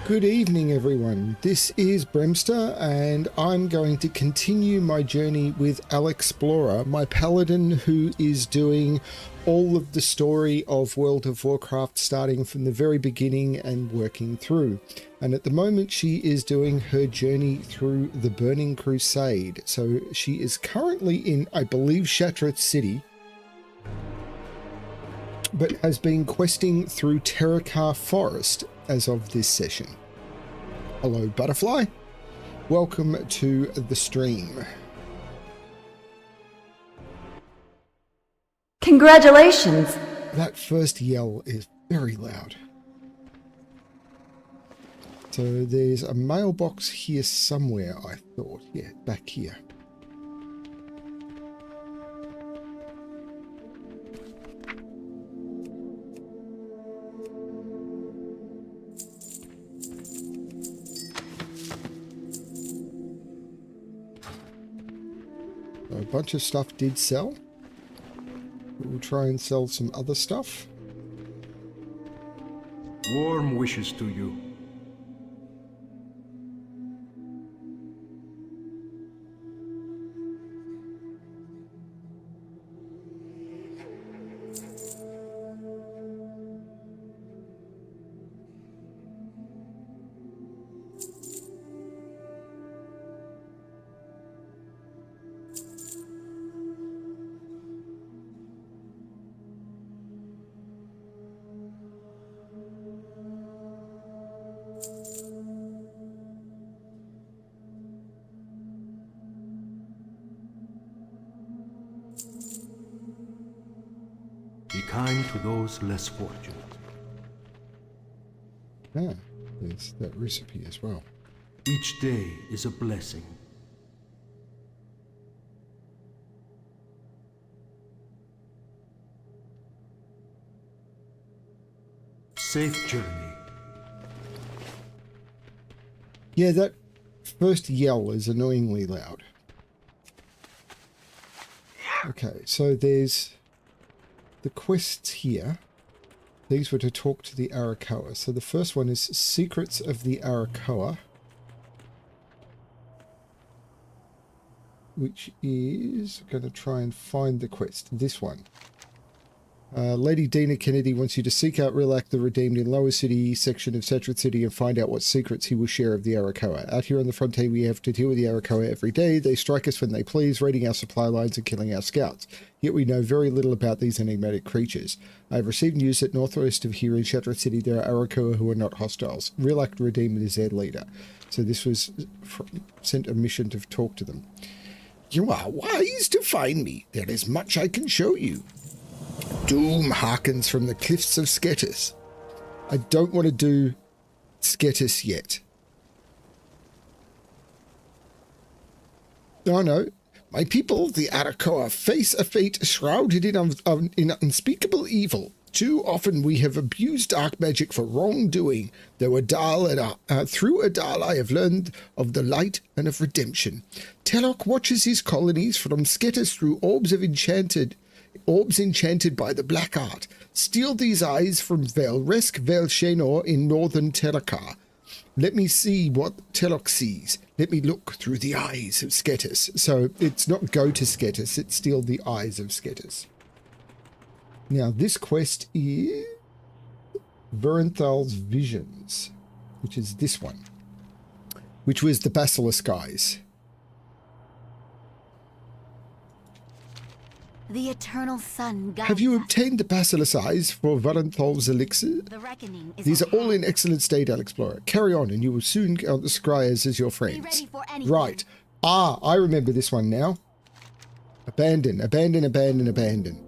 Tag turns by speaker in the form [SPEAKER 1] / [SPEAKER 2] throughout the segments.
[SPEAKER 1] Good evening, everyone. This is Bremster, and I'm going to continue my journey with Alexplorer, my Paladin, who is doing all of the story of World of Warcraft, starting from the very beginning and working through. And at the moment, she is doing her journey through the Burning Crusade. So she is currently in, I believe, Shattrath City, but has been questing through Terrakar Forest as of this session. Hello, Butterfly. Welcome to the stream.
[SPEAKER 2] Congratulations!
[SPEAKER 1] That first yell is very loud. So there's a mailbox here somewhere, I thought. Yeah, back here. A bunch of stuff did sell. We'll try and sell some other stuff.
[SPEAKER 3] Warm wishes to you. Be kind to those less fortunate.
[SPEAKER 1] Ah, there's that recipe as well.
[SPEAKER 3] Each day is a blessing. Safe journey.
[SPEAKER 1] Yeah, that first yell is annoyingly loud. Okay, so there's the quests here. These were to talk to the Arakoa. So the first one is Secrets of the Arakoa, which is going to try and find the quest. This one. Lady Dina Kennedy wants you to seek out Rilak the Redeemed in Lower City section of Shattrath City and find out what secrets he will share of the Arakoa. Out here on the frontier, we have to deal with the Arakoa every day. They strike us when they please, raiding our supply lines and killing our scouts. Yet we know very little about these enigmatic creatures. I have received news that northwest of here in Shattrath City there are Arakoa who are not hostiles. Rilak the Redeemed is their leader. So this was sent a mission to talk to them. You are wise to find me. There is much I can show you. Doom hearkens from the cliffs of Sketis. I don't want to do Sketis yet. Oh no. My people, the Arakoa, face a fate shrouded in unspeakable evil. Too often we have abused dark magic for wrongdoing. Through Adal I have learned of the light and of redemption. Telok watches his colonies from Sketis through orbs enchanted by the black art. Steal these eyes from Velresk Velshenor in northern Terrakar. Let me see what Telok sees. Let me look through the eyes of Sketis. So it's not go to Sketis, it's steal the eyes of Sketis. Now this quest is Verenthal's Visions, which is this one, which was the Basilisk eyes.
[SPEAKER 4] The eternal sun guides
[SPEAKER 1] Have you
[SPEAKER 4] us.
[SPEAKER 1] obtained the Basilisk eyes for Varenthal's elixir?
[SPEAKER 4] The reckoning is
[SPEAKER 1] These are
[SPEAKER 4] at
[SPEAKER 1] all
[SPEAKER 4] hand.
[SPEAKER 1] in excellent state, Alexplorer. Carry on, and you will soon count the scryers as your
[SPEAKER 4] Be
[SPEAKER 1] friends.
[SPEAKER 4] ready for anything.
[SPEAKER 1] Right. Ah, I remember this one now. Abandon, abandon, abandon, abandon.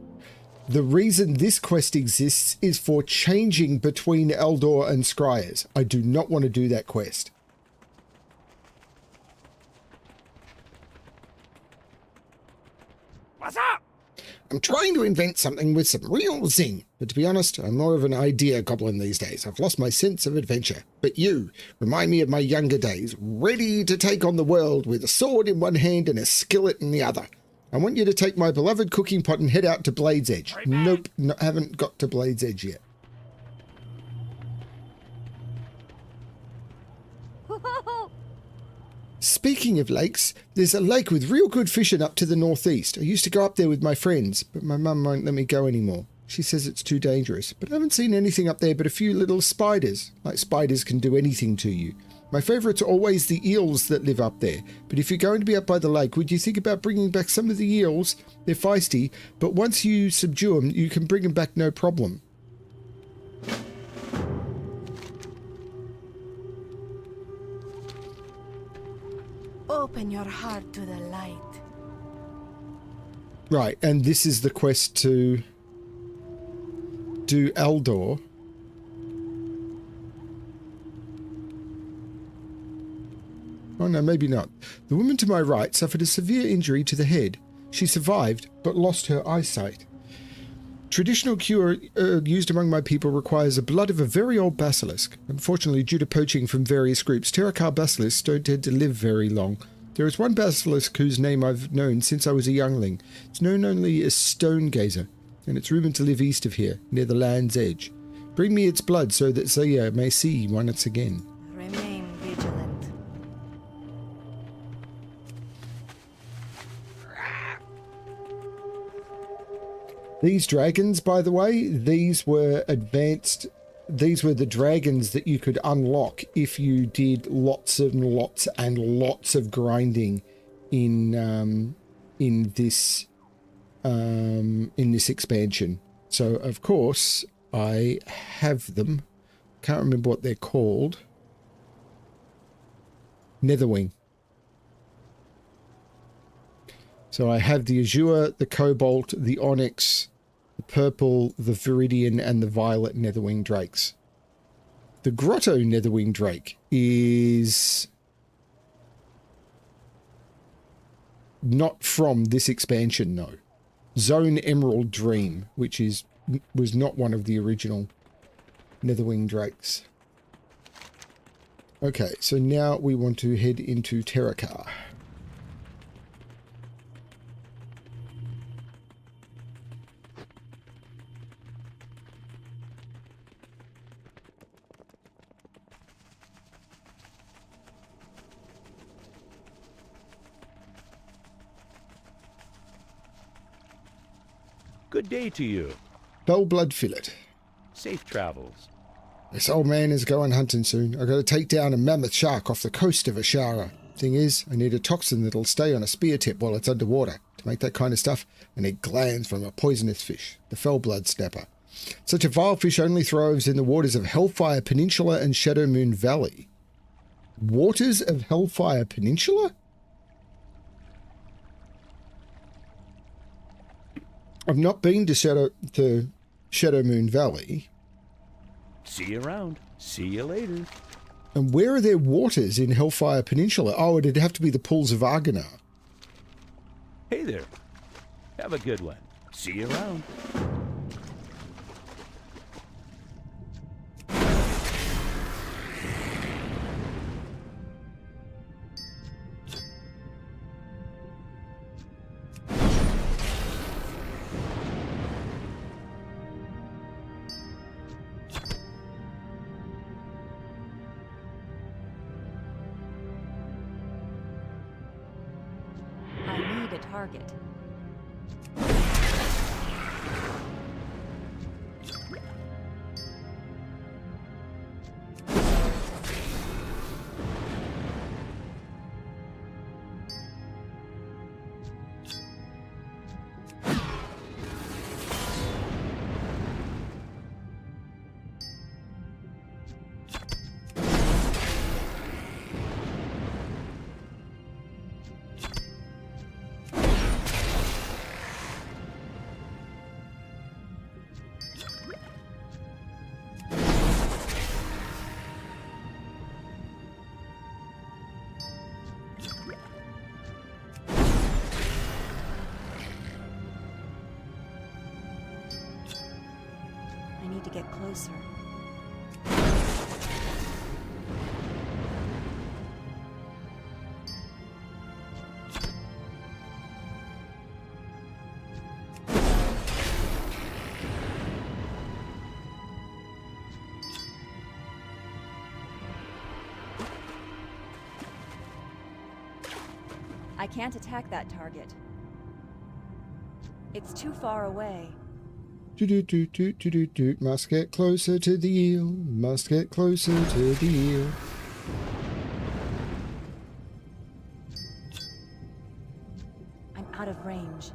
[SPEAKER 1] The reason this quest exists is for changing between Eldor and scryers. I do not want to do that quest.
[SPEAKER 5] What's up?
[SPEAKER 1] I'm trying to invent something with some real zing, but to be honest, I'm more of an idea goblin these days. I've lost my sense of adventure. But you remind me of my younger days, ready to take on the world with a sword in one hand and a skillet in the other. I want you to take my beloved cooking pot and head out to Blade's Edge. Nope, haven't got to Blade's Edge yet. Speaking of lakes, there's a lake with real good fishing up to the northeast. I used to go up there with my friends, but my mum won't let me go anymore. She says it's too dangerous, but I haven't seen anything up there but a few little spiders. Like spiders can do anything to you. My favourite's always the eels that live up there, but if you're going to be up by the lake, would you think about bringing back some of the eels? They're feisty, but once you subdue them, you can bring them back no problem.
[SPEAKER 2] Open your heart to the light.
[SPEAKER 1] Right, and this is the quest to do Eldor. Oh no, maybe not. The woman to my right suffered a severe injury to the head. She survived, but lost her eyesight. Traditional cure used among my people requires the blood of a very old basilisk. Unfortunately, due to poaching from various groups, Terakar basilisks don't tend to live very long. There is one basilisk whose name I've known since I was a youngling. It's known only as Stone Gazer, and it's rumoured to live east of here, near the land's edge. Bring me its blood so that Zaya may see once again.
[SPEAKER 2] Remain vigilant.
[SPEAKER 1] These dragons, by the way, these were advanced. These were the dragons that you could unlock if you did lots and lots and lots of grinding in this expansion. So of course I have them. Can't remember what they're called. Netherwing. So I have the Azure, the Cobalt, the Onyx, the Purple, the Viridian, and the Violet Netherwing Drakes. The Grotto Netherwing Drake is not from this expansion, no. Zone Emerald Dream, which was not one of the original Netherwing Drakes. Okay, so now we want to head into Terakar.
[SPEAKER 5] Good day to you.
[SPEAKER 1] Bellblood Fillet.
[SPEAKER 5] Safe travels.
[SPEAKER 1] This old man is going hunting soon. I've got to take down a mammoth shark off the coast of Ashara. Thing is, I need a toxin that'll stay on a spear tip while it's underwater. To make that kind of stuff, I need glands from a poisonous fish, the fellblood snapper. Such a vile fish only thrives in the waters of Hellfire Peninsula and Shadowmoon Valley. Waters of Hellfire Peninsula? I've not been to Shadowmoon Valley.
[SPEAKER 5] See you around. See you later.
[SPEAKER 1] And where are there waters in Hellfire Peninsula? Oh, it'd have to be the pools of Argonar.
[SPEAKER 5] Hey there. Have a good one. See you around.
[SPEAKER 2] Target. I need to get closer.
[SPEAKER 6] I can't attack that target. It's too far away.
[SPEAKER 1] Do. Must get closer to the eel. Must get closer to the eel.
[SPEAKER 6] I'm out of range.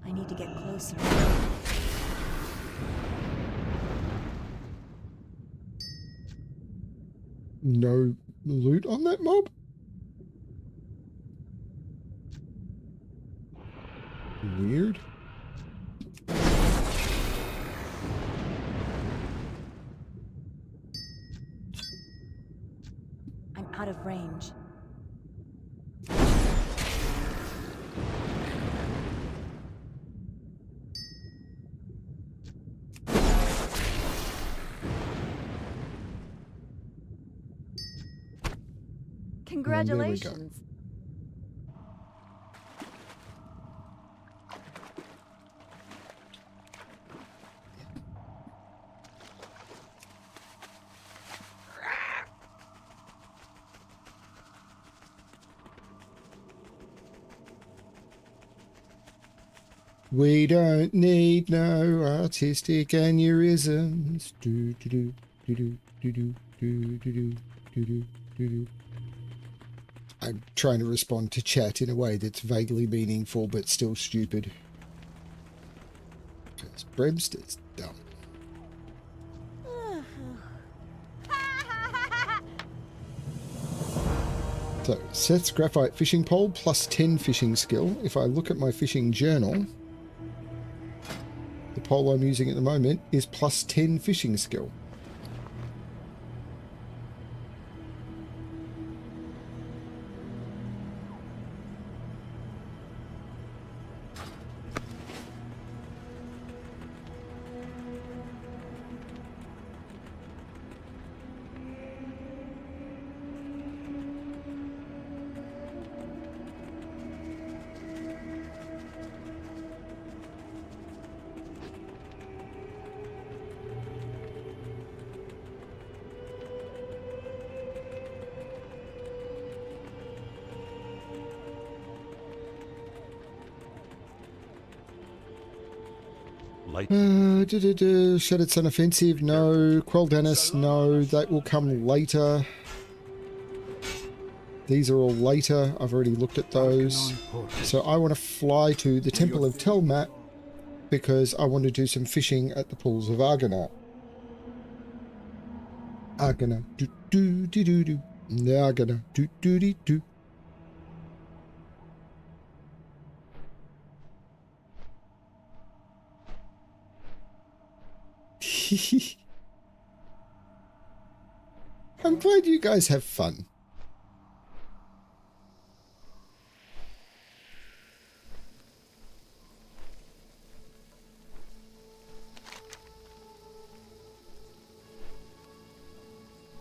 [SPEAKER 6] I need to get closer.
[SPEAKER 1] No loot on that mob? Weird.
[SPEAKER 6] I'm out of range. Congratulations.
[SPEAKER 1] We don't need no artistic aneurysms. Do do do do do do do do do do do do do. I'm trying to respond to chat in a way that's vaguely meaningful but still stupid. Because Bremster's dumb. So, Seth's graphite fishing pole plus 10 fishing skill. If I look at my fishing journal, the pole I'm using at the moment is plus 10 fishing skill.
[SPEAKER 5] Light.
[SPEAKER 1] Shattered Sun Offensive, no. Quel'Danis, no. That will come later. These are all later. I've already looked at those. So I want to fly to the Temple of Telmat because I want to do some fishing at the pools of Argonaut. Argonaut, do do do do do. Argonaut, do do do do. I'm glad you guys have fun.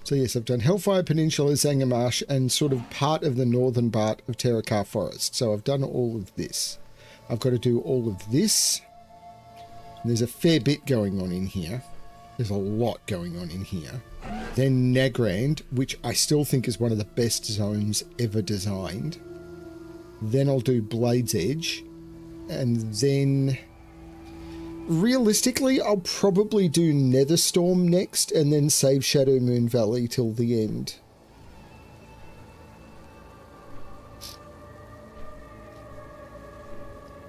[SPEAKER 1] So yes, I've done Hellfire Peninsula, Zangarmarsh, and sort of part of the northern part of Terracar Forest. So I've done all of this. I've got to do all of this. And there's a fair bit going on in here. There's a lot going on in here. Then Nagrand, which I still think is one of the best zones ever designed. Then I'll do Blade's Edge. And then... realistically, I'll probably do Netherstorm next and then save Shadow Moon Valley till the end.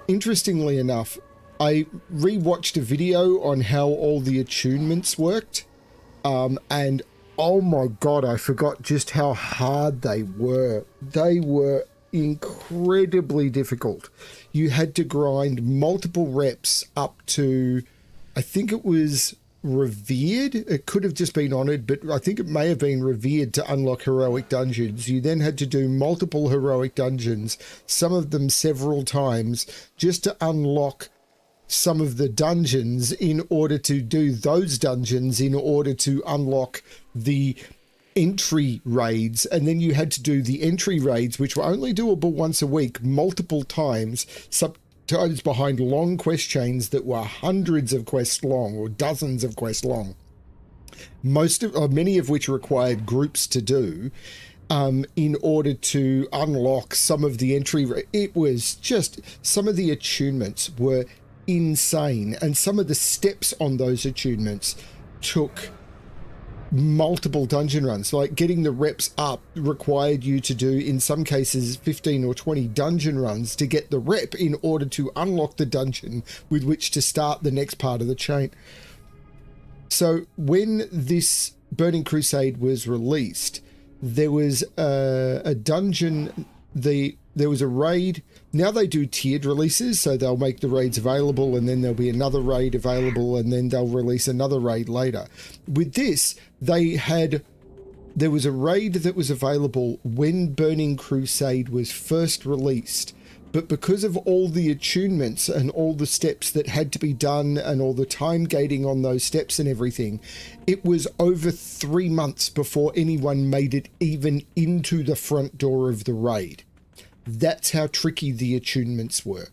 [SPEAKER 1] Interestingly enough, I rewatched a video on how all the attunements worked, and oh my god, I forgot just how hard they were. They were incredibly difficult. You had to grind multiple reps up to, I think it was Revered. It could have just been Honoured, but I think it may have been Revered to unlock heroic dungeons. You then had to do multiple heroic dungeons, some of them several times, just to unlock some of the dungeons in order to do those dungeons, in order to unlock the entry raids. And then you had to do the entry raids, which were only doable once a week, multiple times, sometimes behind long quest chains that were hundreds of quests long or dozens of quests long, many of which required groups to do, in order to unlock some of the entry. It was just, some of the attunements were insane, and some of the steps on those attunements took multiple dungeon runs. Like getting the reps up required you to do, in some cases, 15 or 20 dungeon runs to get the rep in order to unlock the dungeon with which to start the next part of the chain. So when this Burning Crusade was released, there was a dungeon, there was a raid. Now they do tiered releases, so they'll make the raids available and then there'll be another raid available and then they'll release another raid later. With this, there was a raid that was available when Burning Crusade was first released, but because of all the attunements and all the steps that had to be done and all the time gating on those steps and everything, it was over 3 months before anyone made it even into the front door of the raid. That's how tricky the attunements were.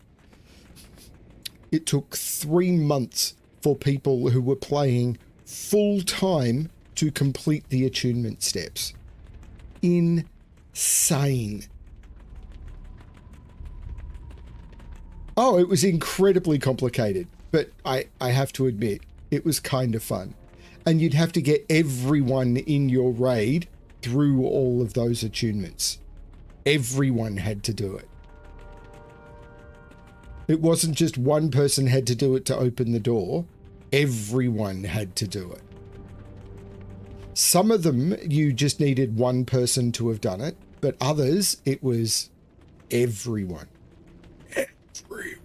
[SPEAKER 1] It took 3 months for people who were playing full time to complete the attunement steps. Insane. Oh, it was incredibly complicated, but I have to admit, it was kind of fun. And you'd have to get everyone in your raid through all of those attunements. Everyone had to do it. It wasn't just one person had to do it to open the door. Everyone had to do it. Some of them, you just needed one person to have done it, but others, it was everyone. Everyone.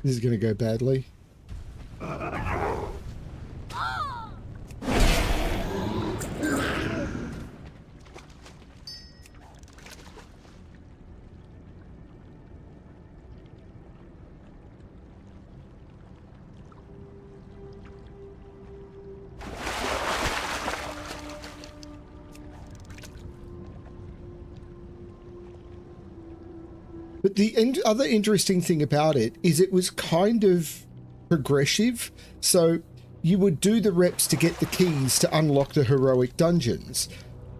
[SPEAKER 1] This is going to go badly. But the other interesting thing about it is it was kind of progressive. So you would do the reps to get the keys to unlock the heroic dungeons.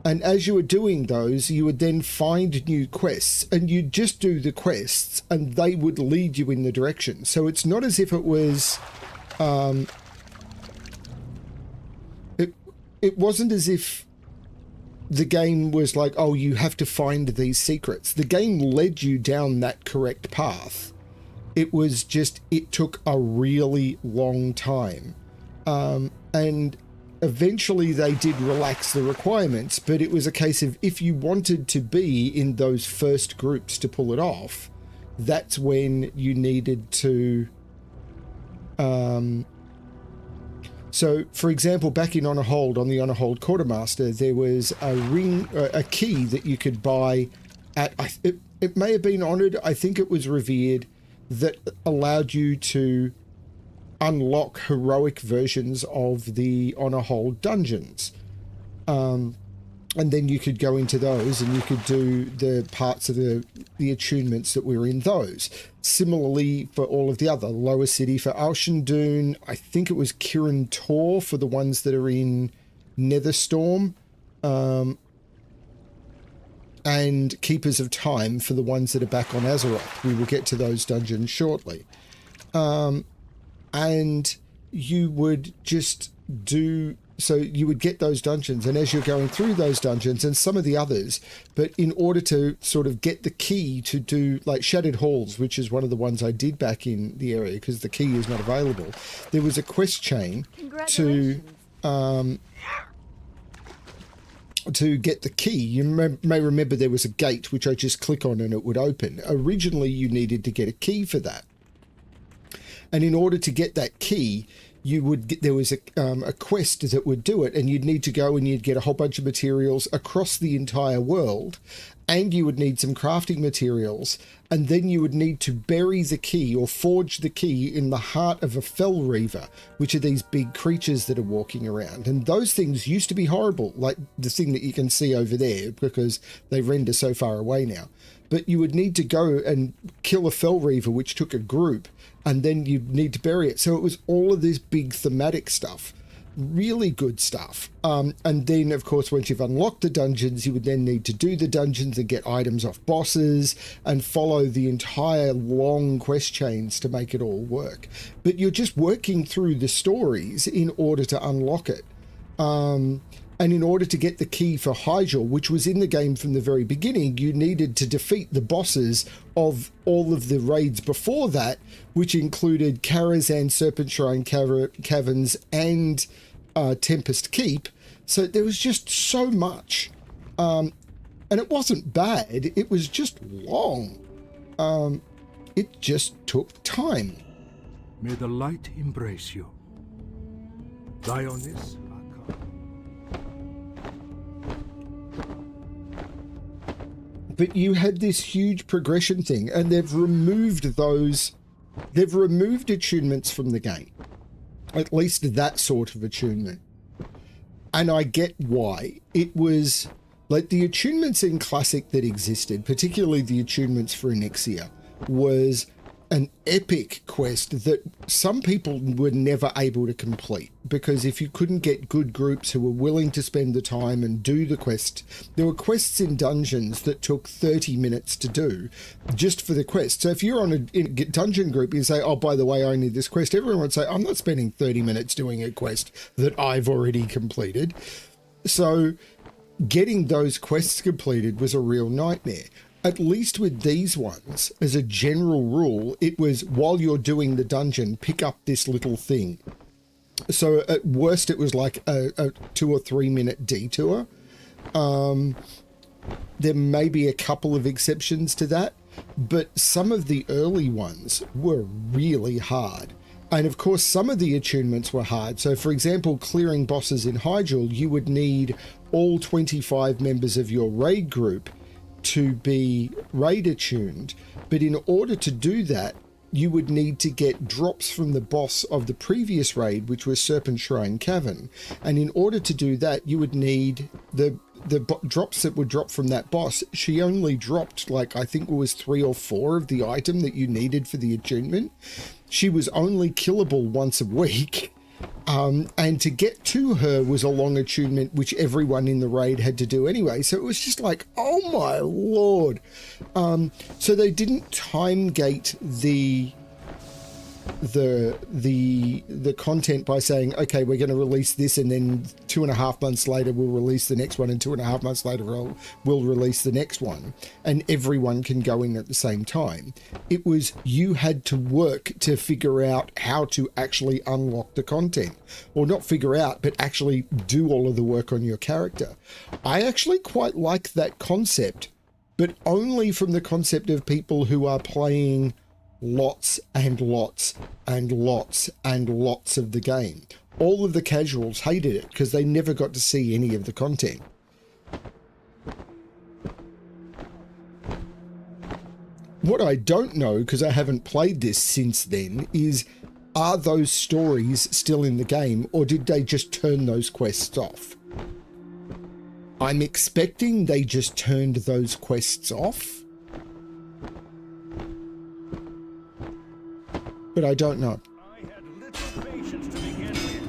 [SPEAKER 1] And as you were doing those, you would then find new quests and you'd just do the quests and they would lead you in the direction. So it's not as if it was, it wasn't as if the game was like, oh, you have to find these secrets. The game led you down that correct path. It was just, it took a really long time. And eventually they did relax the requirements, but it was a case of if you wanted to be in those first groups to pull it off, that's when you needed to... So, for example, back in On a Hold, on the On a Hold Quartermaster, there was a key that you could buy at... It may have been Honoured, I think it was Revered, that allowed you to unlock heroic versions of the On a Hold dungeons. And then you could go into those and you could do the parts of the attunements that were in those. Similarly for all of the other, Lower City for Alshandun, I think it was Kirin Tor for the ones that are in Netherstorm, and Keepers of Time for the ones that are back on Azeroth. We will get to those dungeons shortly. And you would just do... So you would get those dungeons, and as you're going through those dungeons and some of the others, but in order to sort of get the key to do, like Shattered Halls, which is one of the ones I did back in the area because the key is not available, there was a quest chain to get the key. You may remember there was a gate which I just click on and it would open. Originally you needed to get a key for that. And in order to get that key, you would get, there was a quest that would do it, and you'd need to go and you'd get a whole bunch of materials across the entire world, and you would need some crafting materials, and then you would need to bury the key or forge the key in the heart of a Fell Reaver, which are these big creatures that are walking around. And those things used to be horrible, like the thing that you can see over there, because they render so far away now. But you would need to go and kill a Fell Reaver, which took a group, and then you'd need to bury it. So it was all of this big thematic stuff, really good stuff. And then, of course, once you've unlocked the dungeons, you would then need to do the dungeons and get items off bosses and follow the entire long quest chains to make it all work. But you're just working through the stories in order to unlock it. And in order to get the key for Hyjal, which was in the game from the very beginning, you needed to defeat the bosses of all of the raids before that, which included Karazhan Serpent Shrine Caverns and Tempest Keep. So there was just so much. And it wasn't bad, it was just long. It just took time.
[SPEAKER 3] May the light embrace you. Dionys.
[SPEAKER 1] But you had this huge progression thing, and they've removed those. They've removed attunements from the game. At least that sort of attunement. And I get why. It was like the attunements in Classic that existed, particularly the attunements for Onyxia, was an epic quest that some people were never able to complete, because if you couldn't get good groups who were willing to spend the time and do the quest, there were quests in dungeons that took 30 minutes to do just for the quest. So if you're on a dungeon group, you say, oh, by the way, I need this quest, everyone would say, I'm not spending 30 minutes doing a quest that I've already completed. So getting those quests completed was a real nightmare. At least with these ones, as a general rule, it was while you're doing the dungeon, pick up this little thing. So at worst, it was like a 2 or 3 minute detour. There may be a couple of exceptions to that, but some of the early ones were really hard. And of course, some of the attunements were hard. So for example, clearing bosses in Hyjal, you would need all 25 members of your raid group to be raid attuned, but in order to do that, you would need to get drops from the boss of the previous raid, which was Serpent Shrine Cavern, and in order to do that, you would need the drops that would drop from that boss. She only dropped, like, I think it was 3 or 4 of the item that you needed for the attunement. She was only killable once a week. And to get to her was a long attunement, which everyone in the raid had to do anyway. So it was just like, oh my lord. So they didn't time gate the the content by saying, okay, we're going to release this, and then 2.5 months later we'll release the next one, and 2.5 months later we'll release the next one, and everyone can go in at the same time. It was you had to work to figure out how to actually unlock the content, or not figure out, but actually do all of the work on your character. I actually quite like that concept, but only from the concept of people who are playing lots and lots and lots and lots of the game. All of the casuals hated it because they never got to see any of the content. What I don't know, because I haven't played this since then, is are those stories still in the game, or did they just turn those quests off? I'm expecting they just turned those quests off, but I don't know.
[SPEAKER 5] I had little patience to begin with.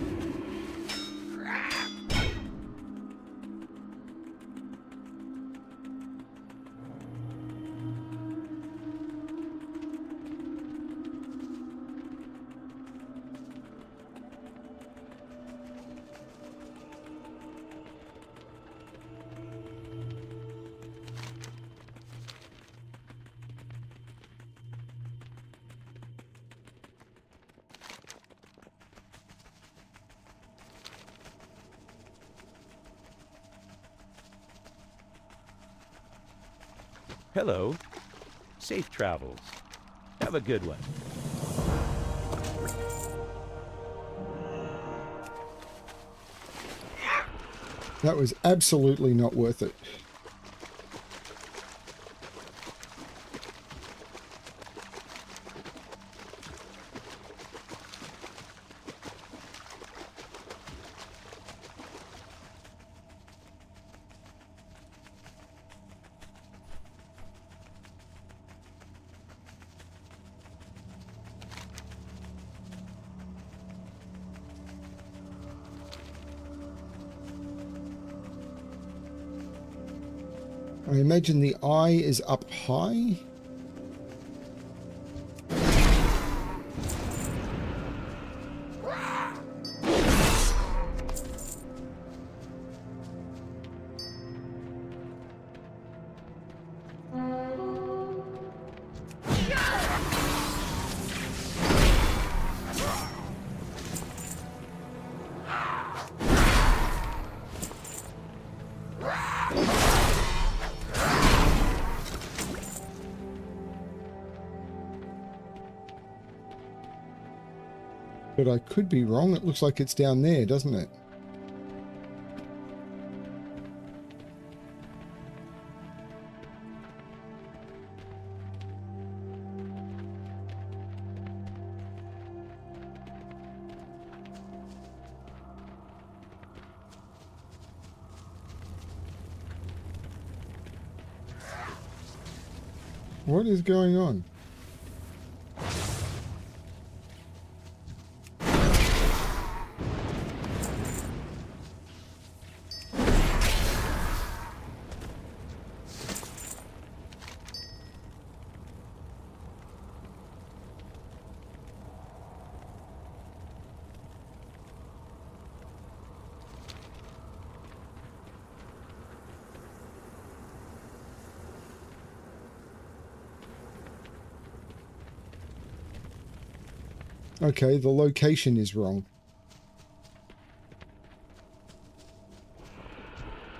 [SPEAKER 5] Hello. Safe travels. Have a good one.
[SPEAKER 1] That was absolutely not worth it. I imagine the eye is up high. But I could be wrong. It looks like it's down there, doesn't it? What is going on? Okay, the location is wrong.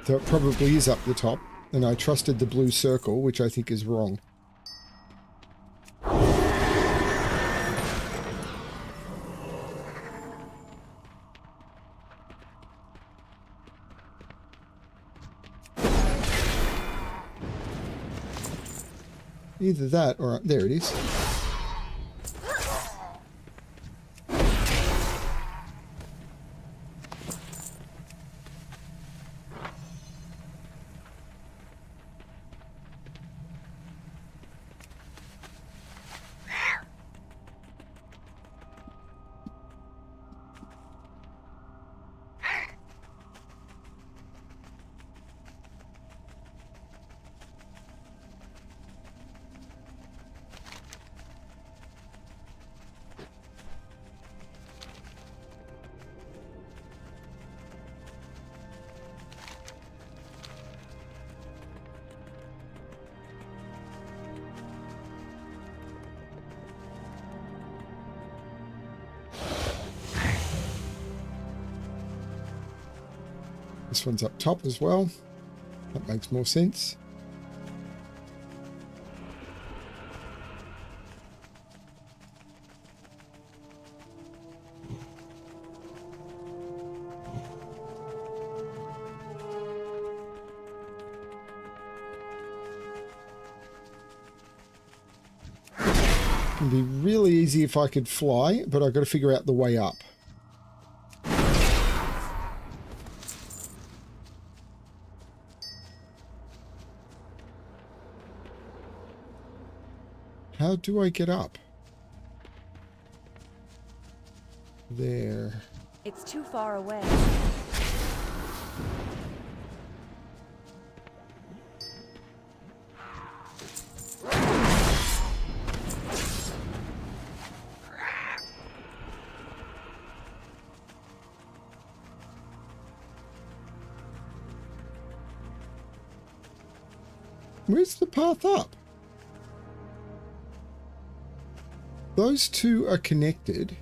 [SPEAKER 1] So it probably is up the top, and I trusted the blue circle, which I think is wrong. Either that or... there it is. This one's up top as well. That makes more sense. It'd be really easy if I could fly, but I've got to figure out the way up. How do I get up? There.
[SPEAKER 6] It's too far away.
[SPEAKER 1] Where's the path up? Those two are connected.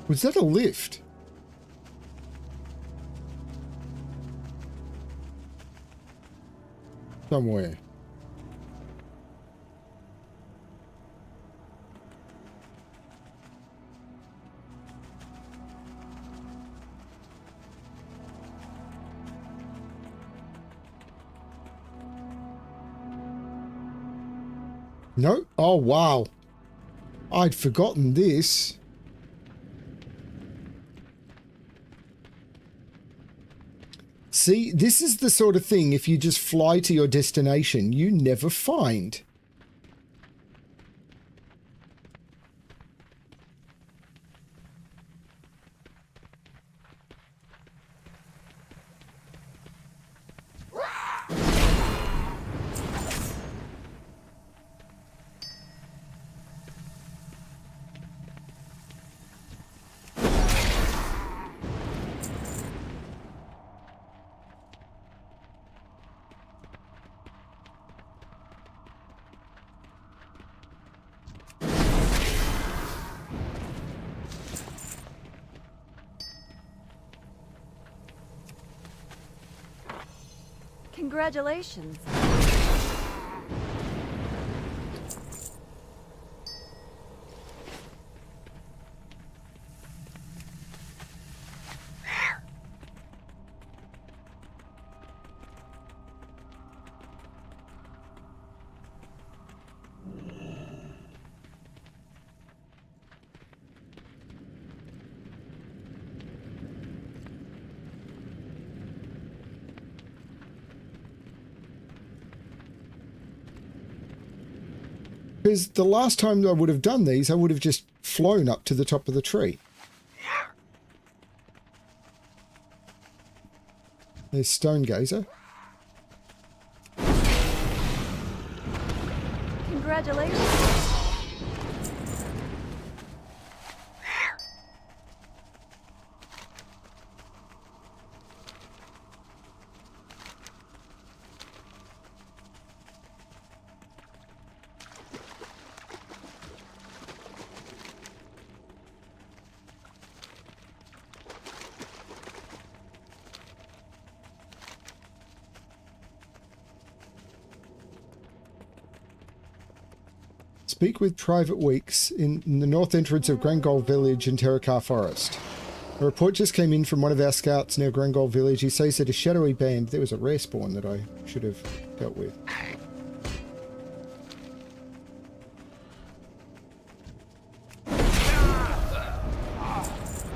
[SPEAKER 1] Was that a lift? Somewhere. No? Oh, wow. I'd forgotten this. See, this is the sort of thing, if you just fly to your destination, you never find.
[SPEAKER 6] Congratulations.
[SPEAKER 1] Because the last time I would have done these, I would have just flown up to the top of the tree. There's Stone Gazer.
[SPEAKER 6] Congratulations.
[SPEAKER 1] Speak with Private Weeks in the north entrance of Grangol Village in Terakar Forest. A report just came in from one of our scouts near Grangol Village. He says that a shadowy band... There was a rare spawn that I should have dealt with.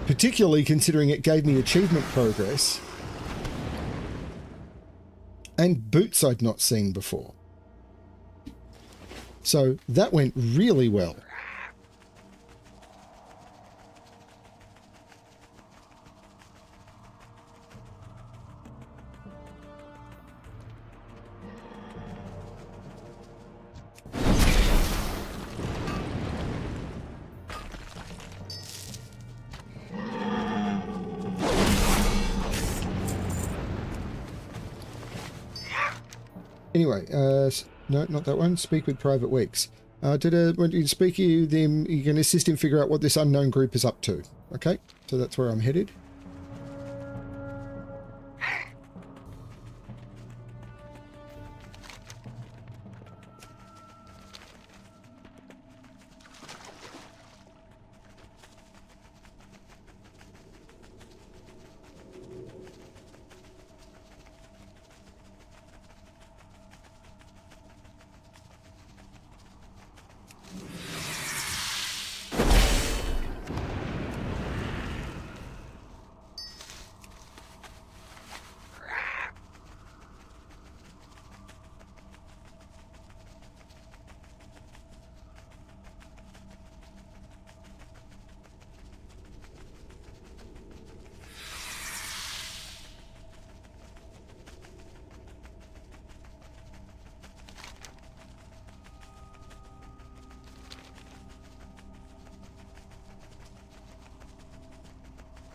[SPEAKER 1] Particularly considering it gave me achievement progress. And boots I'd not seen before. So that went really well. Anyway, no, not that one. Speak with Private Weeks. When you speak with him, you can assist him figure out what this unknown group is up to. Okay, so that's where I'm headed.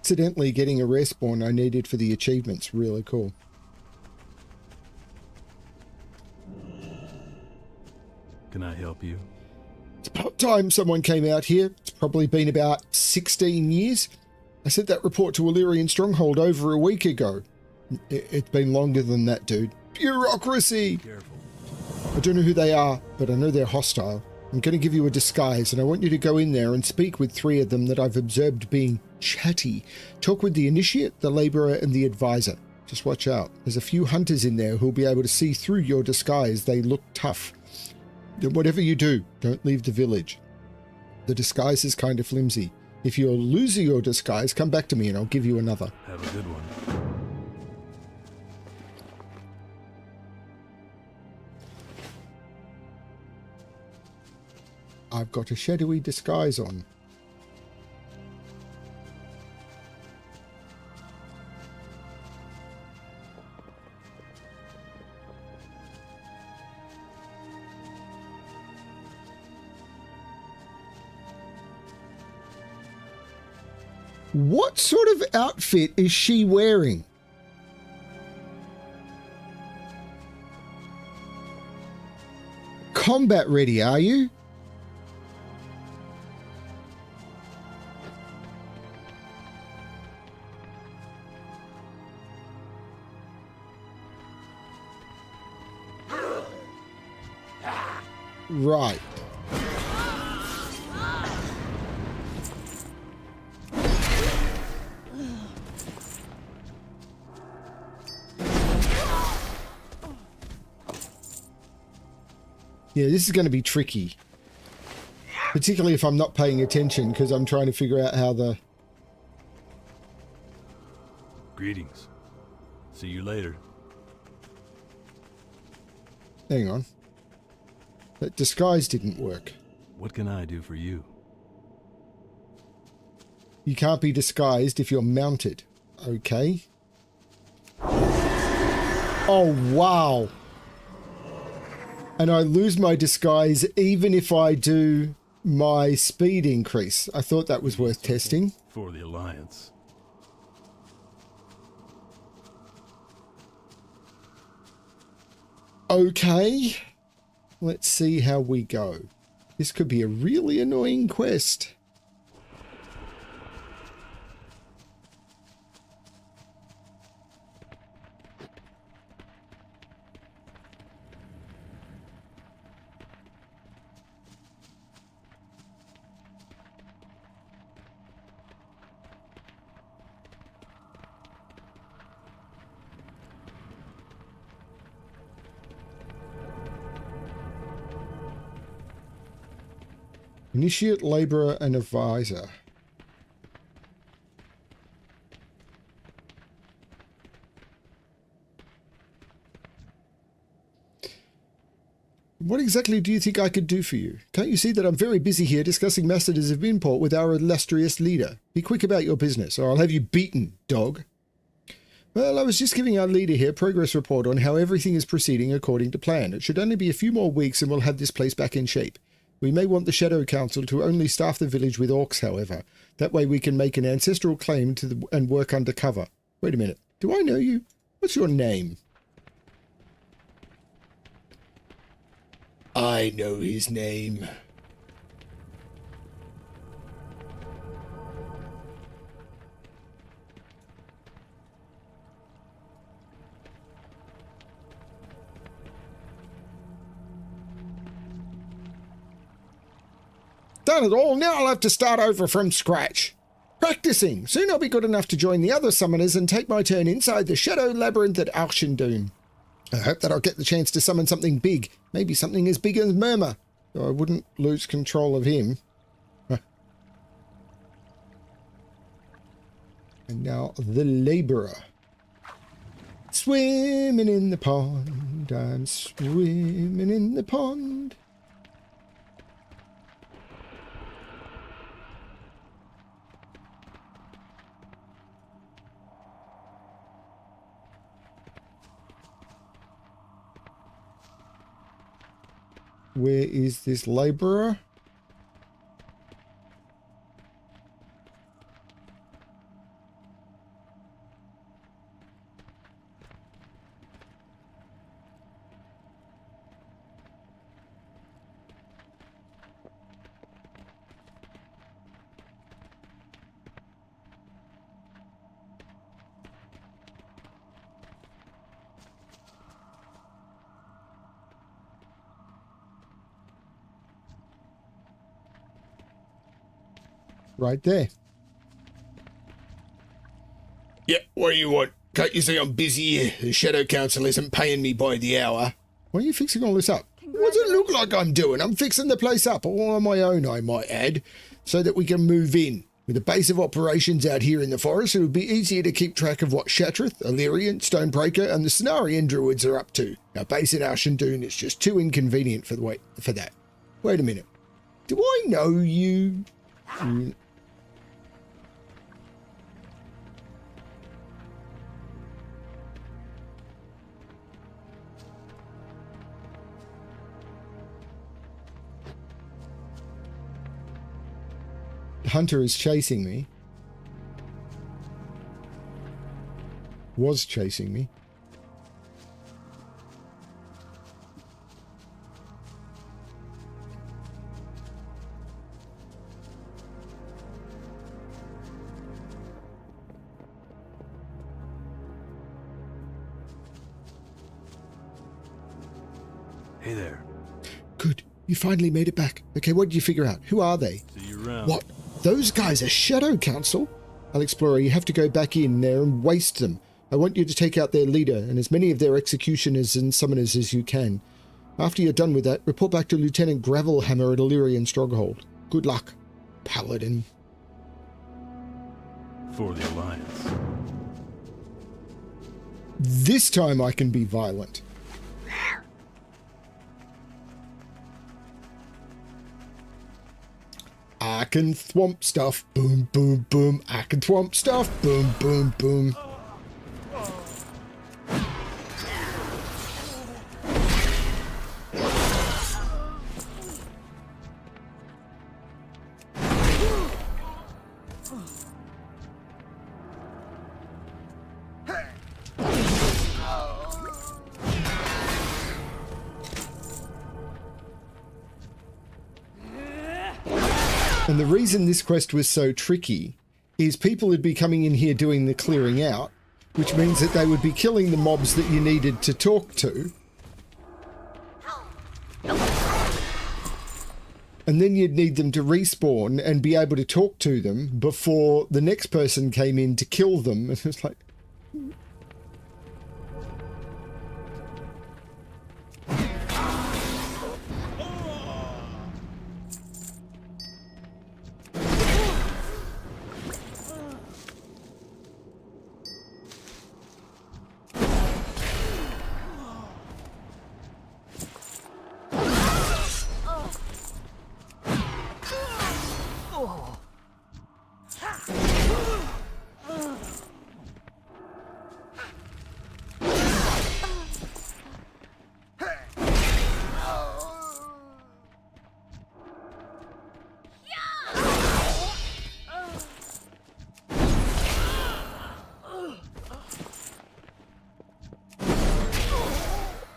[SPEAKER 1] Accidentally getting a respawn I needed for the achievements. Really cool.
[SPEAKER 7] Can I help you?
[SPEAKER 1] It's about time someone came out here. It's probably been about 16 years. I sent that report to Illyrian Stronghold over a week ago. It's been longer than that, dude. Bureaucracy!
[SPEAKER 7] Careful.
[SPEAKER 1] I don't know who they are, but I know they're hostile. I'm going to give you a disguise, and I want you to go in there and speak with 3 of them that I've observed being chatty. Talk with the Initiate, the Labourer, and the Advisor. Just watch out. There's a few hunters in there who'll be able to see through your disguise. They look tough. Whatever you do, don't leave the village. The disguise is kind of flimsy. If you're losing your disguise, come back to me and I'll give you another.
[SPEAKER 7] Have a good one.
[SPEAKER 1] I've got a shadowy disguise on. What sort of outfit is she wearing? Combat ready, are you? Right. Yeah, this is going to be tricky. Particularly if I'm not paying attention, because I'm trying to figure out how the...
[SPEAKER 7] Greetings. See you later.
[SPEAKER 1] Hang on. That disguise didn't work.
[SPEAKER 7] What can I do for you?
[SPEAKER 1] You can't be disguised if you're mounted. Okay. Oh, wow. And I lose my disguise even if I do my speed increase. I thought that was worth testing.
[SPEAKER 7] For the Alliance.
[SPEAKER 1] Okay. Let's see how we go. This could be a really annoying quest. Initiate, Labourer, and Advisor. What exactly do you think I could do for you? Can't you see that I'm very busy here discussing matters of import with our illustrious leader? Be quick about your business, or I'll have you beaten, dog. Well, I was just giving our leader here a progress report on how everything is proceeding according to plan. It should only be a few more weeks and we'll have this place back in shape. We may want the Shadow Council to only staff the village with orcs, however. That way we can make an ancestral claim to and work undercover. Wait a minute. Do I know you? What's your name? I know his name. Done it all. Now I'll have to start over from scratch. Practicing. Soon I'll be good enough to join the other summoners and take my turn inside the Shadow Labyrinth at Outland. I hope that I'll get the chance to summon something big. Maybe something as big as Murmur. So I wouldn't lose control of him. And now the Labourer. Swimming in the pond. I'm swimming in the pond. Where is this labourer? Right there.
[SPEAKER 8] Yeah, what do you want? Can't you see I'm busy here? The Shadow Council isn't paying me by the hour.
[SPEAKER 1] Why are you fixing all this up?
[SPEAKER 8] What does it look like I'm doing? I'm fixing the place up, all on my own, I might add, so that we can move in. With a base of operations out here in the forest, it would be easier to keep track of what Shattrath, Illyrian, Stonebreaker, and the Cenarian druids are up to. Our base at Ashendoon is just too inconvenient for that. Wait a minute. Do I know you? Hunter is chasing me. Was chasing me.
[SPEAKER 7] Hey there.
[SPEAKER 1] Good. You finally made it back. Okay, what did you figure out? Who are they?
[SPEAKER 7] See you around.
[SPEAKER 1] What? Those guys are Shadow Council? Alexplorer, you have to go back in there and waste them. I want you to take out their leader and as many of their executioners and summoners as you can. After you're done with that, report back to Lieutenant Gravelhammer at Illyrian Stronghold. Good luck, Paladin.
[SPEAKER 7] For the Alliance.
[SPEAKER 1] This time I can be violent. I can thwomp stuff, boom, boom, boom. I can thwomp stuff, boom, boom, boom. And the reason this quest was so tricky is people would be coming in here doing the clearing out, which means that they would be killing the mobs that you needed to talk to. And then you'd need them to respawn and be able to talk to them before the next person came in to kill them. And it's like...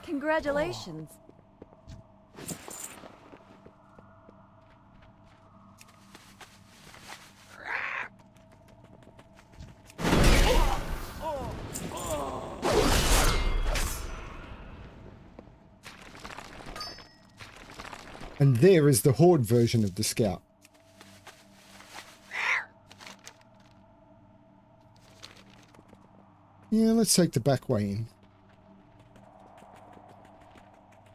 [SPEAKER 6] Congratulations.
[SPEAKER 1] And there is the Horde version of the Scout. Yeah, let's take the back way in.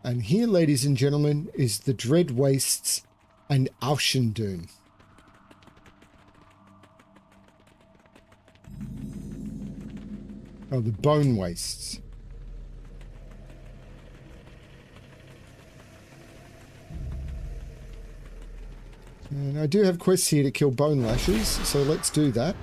[SPEAKER 1] And here, ladies and gentlemen, is the Dread Wastes and Auchendune. Oh, the Bone Wastes. And I do have quests here to kill Bone Lashes, so let's do that.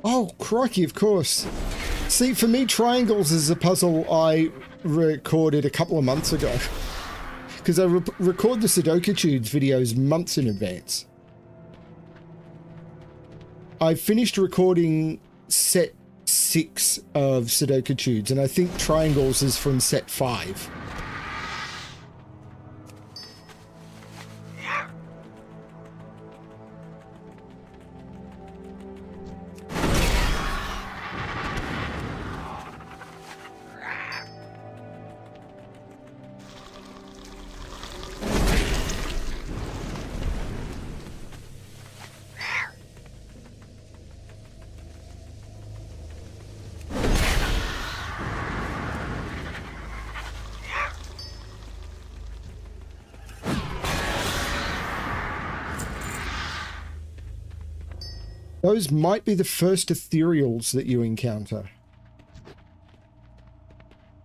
[SPEAKER 1] Oh, crikey, of course. See, for me, triangles is a puzzle I recorded a couple of months ago. Because I record the Sudoku-tudes videos months in advance. I finished recording set 6 of Sudoku-tudes, and I think triangles is from set 5. Those might be the first ethereals that you encounter.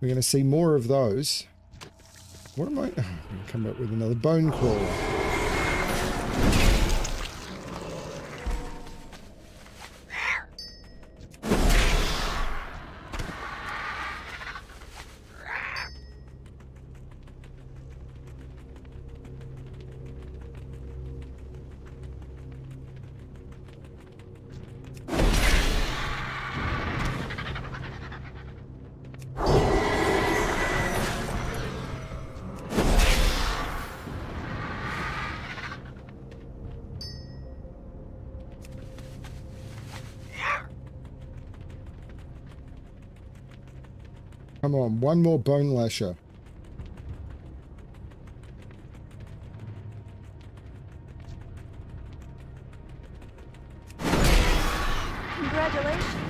[SPEAKER 1] We're going to see more of those. What am I... Oh, I'm going to come up with another bone crawler. Come on, one more bone lasher.
[SPEAKER 6] Congratulations.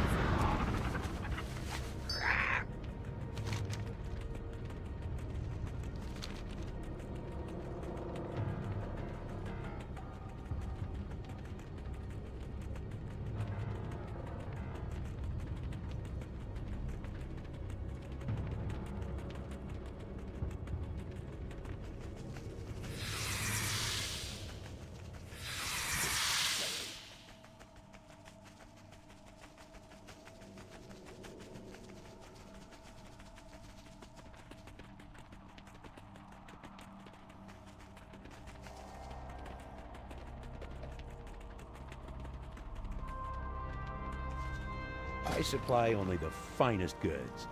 [SPEAKER 5] I supply only the finest goods.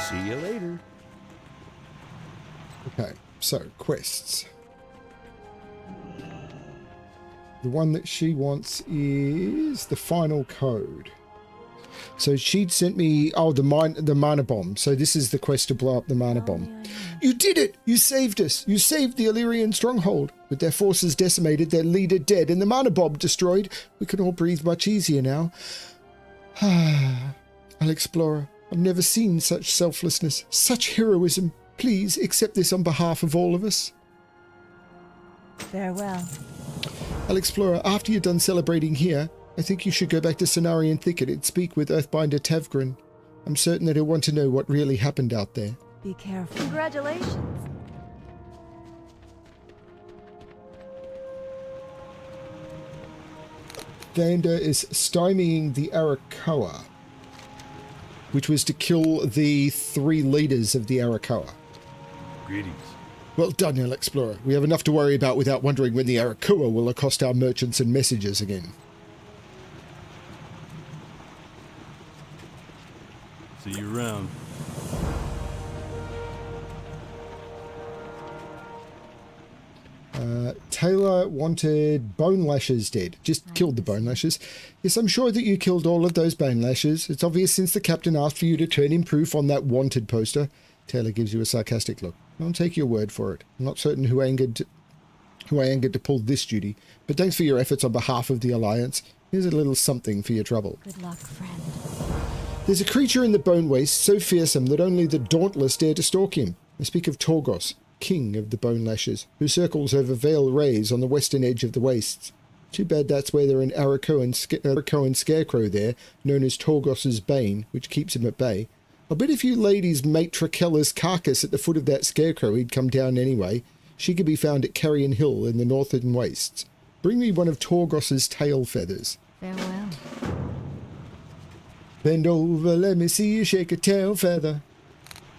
[SPEAKER 5] See you later.
[SPEAKER 1] Okay, so quests. The one that she wants is the final code. So she'd sent me, oh, the mana bomb. So this is the quest to blow up the mana bomb. You did it! You saved us! You saved the Illyrian stronghold. With their forces decimated, their leader dead, and the mana bomb destroyed, we can all breathe much easier now. Alexplorer, I've never seen such selflessness, such heroism. Please accept this on behalf of all of us.
[SPEAKER 6] Farewell.
[SPEAKER 1] Alexplorer, after you're done celebrating here, I think you should go back to Cenarian Thicket and speak with Earthbinder Tavgren. I'm certain that he'll want to know what really happened out there.
[SPEAKER 6] Be careful. Congratulations.
[SPEAKER 1] Vander is stymieing the Arakoa, which was to kill the 3 leaders of the Arakoa.
[SPEAKER 7] Greetings.
[SPEAKER 1] Well done, Alexplorer. We have enough to worry about without wondering when the Arakoa will accost our merchants and messengers again.
[SPEAKER 7] See you around.
[SPEAKER 1] Taylor wanted Bone Lashes dead. Just killed the Bone Lashes. Yes, I'm sure that you killed all of those Bone Lashes. It's obvious since the captain asked for you to turn in proof on that wanted poster. Taylor gives you a sarcastic look. I'll take your word for it. I'm not certain who I angered to pull this duty, but thanks for your efforts on behalf of the Alliance. Here's a little something for your trouble.
[SPEAKER 4] Good luck, friend.
[SPEAKER 1] There's a creature in the Bone Waste so fearsome that only the Dauntless dare to stalk him. I speak of Torgos, king of the Bone Lashes, who circles over Vale Rays on the western edge of the wastes. Too bad that's where there are an Arakoan scarecrow there, known as Torgos's Bane, which keeps him at bay. I'll bet if you ladies mate Trakella's carcass at the foot of that scarecrow, he'd come down anyway. She could be found at Carrion Hill in the northern wastes. Bring me one of Torgos's tail feathers.
[SPEAKER 4] Farewell.
[SPEAKER 1] Bend over, let me see you shake a tail feather.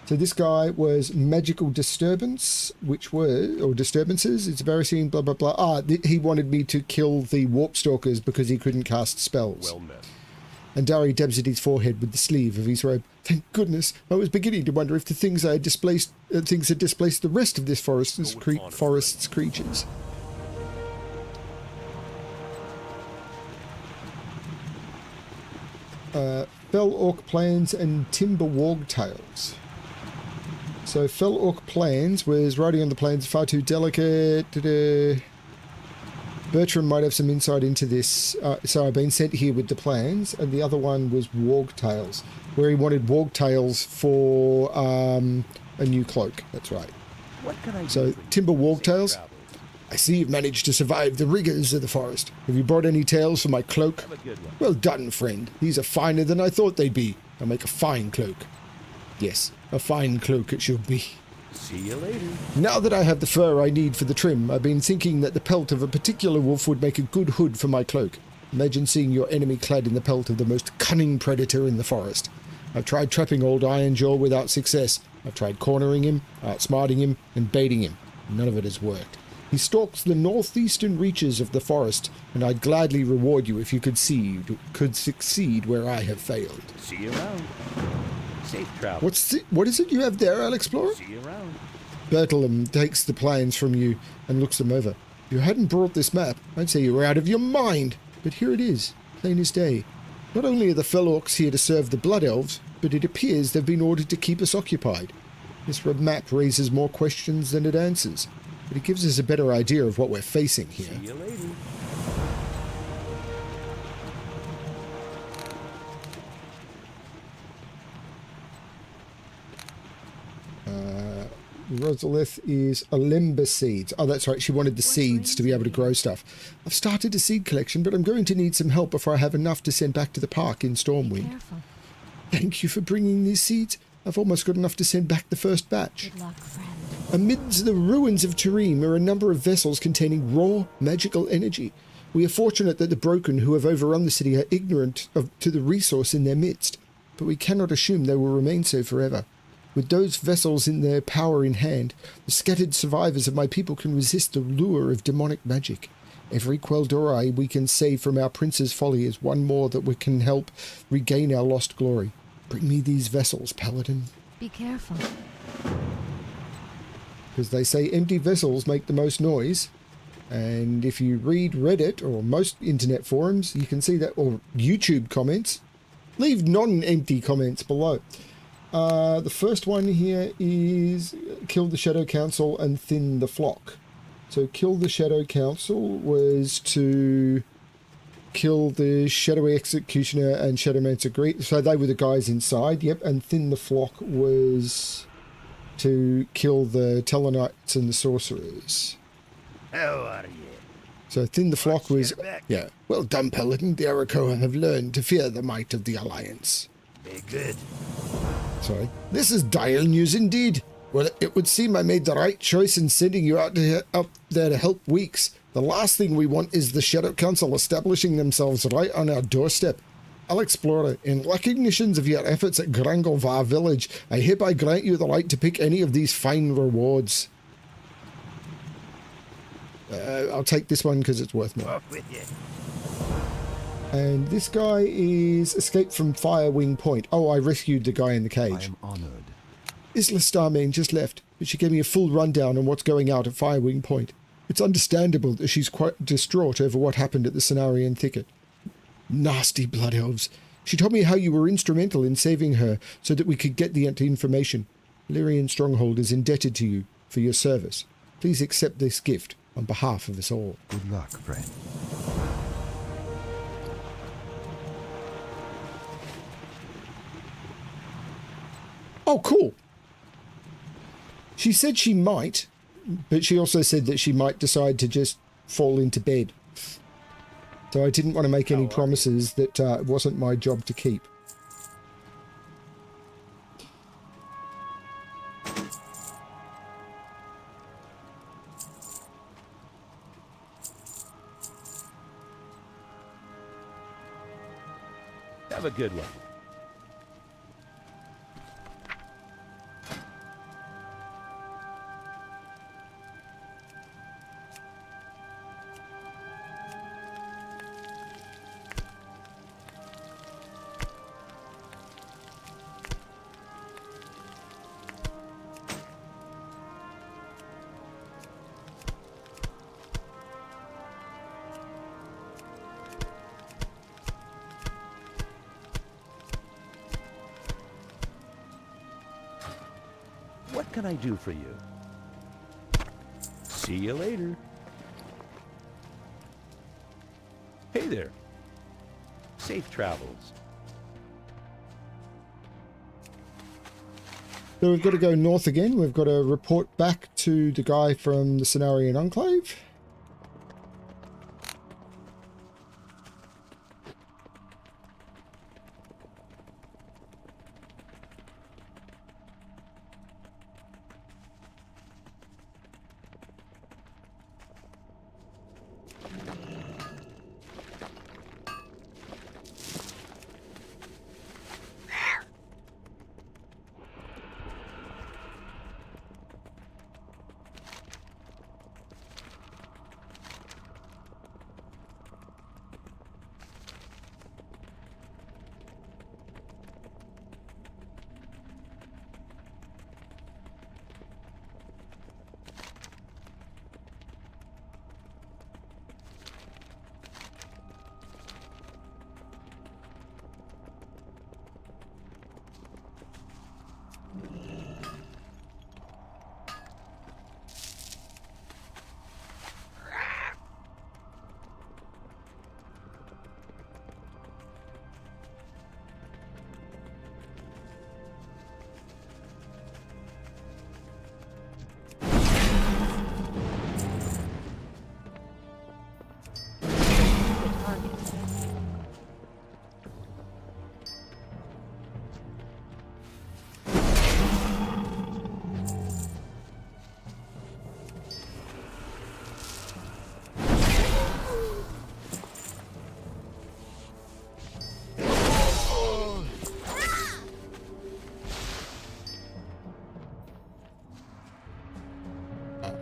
[SPEAKER 1] So this guy was magical disturbance, or disturbances. It's embarrassing, blah, blah, blah. He wanted me to kill the warp stalkers because he couldn't cast spells.
[SPEAKER 7] Well met.
[SPEAKER 1] And Dari dabs at his forehead with the sleeve of his robe. Thank goodness. I was beginning to wonder if the things I had displaced, things had displaced the rest of this forest's creatures. Fell Orc Plans and Timber Wargtails. So Fell Orc Plans was riding on the plains far too delicate. Bertram might have some insight into this. So I've been sent here with the plans, and the other one was Wargtails, where he wanted Wargtails for a new cloak. That's right.
[SPEAKER 5] What can I do
[SPEAKER 1] So
[SPEAKER 5] for you?
[SPEAKER 1] Timber Wargtails.
[SPEAKER 5] Safe travels.
[SPEAKER 1] I see you've managed to survive the rigours of the forest. Have you brought any tails for my cloak?
[SPEAKER 5] Have a good one.
[SPEAKER 1] Well done, friend. These are finer than I thought they'd be. I'll make a fine cloak. Yes, a fine cloak it should be.
[SPEAKER 5] See you later.
[SPEAKER 1] Now that I have the fur I need for the trim, I've been thinking that the pelt of a particular wolf would make a good hood for my cloak. Imagine seeing your enemy clad in the pelt of the most cunning predator in the forest. I've tried trapping old Ironjaw without success. I've tried cornering him, outsmarting him, and baiting him. None of it has worked. He stalks the northeastern reaches of the forest, and I'd gladly reward you if you could succeed where I have failed.
[SPEAKER 5] See you around. Safe travel.
[SPEAKER 1] What is it you have there, Alexplorer?
[SPEAKER 5] See you around.
[SPEAKER 1] Bertram takes the plans from you and looks them over. If you hadn't brought this map, I'd say you were out of your mind. But here it is, plain as day. Not only are the Fell Orcs here to serve the Blood Elves, but it appears they've been ordered to keep us occupied. This map raises more questions than it answers, but it gives us a better idea of what we're facing here.
[SPEAKER 5] See you later.
[SPEAKER 1] Rosalith is Alemba seeds. Oh, that's right. She wanted the seeds to be able to grow stuff. I've started a seed collection, but I'm going to need some help before I have enough to send back to the park in Stormwind.
[SPEAKER 4] Careful.
[SPEAKER 1] Thank you for bringing these seeds. I've almost got enough to send back the first batch.
[SPEAKER 4] Good luck, friend.
[SPEAKER 1] Amidst the ruins of Tarim are a number of vessels containing raw magical energy. We are fortunate that the broken who have overrun the city are ignorant to the resource in their midst, but we cannot assume they will remain so forever. With those vessels in their power in hand, the scattered survivors of my people can resist the lure of demonic magic. Every Quel'Dorei we can save from our prince's folly is one more that we can help regain our lost glory. Bring me these vessels, Paladin.
[SPEAKER 4] Be careful.
[SPEAKER 1] Because they say empty vessels make the most noise. And if you read Reddit or most internet forums, you can see that, or YouTube comments. Leave non-empty comments below. The first one here is kill the Shadow Council and thin the flock. So kill the Shadow Council was to kill the Shadowy Executioner and Shadowmancer. So they were the guys inside, yep. And Thin the Flock was to kill the Tellarknights and the Sorcerers.
[SPEAKER 5] How are you?
[SPEAKER 1] So Thin the Flock was...
[SPEAKER 8] Yeah. Well done, Paladin. The Arakoa have learned to fear the might of the Alliance.
[SPEAKER 5] Be good.
[SPEAKER 1] Sorry.
[SPEAKER 8] This is dire news indeed. Well, it would seem I made the right choice in sending you out there to help Weeks. The last thing we want is the Shadow Council establishing themselves right on our doorstep. Alexplorer, in recognition of your efforts at Granglevar Village, I hereby grant you the right to pick any of these fine rewards. I'll take this one because it's worth more.
[SPEAKER 5] Off with you.
[SPEAKER 1] And this guy is escaped from Firewing Point. Oh, I rescued the guy in the
[SPEAKER 3] I
[SPEAKER 1] cage.
[SPEAKER 3] am honored.
[SPEAKER 1] Isla Starmain just left, but she gave me a full rundown on what's going out at Firewing Point. It's understandable that she's quite distraught over what happened at the Cenarian Thicket. Nasty blood elves. She told me how you were instrumental in saving her so that we could get the information. Lyrian Stronghold is indebted to you for your service. Please accept this gift on behalf of us all.
[SPEAKER 3] Good luck, friend.
[SPEAKER 1] Oh, cool. She said she might, but she also said that she might decide to just fall into bed. So I didn't want to make any promises that it wasn't my job to keep.
[SPEAKER 5] Have a good one. What can I do for you? See you later. Hey there. Safe travels.
[SPEAKER 1] So we've got to go north again. We've got to report back to the guy from the Cenarian Enclave.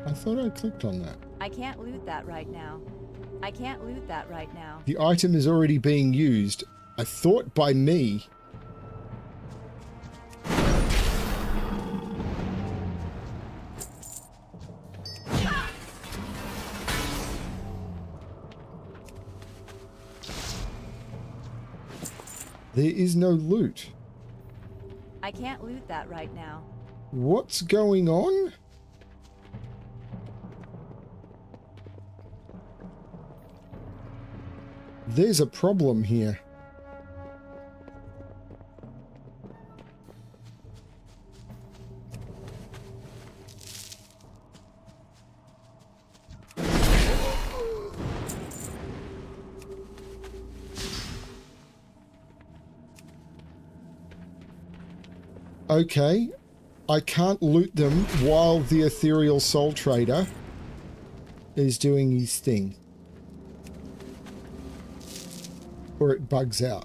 [SPEAKER 1] I thought I clicked on that.
[SPEAKER 6] I can't loot that right now. I can't loot that right now.
[SPEAKER 1] The item is already being used. I thought by me. There is no loot.
[SPEAKER 6] I can't loot that right now.
[SPEAKER 1] What's going on? there's a problem here. Okay, I can't loot them while the ethereal soul trader is doing his thing. Or it bugs out.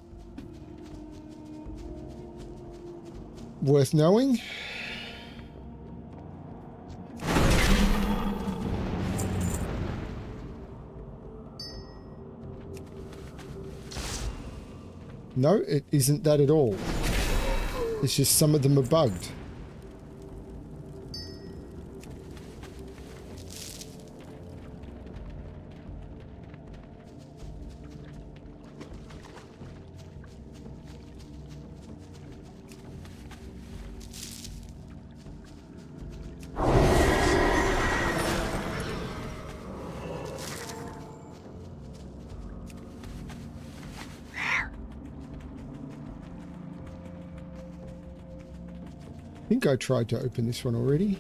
[SPEAKER 1] Worth knowing? No, it isn't that at all. It's just some of them are bugged. I think I tried to open this one already.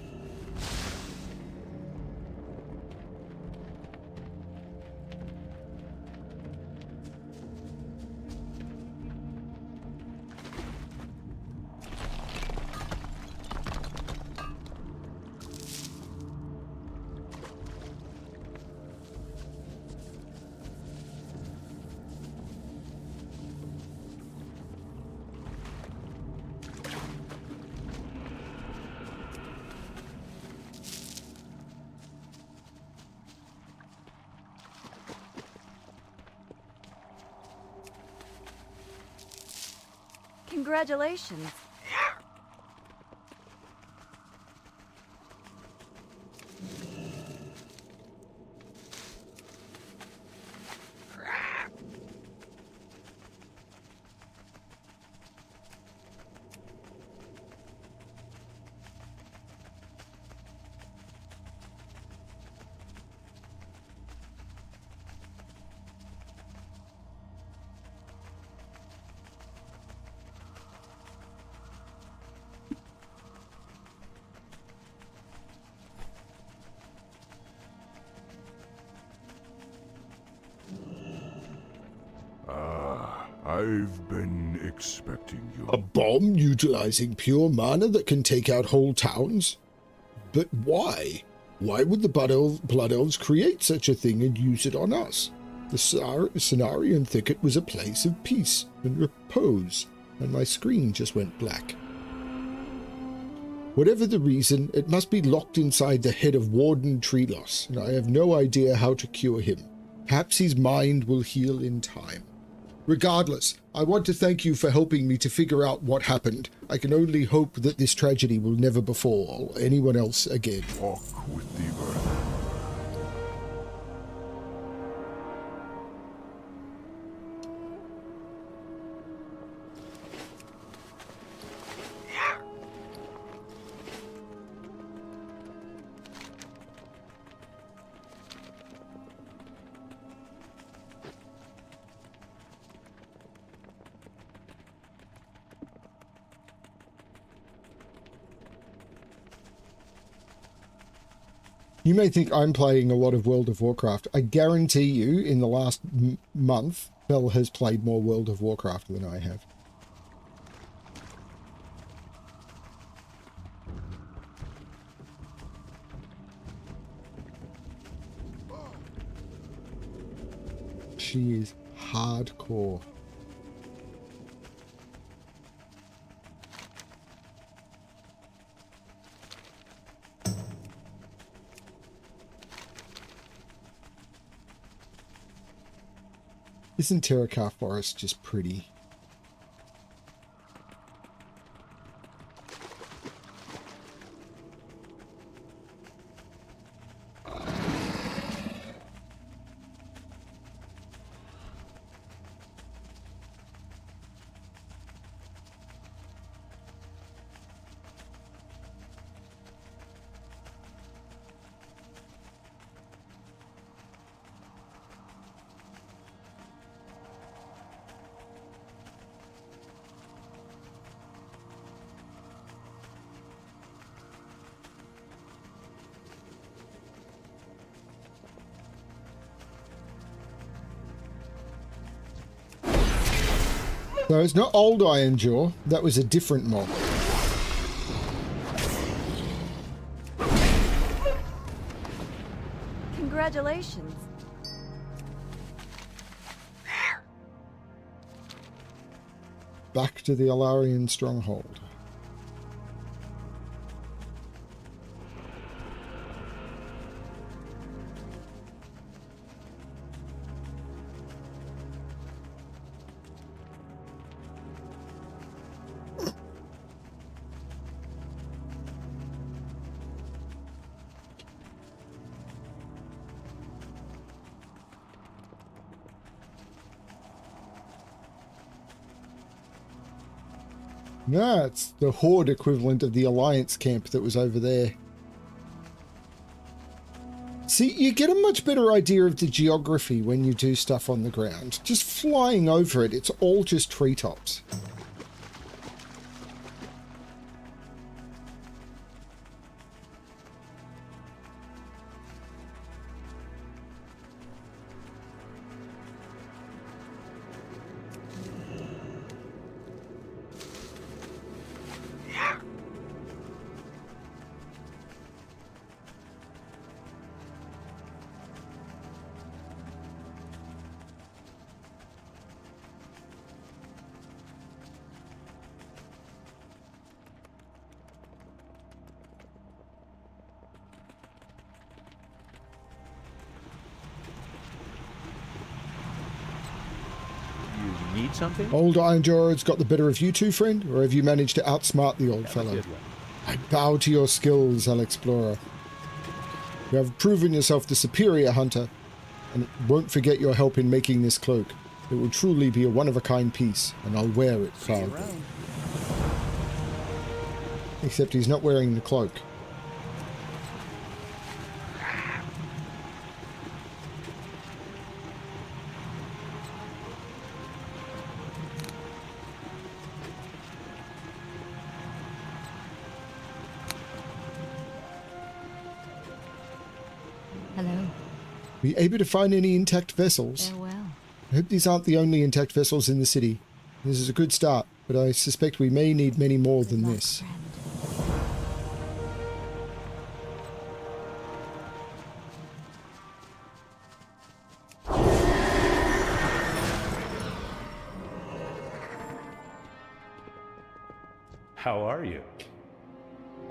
[SPEAKER 6] Congratulations.
[SPEAKER 3] I've been expecting you.
[SPEAKER 8] A bomb utilizing pure mana that can take out whole towns? But why? Why would the Blood Elves create such a thing and use it on us? The Cenarian Thicket was a place of peace and repose, and my screen just went black. Whatever the reason, it must be locked inside the head of Warden Treeloss, and I have no idea how to cure him. Perhaps his mind will heal in time. Regardless, I want to thank you for helping me to figure out what happened. I can only hope that this tragedy will never befall anyone else again.
[SPEAKER 3] Walk with the earth.
[SPEAKER 1] You may think I'm playing a lot of World of Warcraft. I guarantee you, in the last month, Bell has played more World of Warcraft than I have. She is hardcore. Isn't Terracar Forest just pretty? So it's not old Iron Jaw. That was a different mob.
[SPEAKER 6] Congratulations.
[SPEAKER 1] Back to the Alarian stronghold. That's the Horde equivalent of the Alliance camp that was over there. See, you get a much better idea of the geography when you do stuff on the ground. Just flying over it, it's all just treetops.
[SPEAKER 5] You need something?
[SPEAKER 1] Old Iron Jaw's got the better of you two, friend? Or have you managed to outsmart the old
[SPEAKER 5] Have a
[SPEAKER 1] fellow?
[SPEAKER 5] good one.
[SPEAKER 1] I bow to your skills, Alexplorer. You have proven yourself the superior hunter, and won't forget your help in making this cloak. It will truly be a one-of-a-kind piece, and I'll wear it proudly. Except he's not wearing the cloak.
[SPEAKER 4] Hello.
[SPEAKER 1] Were you able to find any intact vessels?
[SPEAKER 4] Farewell.
[SPEAKER 1] I hope these aren't the only intact vessels in the city. This is a good start, but I suspect we may need many more than
[SPEAKER 4] Good luck,
[SPEAKER 1] this.
[SPEAKER 4] friend.
[SPEAKER 5] How are you?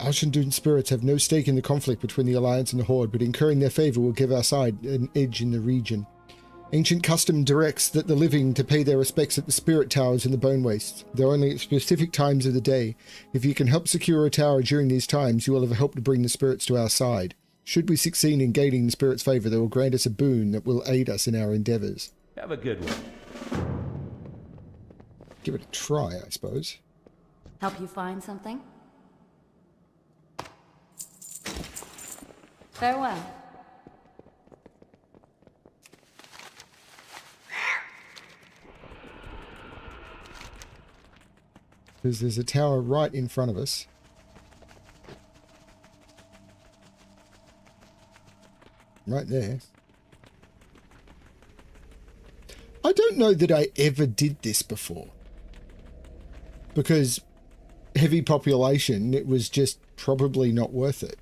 [SPEAKER 1] Alchandun spirits have no stake in the conflict between the Alliance and the Horde, but incurring their favor will give our side an edge in the region. Ancient custom directs that the living to pay their respects at the spirit towers in the Bone Wastes. They're only at specific times of the day. If you can help secure a tower during these times, you will have helped to bring the spirits to our side. Should we succeed in gaining the spirits' favor, they will grant us a boon that will aid us in our endeavors.
[SPEAKER 5] Have a good one.
[SPEAKER 1] Give it a try, I suppose.
[SPEAKER 4] Help you find something? Farewell.
[SPEAKER 1] Because there's a tower right in front of us. Right there. I don't know that I ever did this before. Because heavy population, it was just probably not worth it.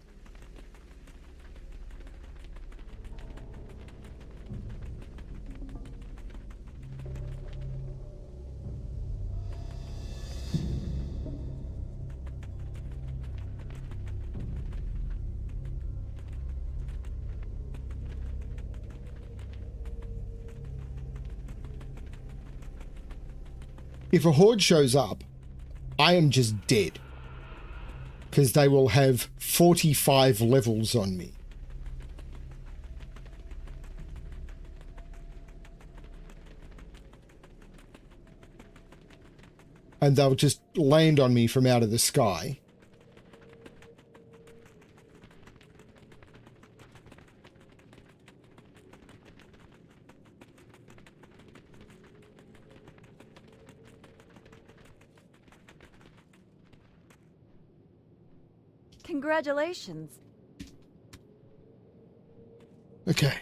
[SPEAKER 1] If a horde shows up, I am just dead. Because they will have 45 levels on me. And they'll just land on me from out of the sky.
[SPEAKER 6] Congratulations.
[SPEAKER 1] Okay.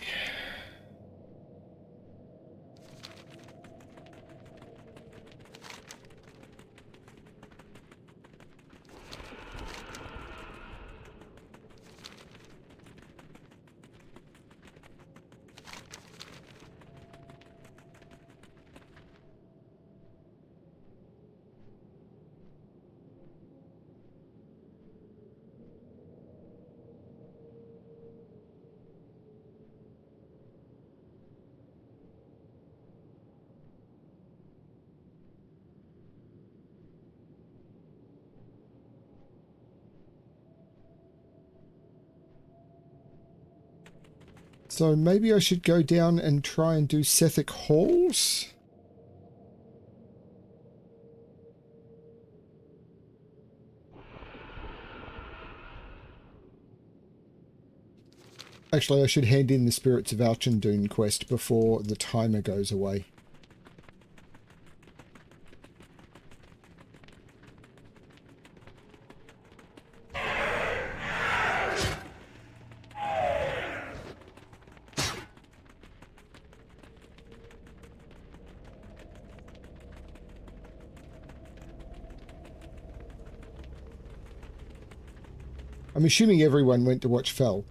[SPEAKER 1] So maybe I should go down and try and do Sethic Halls? Actually, I should hand in the Spirits of Alchandune quest before the timer goes away. I'm assuming everyone went to watch Fell.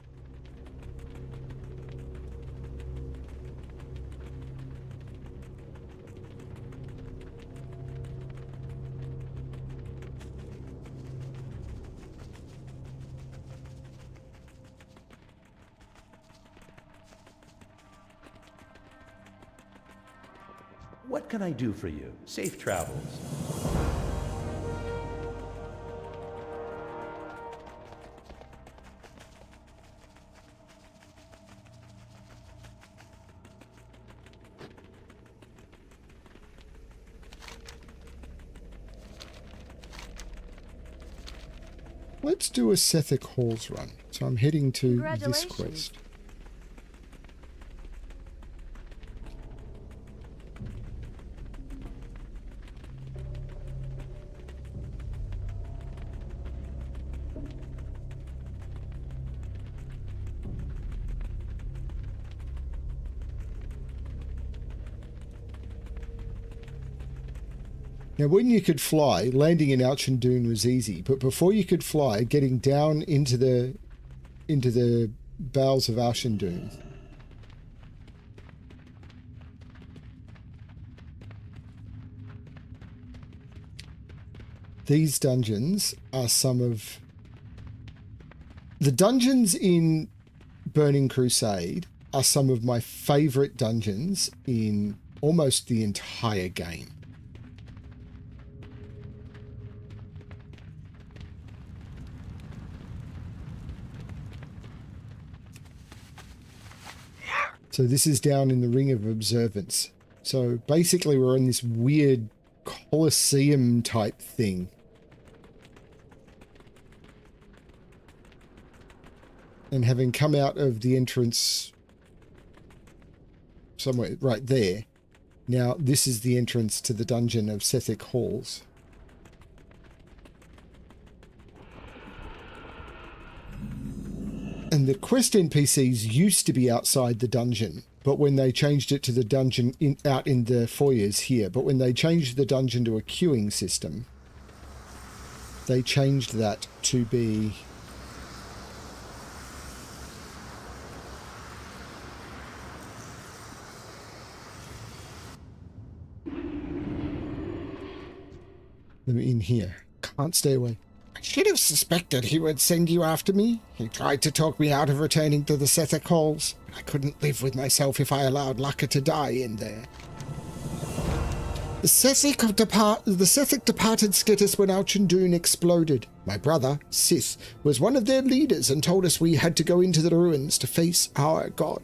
[SPEAKER 5] What can I do for you? Safe travels.
[SPEAKER 1] Let's do a Sethic Halls run. So I'm heading to this
[SPEAKER 6] Congratulations.
[SPEAKER 1] quest. Now, when you could fly, landing in Outlandune was easy, but before you could fly, getting down into the bowels of Outlandune, these dungeons are some of the dungeons in Burning Crusade are some of my favorite dungeons in almost the entire game. So this is down in the Ring of Observance. So basically we're in this weird Colosseum type thing. And having come out of the entrance somewhere right there, now this is the entrance to the dungeon of Sethic Halls. And the quest NPCs used to be outside the dungeon, but when they changed it to the dungeon out in the foyers here, but when they changed the dungeon to a queuing system, they changed that to be them in here. Can't stay away. I should have suspected he would send you after me. He tried to talk me out of returning to the Sethic Halls. I couldn't live with myself if I allowed Laka to die in there. The Sethic departed Sketis when Outlandune exploded. My brother, Sith, was one of their leaders and told us we had to go into the ruins to face our god.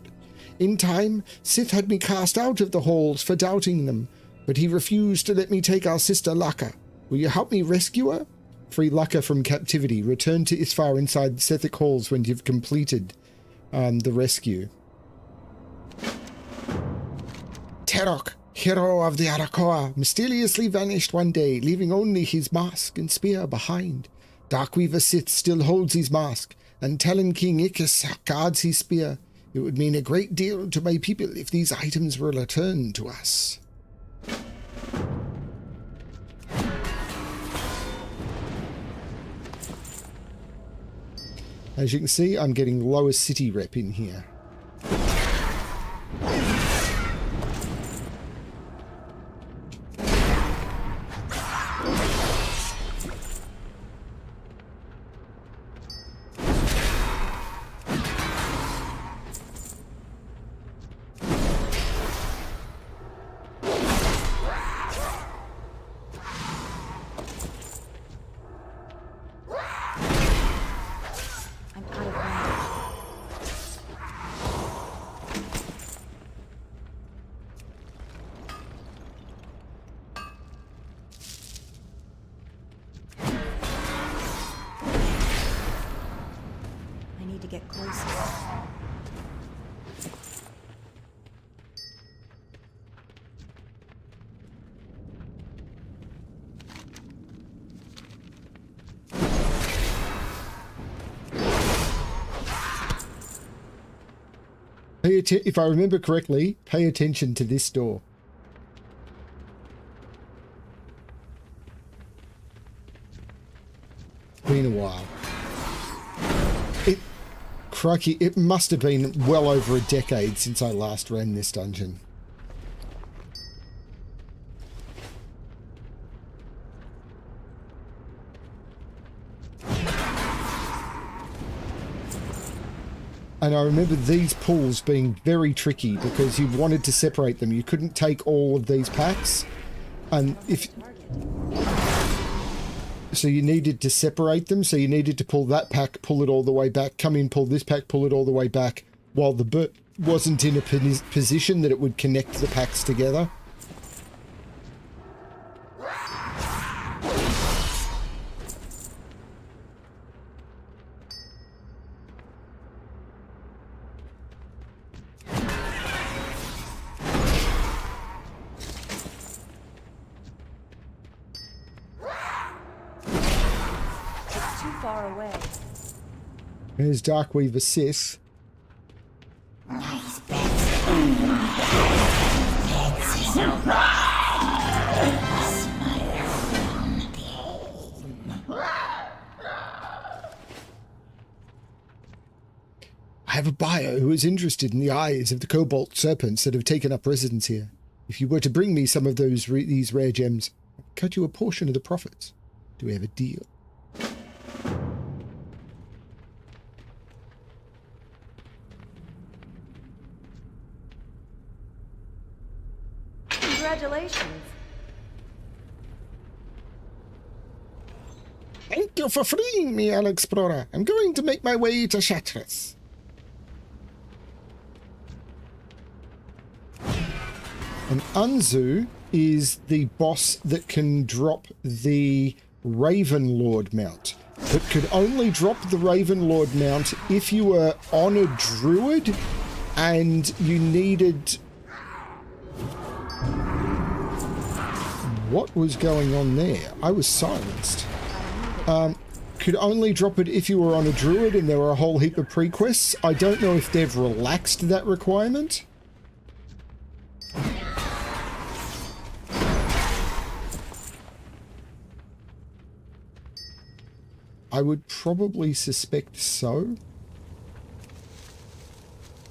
[SPEAKER 1] In time, Sith had me cast out of the halls for doubting them, but he refused to let me take our sister Laka. Will you help me rescue her? Free Laka from captivity. Return to Isfar inside Sethic Halls when you've completed the rescue. Terok, hero of the Arakoa, mysteriously vanished one day, leaving only his mask and spear behind. Darkweaver Sith still holds his mask, and Talon King Ikis guards his spear. It would mean a great deal to my people if these items were returned to us. As you can see, I'm getting lower city rep in here.
[SPEAKER 6] I'm out of range. need to get closer.
[SPEAKER 1] If I remember correctly, pay attention to this door. Been a while. Crikey, it must have been well over a decade since I last ran this dungeon. And I remember these pools being very tricky because you wanted to separate them. You couldn't take all of these packs. And so you needed to separate them. So you needed to pull that pack, pull it all the way back, come in, pull this pack, pull it all the way back, while the bird wasn't in a position that it would connect the packs together. There's Darkweaver Sith. I have a buyer who is interested in the eyes of the cobalt serpents that have taken up residence here. If you were to bring me some of these rare gems, I'd cut you a portion of the profits. Do we have a deal?
[SPEAKER 6] Congratulations.
[SPEAKER 8] Thank you for freeing me, Alexplorer. I'm going to make my way to Shattrath.
[SPEAKER 1] And Unzu is the boss that can drop the Raven Lord mount, but could only drop the Raven Lord mount if you were on a druid and you needed... What was going on there? I was silenced. Could only drop it if you were on a druid and there were a whole heap of prequests. I don't know if they've relaxed that requirement. I would probably suspect so.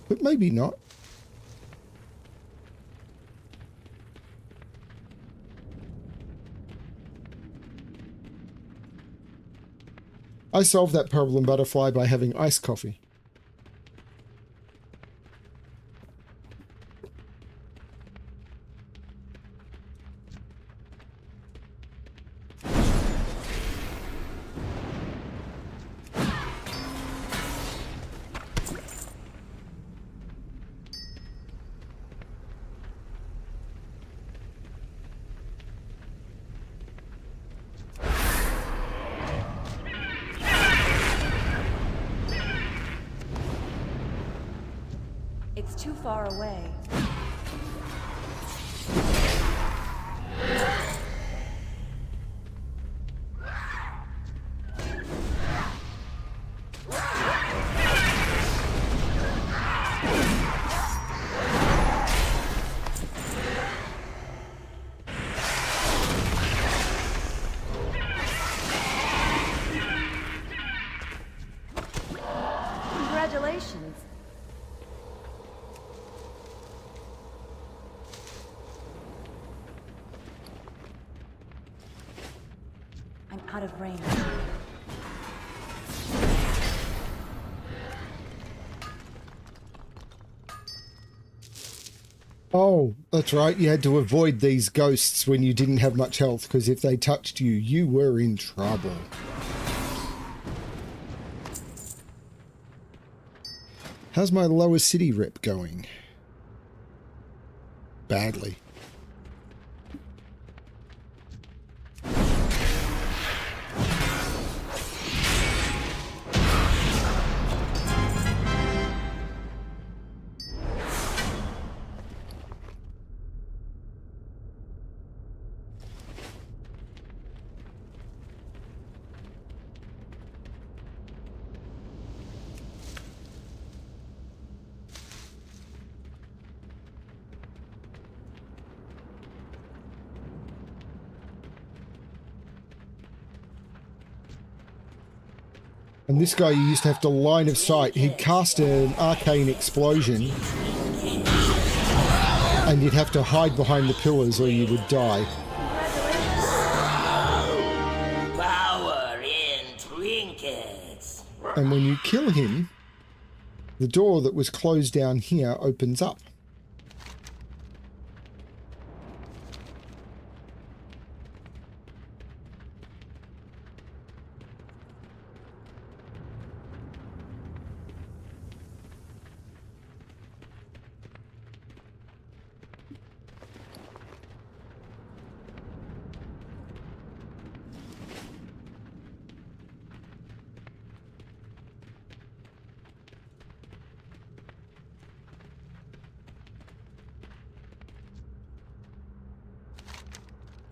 [SPEAKER 1] But maybe not. I solved that problem, Butterfly, by having iced coffee.
[SPEAKER 6] It's too far away. Congratulations. I'm out of range.
[SPEAKER 1] Oh, that's right. You had to avoid these ghosts when you didn't have much health, because if they touched you, you were in trouble. How's my lower city rep going? Badly. And this guy, you used to have to line of sight. He'd cast an arcane explosion, and you'd have to hide behind the pillars or you would die.
[SPEAKER 9] Power in trinkets.
[SPEAKER 1] And when you kill him, the door that was closed down here opens up.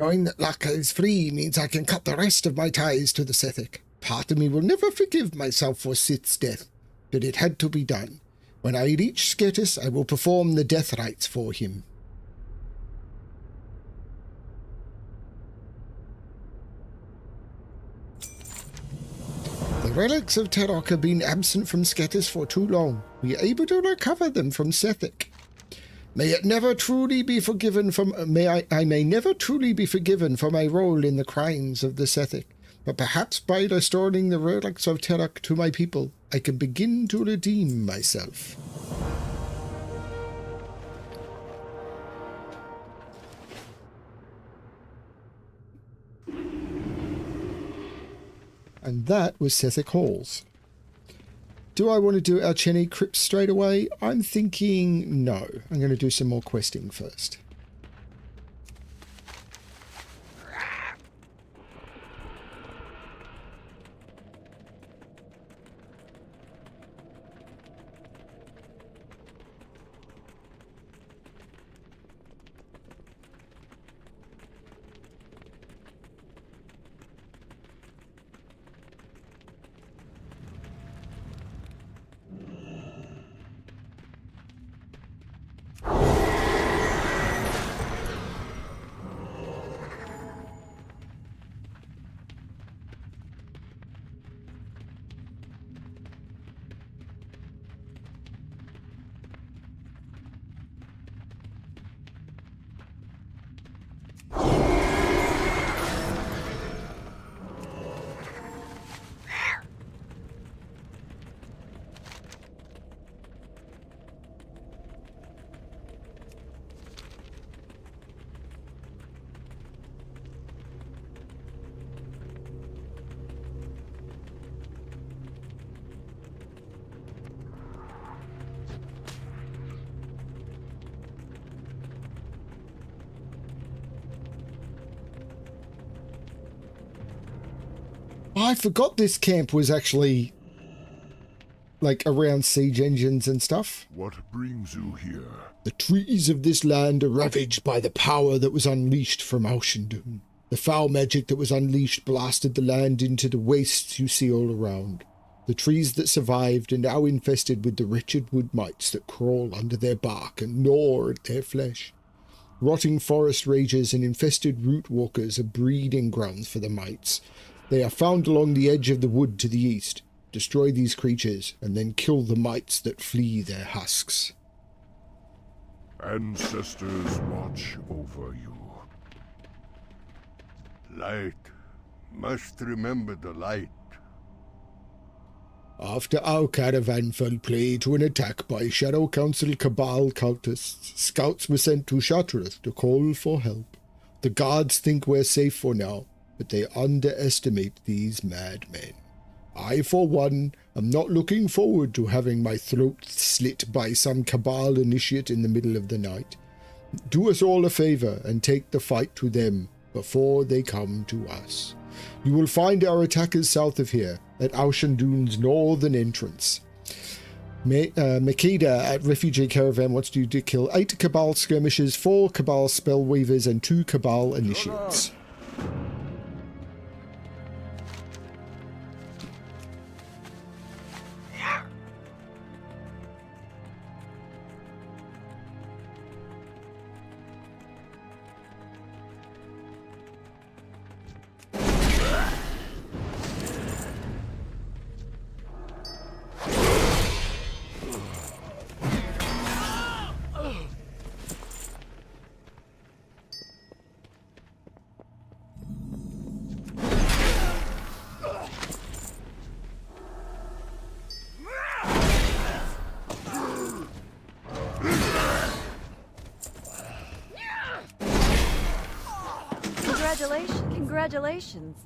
[SPEAKER 8] Knowing that Laka is free means I can cut the rest of my ties to the Sethic. Part of me will never forgive myself for Sith's death, but it had to be done. When I reach Sketis, I will perform the death rites for him. The relics of Terok have been absent from Sketis for too long. We are able to recover them from Sethic. May it never truly be forgiven from. I may never truly be forgiven for my role in the crimes of the Sethic, but perhaps by restoring the relics of Terok to my people, I can begin to redeem myself.
[SPEAKER 1] And that was Sethic Halls. Do I want to do Alchemy Crypts straight away? I'm thinking no. I'm going to do some more questing first. I forgot this camp was actually, like, around siege engines and stuff.
[SPEAKER 3] What brings you here?
[SPEAKER 8] The trees of this land are ravaged by the power that was unleashed from Oceandune. The foul magic that was unleashed blasted the land into the wastes you see all around. The trees that survived are now infested with the wretched wood mites that crawl under their bark and gnaw at their flesh. Rotting forest rages and infested root walkers are breeding grounds for the mites. They are found along the edge of the wood to the east. Destroy these creatures, and then kill the mites that flee their husks.
[SPEAKER 3] Ancestors watch over you.
[SPEAKER 10] Light. Must remember the light.
[SPEAKER 8] After our caravan fell prey to an attack by Shadow Council Cabal cultists, scouts were sent to Shattrath to call for help. The guards think we're safe for now, but they underestimate these madmen. I, for one, am not looking forward to having my throat slit by some Cabal initiate in the middle of the night. Do us all a favor and take the fight to them before they come to us. You will find our attackers south of here, at Oceandune's northern entrance. Makeda at Refugee Caravan wants you to kill 8 Cabal skirmishers, 4 Cabal spellweavers, and 2 Cabal initiates.
[SPEAKER 6] Congratulations.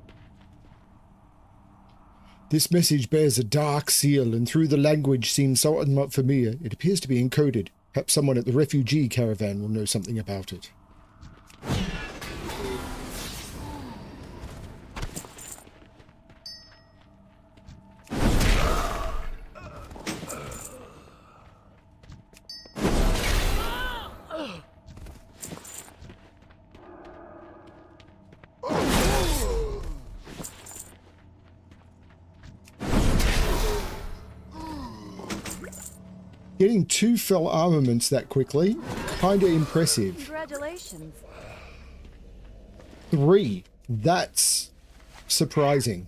[SPEAKER 8] This message bears a dark seal, and through the language seems somewhat familiar. It appears to be encoded. Perhaps someone at the refugee caravan will know something about it. Getting 2 fell armaments that quickly, kinda impressive.
[SPEAKER 6] Congratulations.
[SPEAKER 8] 3, that's surprising.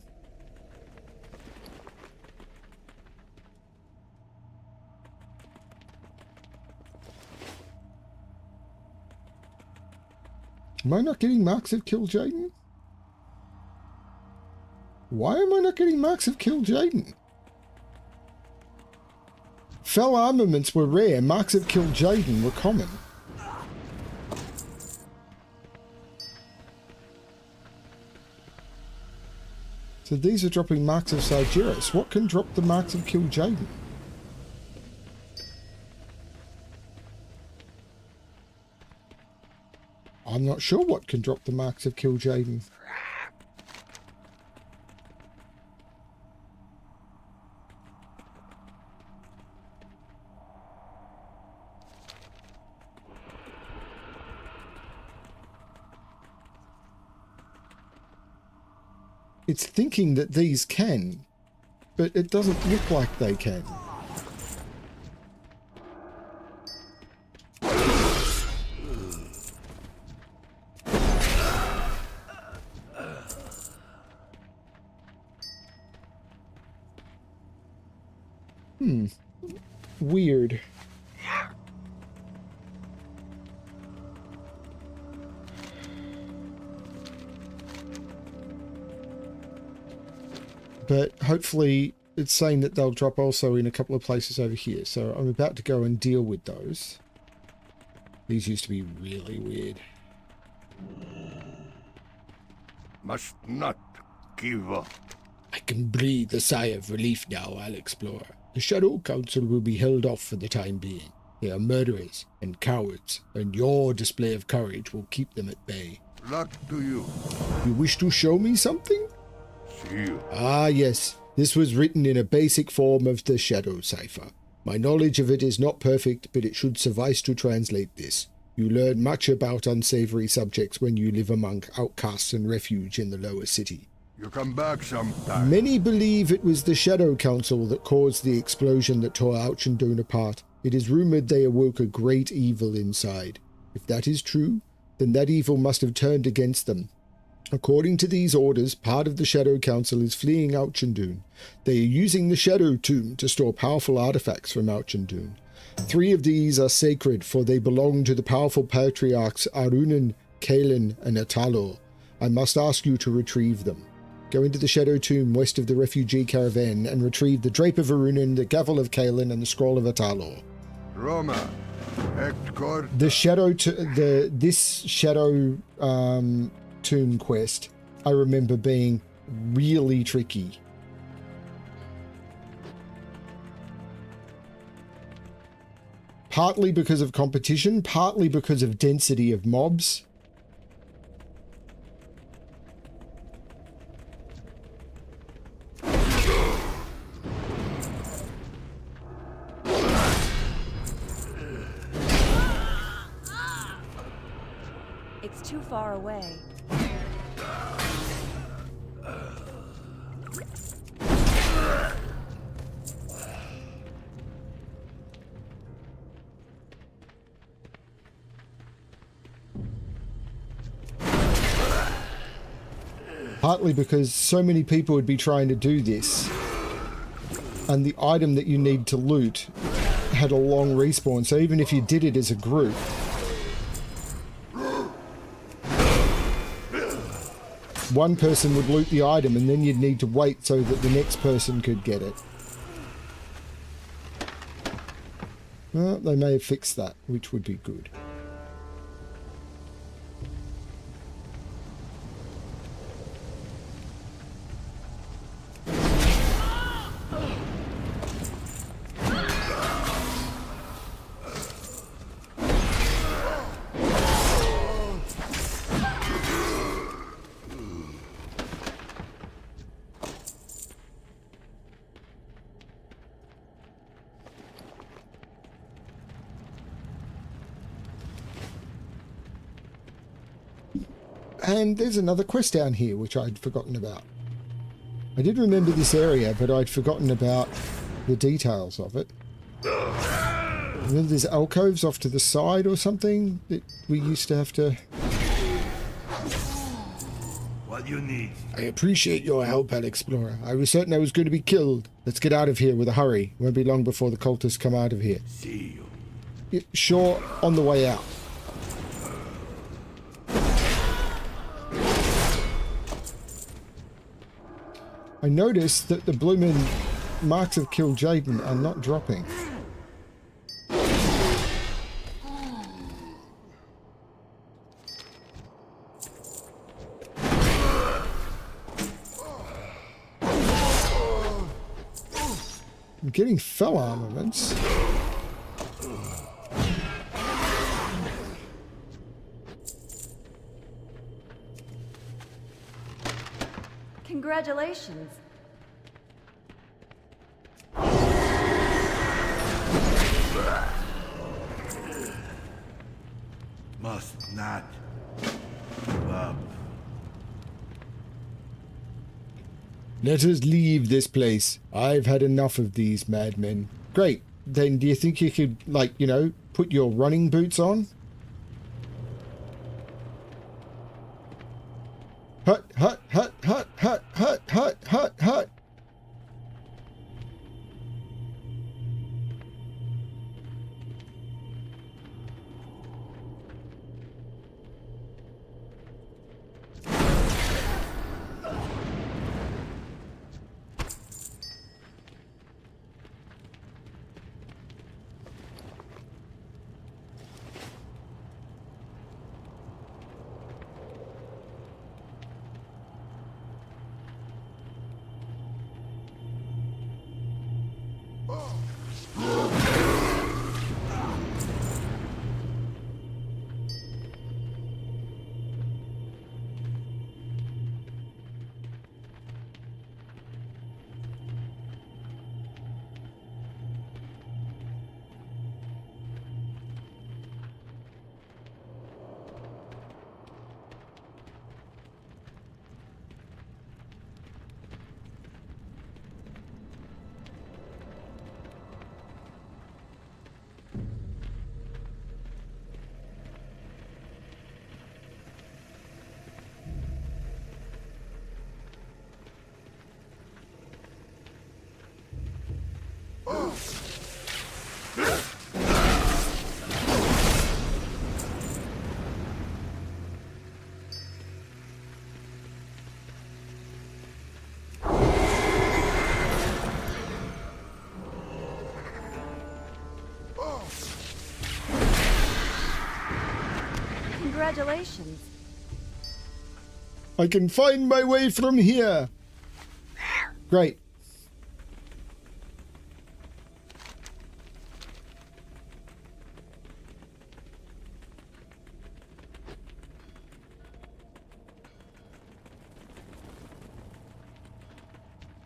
[SPEAKER 8] Am I not getting marks of Kill Jaden? Why am I not getting marks of Kill Jaden? Fell armaments were rare, marks of Kill Jaden were common. So these are dropping marks of Sargeras. What can drop the marks of Kill Jaden? I'm not sure what can drop the marks of Kill Jaden. It's thinking that these can, but it doesn't look like they can. Weird. But hopefully it's saying that they'll drop also in a couple of places over here. So I'm about to go and deal with those. These used to be really weird.
[SPEAKER 10] Must not give up.
[SPEAKER 8] I can breathe a sigh of relief now, Alexplorer. The Shadow Council will be held off for the time being. They are murderers and cowards, and your display of courage will keep them at bay.
[SPEAKER 10] Luck to you.
[SPEAKER 8] You wish to show me something?
[SPEAKER 10] See you.
[SPEAKER 8] Ah, yes. This was written in a basic form of the Shadow Cipher. My knowledge of it is not perfect, but it should suffice to translate this. You learn much about unsavory subjects when you live among outcasts and refuge in the lower city.
[SPEAKER 10] You come back sometime.
[SPEAKER 8] Many believe it was the Shadow Council that caused the explosion that tore Outland apart. It is rumored they awoke a great evil inside. If that is true, then that evil must have turned against them. According to these orders, part of the Shadow Council is fleeing Outland. They are using the Shadow Tomb to store powerful artifacts from Outland. 3 of these are sacred, for they belong to the powerful patriarchs Arunan, Kaelin, and Atalor. I must ask you to retrieve them. Go into the Shadow Tomb west of the refugee caravan and retrieve the Drape of Arunan, the Gavel of Kaelin, and the Scroll of Atalor.
[SPEAKER 10] Roma. Hector.
[SPEAKER 8] The Shadow this Shadow Tomb quest, I remember being really tricky. Partly because of competition, partly because of density of mobs.
[SPEAKER 6] It's too far away.
[SPEAKER 8] Partly because so many people would be trying to do this, and the item that you need to loot had a long respawn, so even if you did it as a group, one person would loot the item and then you'd need to wait so that the next person could get it. Well, they may have fixed that, which would be good.
[SPEAKER 1] and there's another quest down here, which I'd forgotten about. I did remember this area, but I'd forgotten about the details of it. And then there's alcoves off to the side or something that we used to have to...
[SPEAKER 10] What you need?
[SPEAKER 8] I appreciate your help, Alexplorer. I was certain I was going to be killed. Let's get out of here with a hurry. Won't be long before the cultists come out of here.
[SPEAKER 10] See you.
[SPEAKER 8] Yeah, sure, on the way out.
[SPEAKER 1] I noticed that the bloomin' marks of Kill Jaden are not dropping. I'm getting fell armaments.
[SPEAKER 4] Congratulations.
[SPEAKER 10] Must not give up.
[SPEAKER 1] Let us leave this place. I've had enough of these madmen. Great. Then do you think you could, like, you know, put your running boots on? Hut, hut, hut, hut, hut, hut, hut, hut, hut.
[SPEAKER 6] Congratulations.
[SPEAKER 1] I can find my way from here. Great.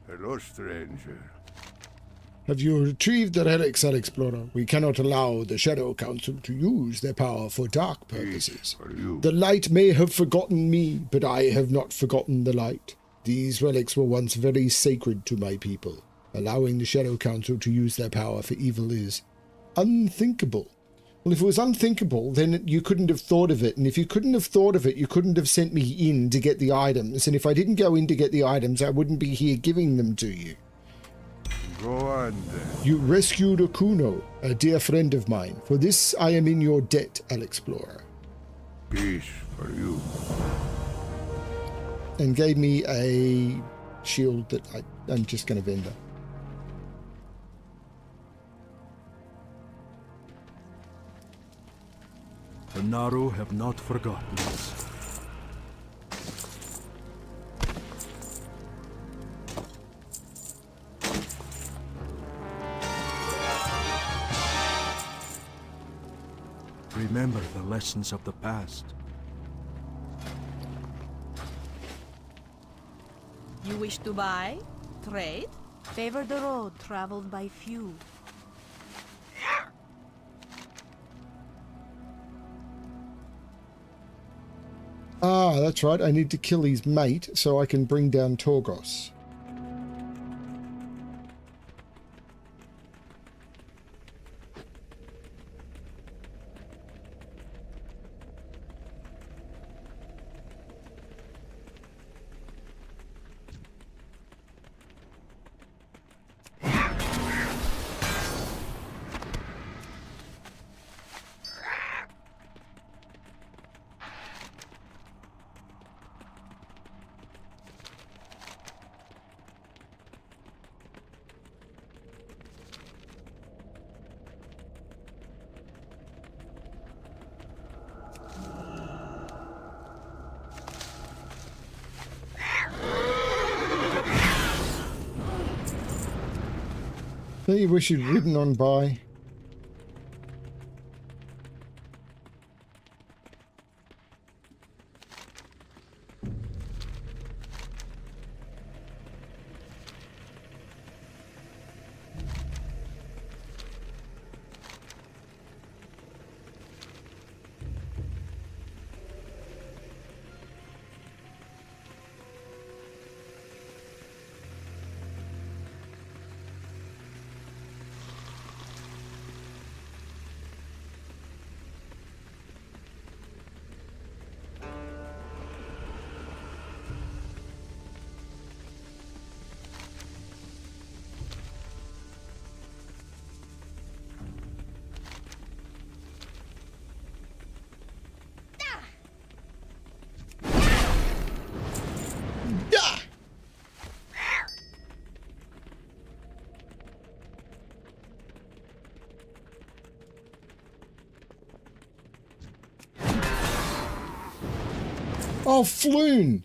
[SPEAKER 10] Hello, stranger.
[SPEAKER 8] Have you retrieved the relics, Alexplorer? We cannot allow the Shadow Council to use their power for dark purposes.
[SPEAKER 10] For you.
[SPEAKER 8] The light may have forgotten me, but I have not forgotten the light. These relics were once very sacred to my people. Allowing the Shadow Council to use their power for evil is unthinkable. Well, if it was unthinkable, then you couldn't have thought of it. And if you couldn't have thought of it, you couldn't have sent me in to get the items. And if I didn't go in to get the items, I wouldn't be here giving them to you.
[SPEAKER 10] Go on then.
[SPEAKER 8] You rescued Okuno, a dear friend of mine. For this I am in your debt, Alexplorer.
[SPEAKER 10] Peace for you.
[SPEAKER 1] And gave me a shield that I'm just going to vendor.
[SPEAKER 7] The Naru have not forgotten us. Remember the lessons of the past.
[SPEAKER 6] You wish to buy? Trade?
[SPEAKER 2] Favor the road traveled by few.
[SPEAKER 1] Ah, that's right. I need to kill his mate so I can bring down Torgos. Don't you wish you'd ridden on by? Oh, Floon!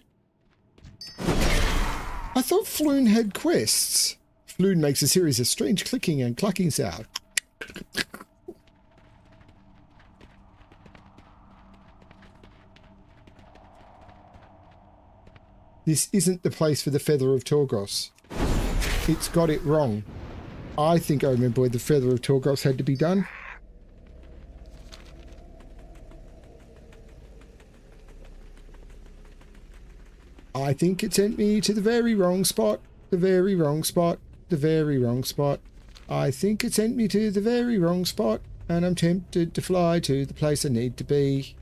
[SPEAKER 1] I thought Floon had quests. Floon makes a series of strange clicking and clucking sounds. This isn't the place for the Feather of Torgos. It's got it wrong. I think I remember where the Feather of Torgos had to be done. I think it sent me to the very wrong spot. The very wrong spot. The very wrong spot. I think it sent me to the very wrong spot. And I'm tempted to fly to the place I need to be.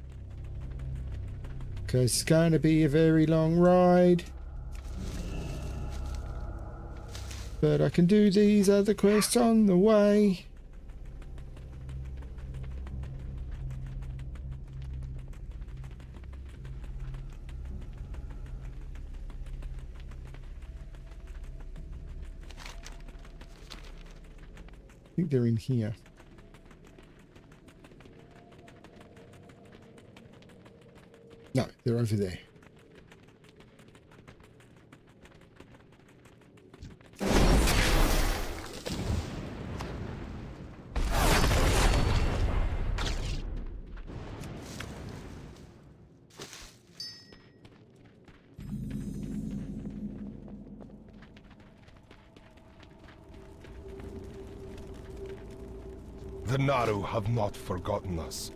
[SPEAKER 1] Because it's going to be a very long ride. But I can do these other quests on the way. I think they're in here. No, they're over there.
[SPEAKER 11] The Naru have not forgotten us.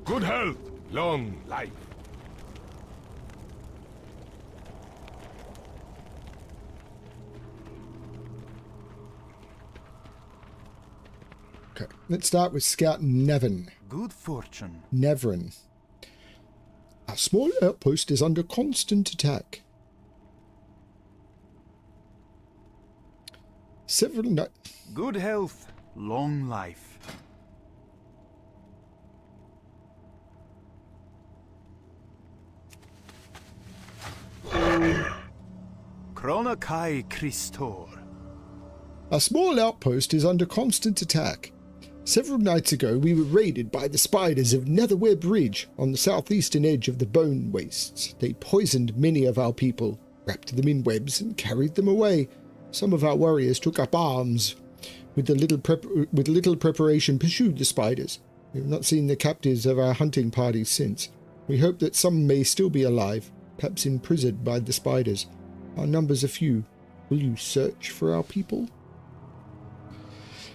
[SPEAKER 11] Good health, long life.
[SPEAKER 1] Okay, let's start with Scout Nevin.
[SPEAKER 7] Good fortune.
[SPEAKER 1] Nevrin. A small outpost is under constant attack. Several
[SPEAKER 7] Good health, long life. Chronokai Christor.
[SPEAKER 1] A small outpost is under constant attack. Several nights ago we were raided by the spiders of Netherweb Ridge on the southeastern edge of the Bone Wastes. They poisoned many of our people, wrapped them in webs and carried them away. Some of our warriors took up arms. With little preparation pursued the spiders. We have not seen the captives of our hunting parties since. We hope that some may still be alive, perhaps imprisoned by the spiders. Our numbers are few. Will you search for our people?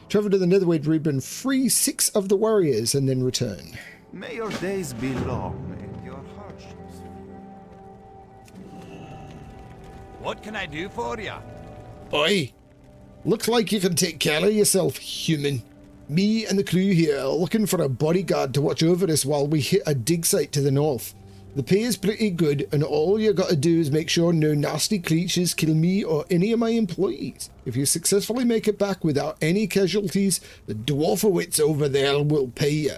[SPEAKER 1] Travel to the Netherwed Rib and free 6 of the warriors and then return.
[SPEAKER 7] May your days be long and your hardships few. What can I do for you?
[SPEAKER 8] Oi. Looks like you can take care of yourself, human. Me and the crew here are looking for a bodyguard to watch over us while we hit a dig site to the north. The pay is pretty good, and all you gotta do is make sure no nasty creatures kill me or any of my employees. If you successfully make it back without any casualties, the Dwarfowitz over there will pay you.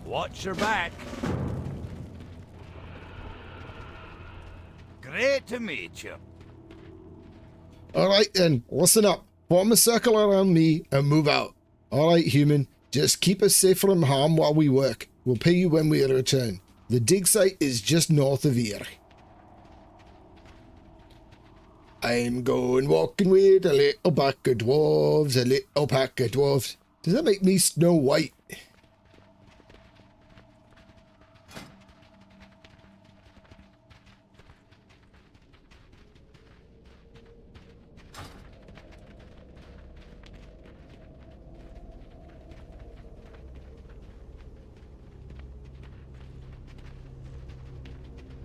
[SPEAKER 7] Watch your back. Great to meet you.
[SPEAKER 8] Alright then, listen up. Form a circle around me and move out. Alright, human. Just keep us safe from harm while we work. We'll pay you when we return. The dig site is just north of here. I'm going walking with a little pack of dwarves, a little pack of dwarves. Does that make me Snow White?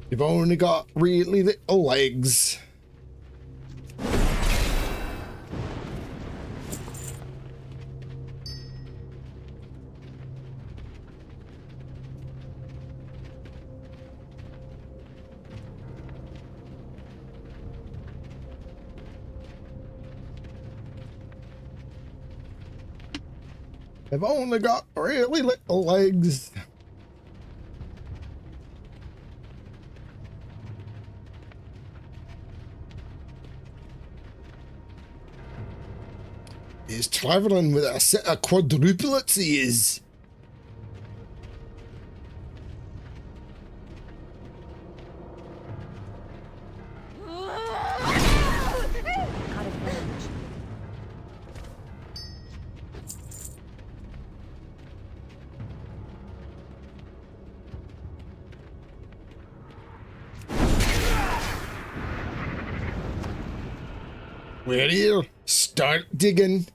[SPEAKER 8] You've only got really little legs. I've only got really little legs. He's traveling with a set of quadruplets, he is. We're here. Start digging.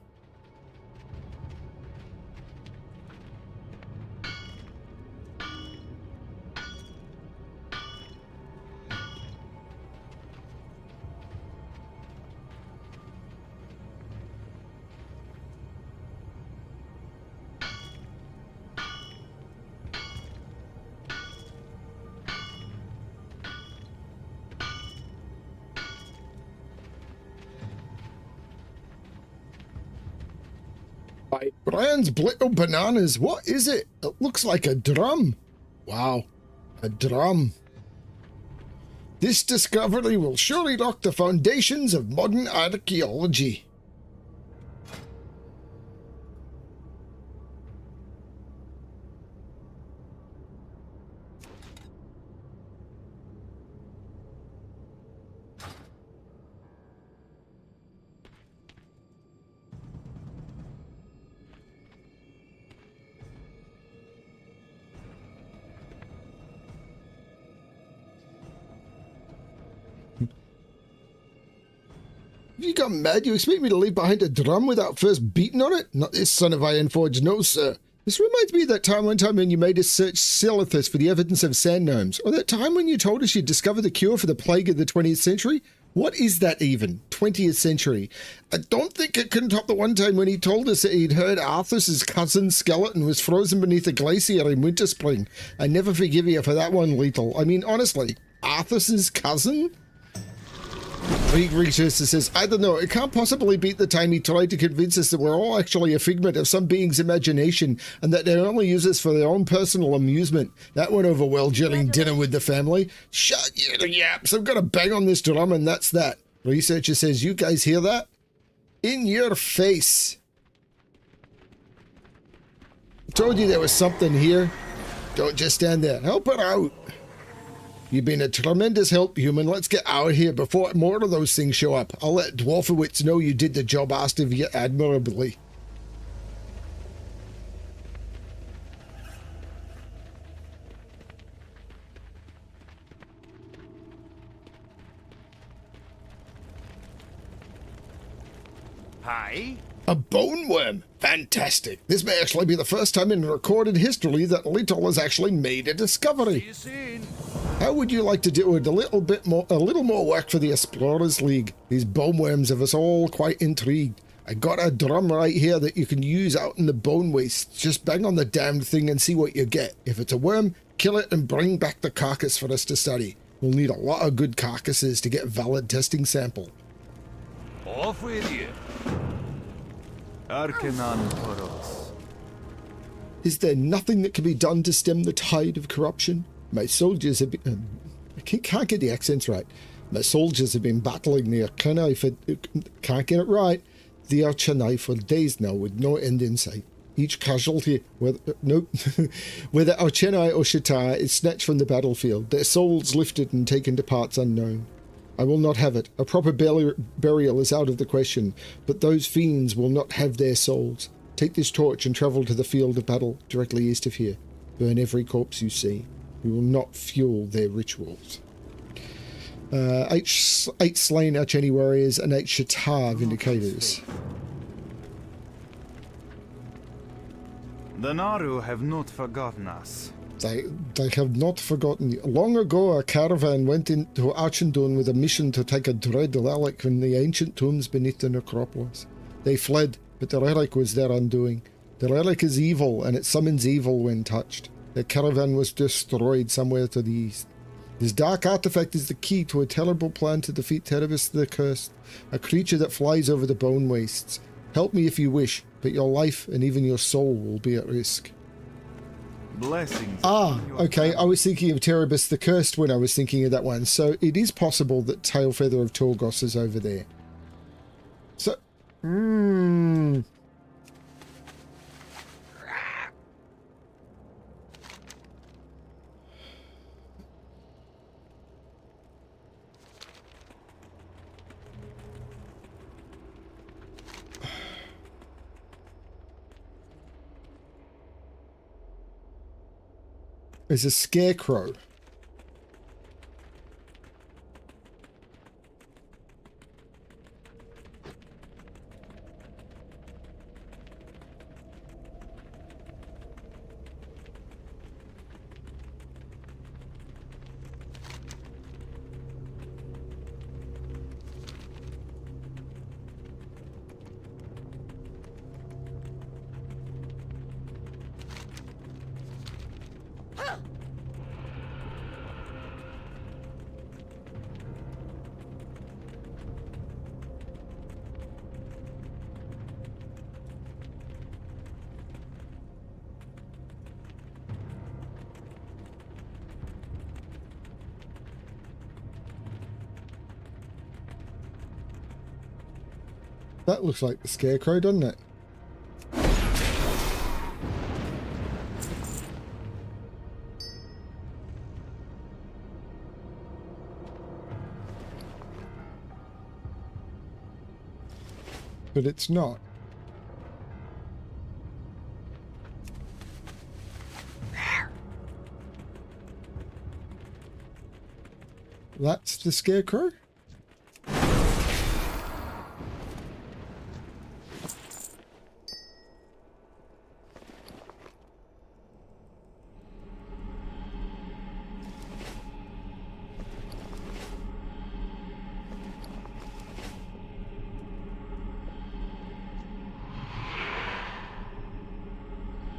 [SPEAKER 8] Brian's little bananas. What is it? It looks like a drum. Wow, a drum. This discovery will surely rock the foundations of modern archaeology. Have you got mad? You expect me to leave behind a drum without first beating on it? Not this son of Ironforge, no sir. This reminds me of that time one time when you made us search Silithus for the evidence of sand gnomes, or that time when you told us you'd discovered the cure for the plague of the 20th century. What is that even? 20th century. I don't think it can top the one time when he told us that he'd heard Arthur's cousin's skeleton was frozen beneath a glacier in Winter Spring. I never forgive you for that one, Lethal. I mean, honestly, Arthur's cousin? League researcher says, I don't know, it can't possibly beat the time he tried to convince us that we're all actually a figment of some being's imagination and that they only use us for their own personal amusement. That went over well during dinner with the family. Shut your yaps, I'm gonna bang on this drum and that's that. Researcher says, you guys hear that? In your face. Told you there was something here. Don't just stand there. Help her out. You've been a tremendous help, human. Let's get out of here before more of those things show up. I'll let Dwarfowitz know you did the job asked of you admirably.
[SPEAKER 7] Hi.
[SPEAKER 8] A bone worm. Fantastic. This may actually be the first time in recorded history that Little has actually made a discovery.
[SPEAKER 7] See you soon.
[SPEAKER 8] How would you like to do it a little more work for the Explorers League? These boneworms have us all quite intrigued. I got a drum right here that you can use out in the bone wastes. Just bang on the damned thing and see what you get. If it's a worm, kill it and bring back the carcass for us to study. We'll need a lot of good carcasses to get a valid testing sample.
[SPEAKER 7] Off with you.
[SPEAKER 5] Arcanon Poros.
[SPEAKER 8] Is there nothing that can be done to stem the tide of corruption? My soldiers have been... I can't get the accents right. My soldiers have been battling the Arcani for... Can't get it right. The Arcani for days now with no end in sight. Each casualty, whether Arcani or Shatar, is snatched from the battlefield, their souls lifted and taken to parts unknown. I will not have it. A proper burial is out of the question, but those fiends will not have their souls. Take this torch and travel to the field of battle directly east of here. Burn every corpse you see. We will not fuel their rituals. 8 slain Archeni warriors and 8 Shatar vindicators.
[SPEAKER 12] The Naru have not forgotten us.
[SPEAKER 8] They have not forgotten you. Long ago, a caravan went into Archendun with a mission to take a dread relic from the ancient tombs beneath the necropolis. They fled, but the relic was their undoing. The relic is evil, and it summons evil when touched. The caravan was destroyed somewhere to the east. This dark artifact is the key to a terrible plan to defeat Terebus the Cursed, a creature that flies over the bone wastes. Help me if you wish, but your life and even your soul will be at risk.
[SPEAKER 12] Blessings.
[SPEAKER 8] Okay, I was thinking of Terebus the Cursed when I was thinking of that one, so it is possible that Tailfeather of Torgos is over there. So, there's a scarecrow. That looks like the scarecrow, doesn't it? But it's not. That's the scarecrow?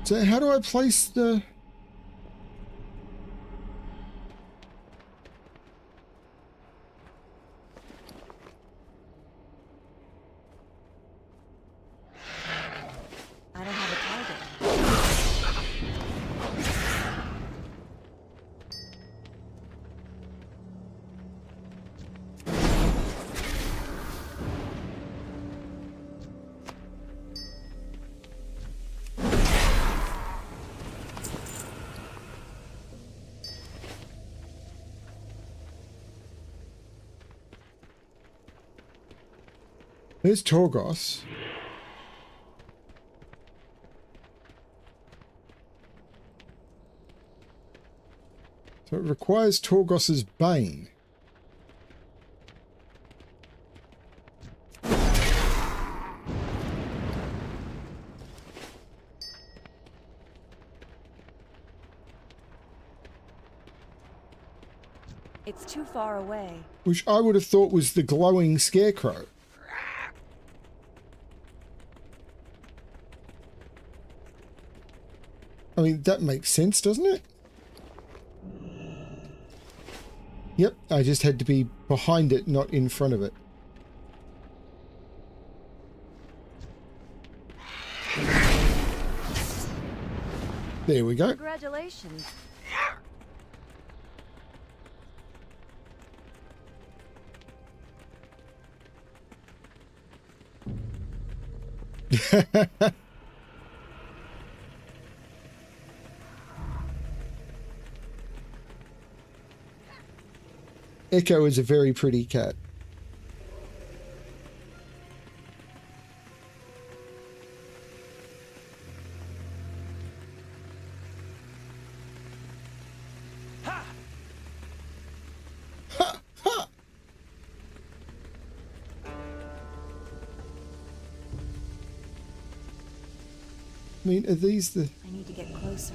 [SPEAKER 8] So how do I place the...
[SPEAKER 6] I don't have a target.
[SPEAKER 8] There's Torgos. So it requires Torgos's Bane.
[SPEAKER 6] It's too far away.
[SPEAKER 1] Which I would have thought was the glowing scarecrow. I mean, that makes sense, doesn't it? Yep, I just had to be behind it, not in front of it. There we go.
[SPEAKER 6] Congratulations.
[SPEAKER 1] Echo is a very pretty cat. I mean, are these the...
[SPEAKER 6] I need to get closer.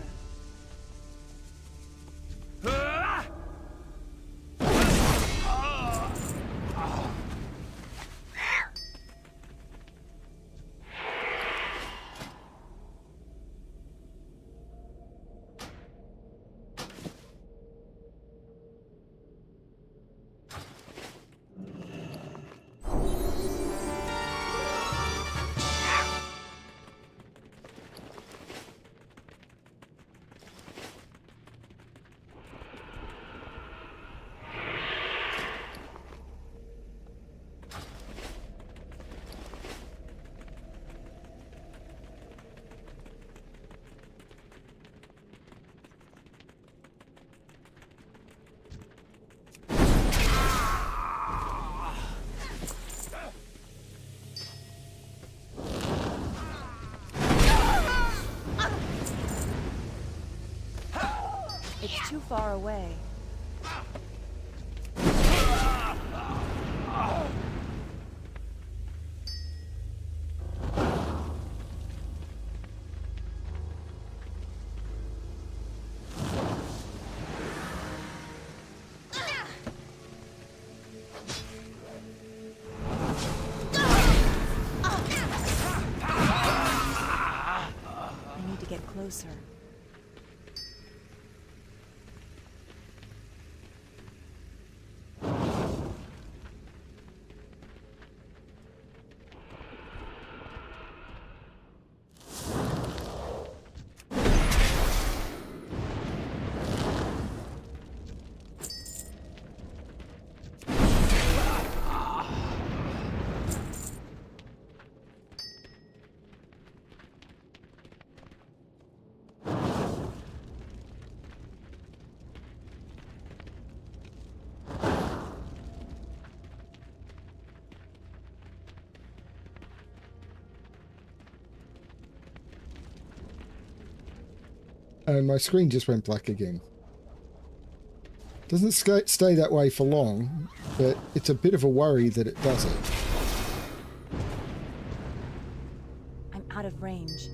[SPEAKER 6] It's too far away. I need to get closer.
[SPEAKER 1] And my screen just went black again. Doesn't stay that way for long, but it's a bit of a worry that it doesn't.
[SPEAKER 6] I'm out of range.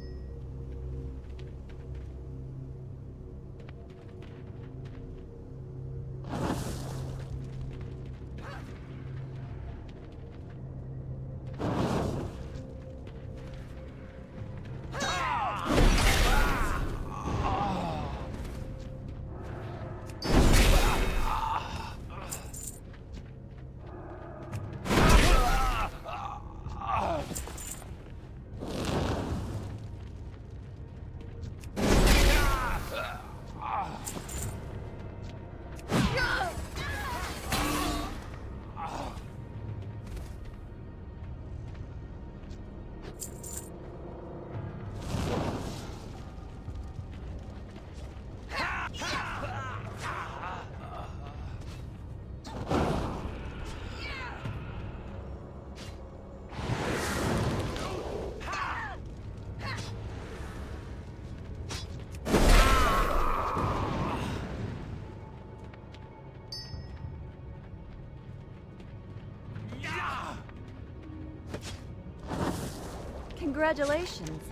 [SPEAKER 6] Congratulations.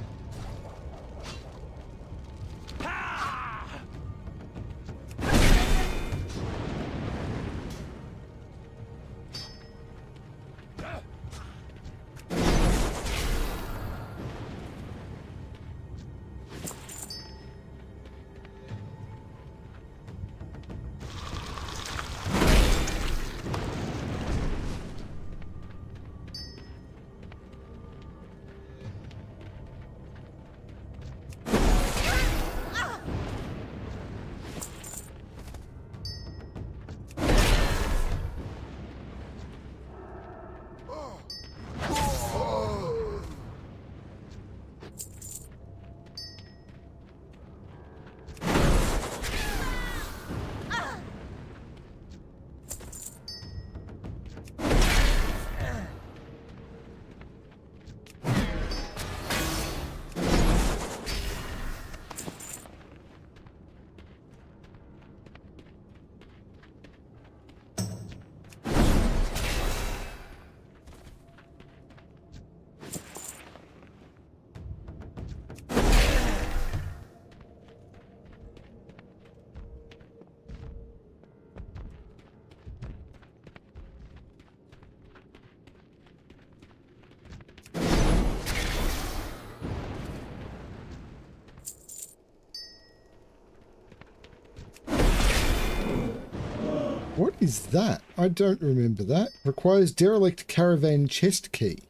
[SPEAKER 1] What is that? I don't remember that. Requires derelict caravan chest key.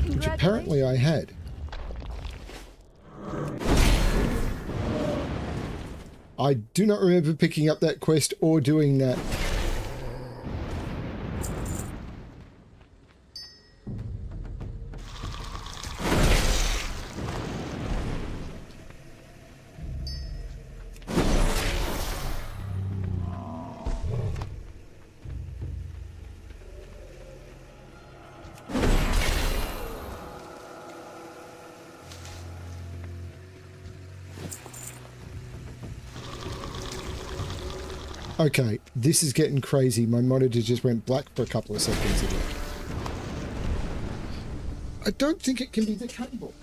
[SPEAKER 1] Which apparently I had. I do not remember picking up that quest or doing that. Okay, this is getting crazy. My monitor just went black for a couple of seconds ago. I don't think it can be the cable.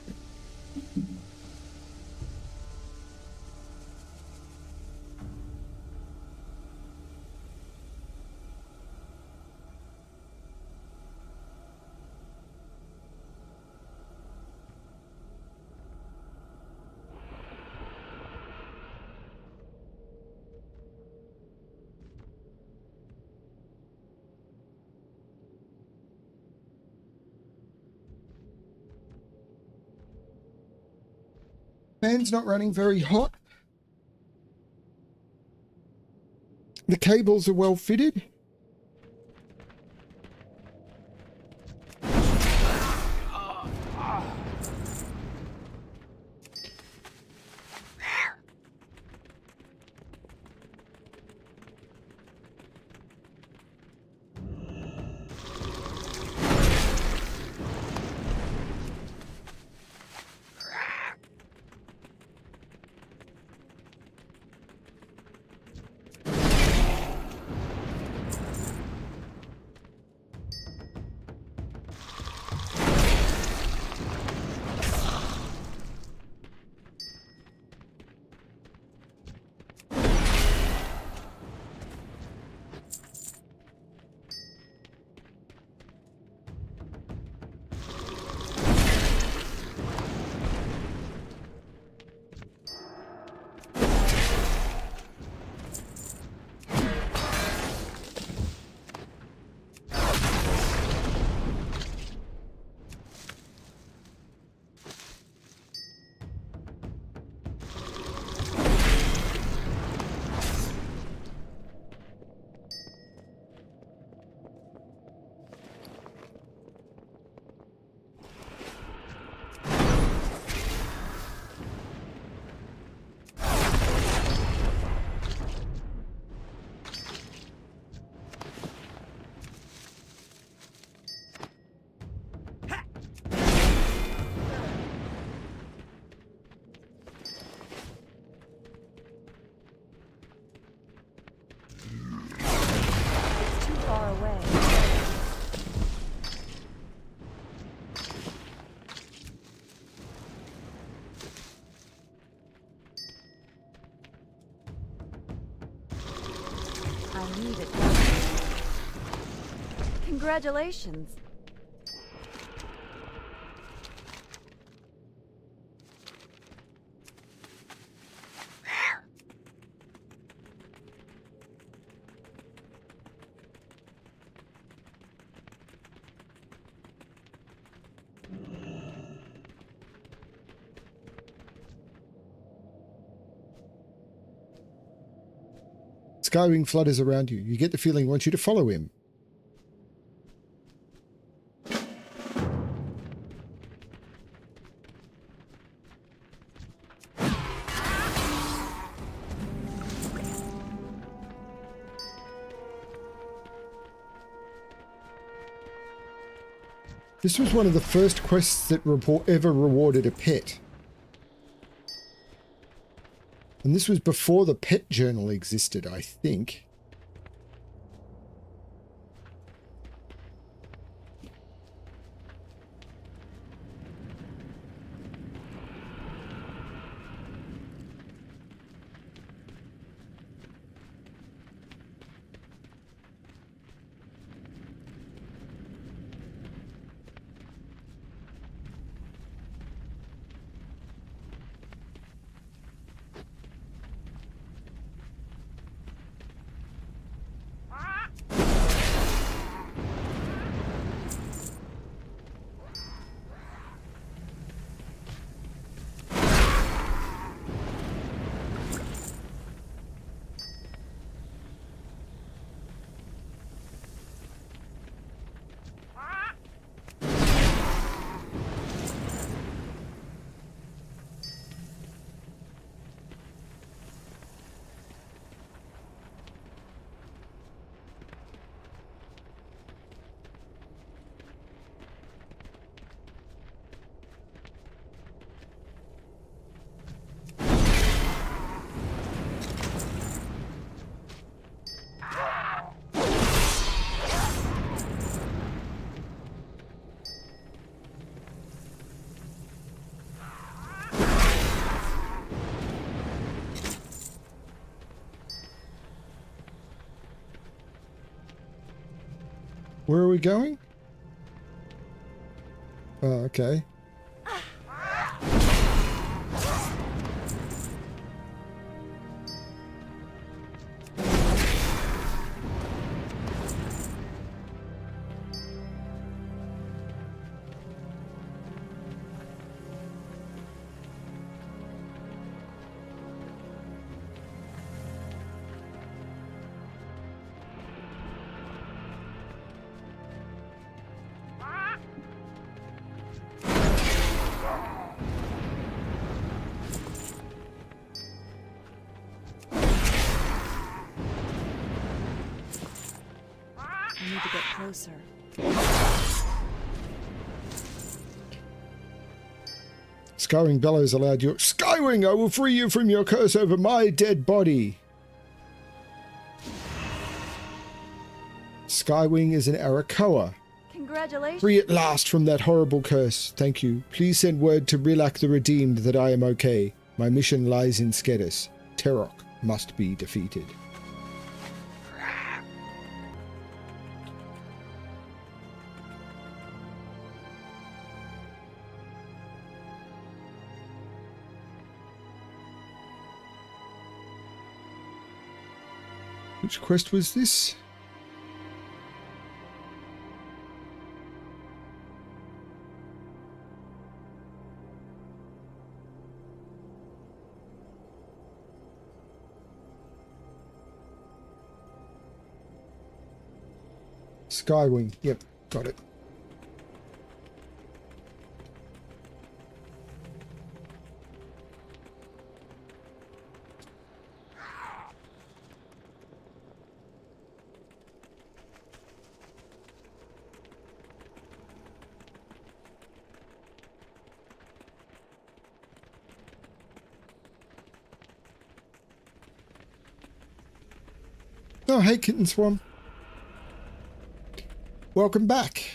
[SPEAKER 1] Fan's not running very hot. The cables are well fitted.
[SPEAKER 6] Congratulations.
[SPEAKER 1] Skywing flutters around you. You get the feeling he wants you to follow him. This was one of the first quests that ever rewarded a pet. And this was before the pet journal existed, I think. Where are we going? Oh, okay.
[SPEAKER 6] I need to get closer.
[SPEAKER 1] Skywing bellows aloud. Your Skywing, I will free you from your curse over my dead body. Skywing is an Arakoa.
[SPEAKER 6] Congratulations.
[SPEAKER 1] Free at last from that horrible curse. Thank you. Please send word to Rilak the Redeemed that I am okay. My mission lies in Skedis. Terok must be defeated. Which quest was this? Skywing. Yep, got it. Oh, hey, Kitten Swan. Welcome back.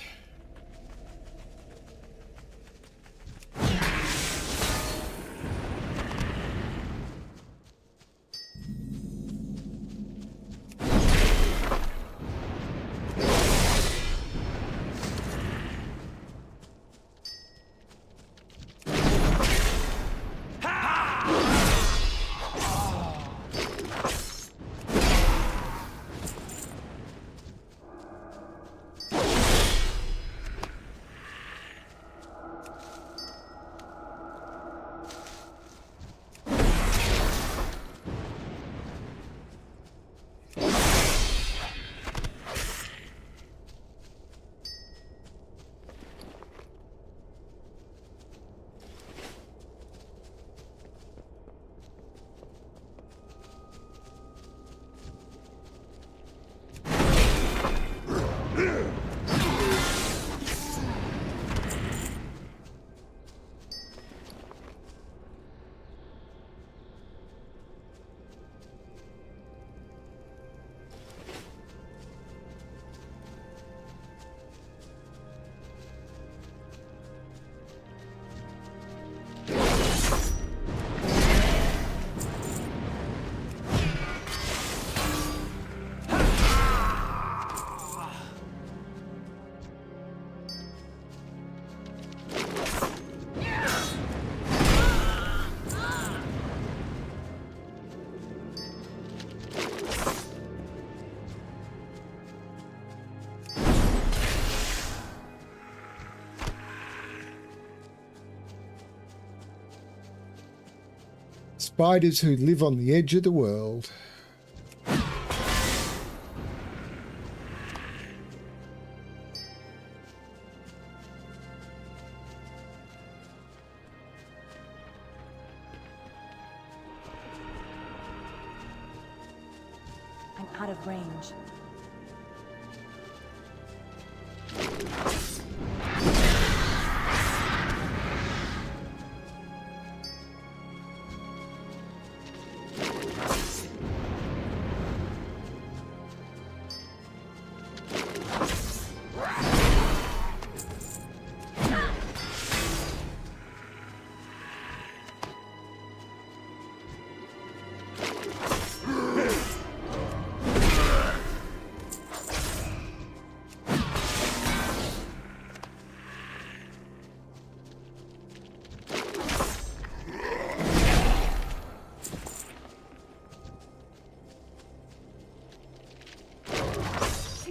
[SPEAKER 1] Spiders who live on the edge of the world.
[SPEAKER 6] I'm out of range.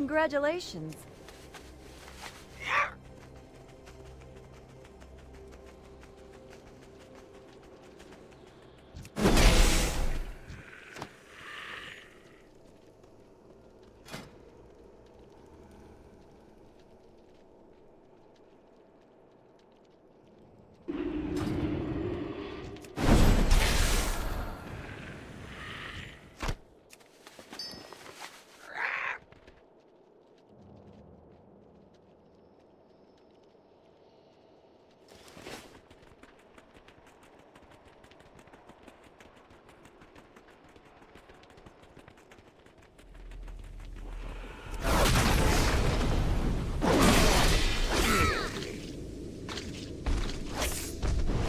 [SPEAKER 6] Congratulations.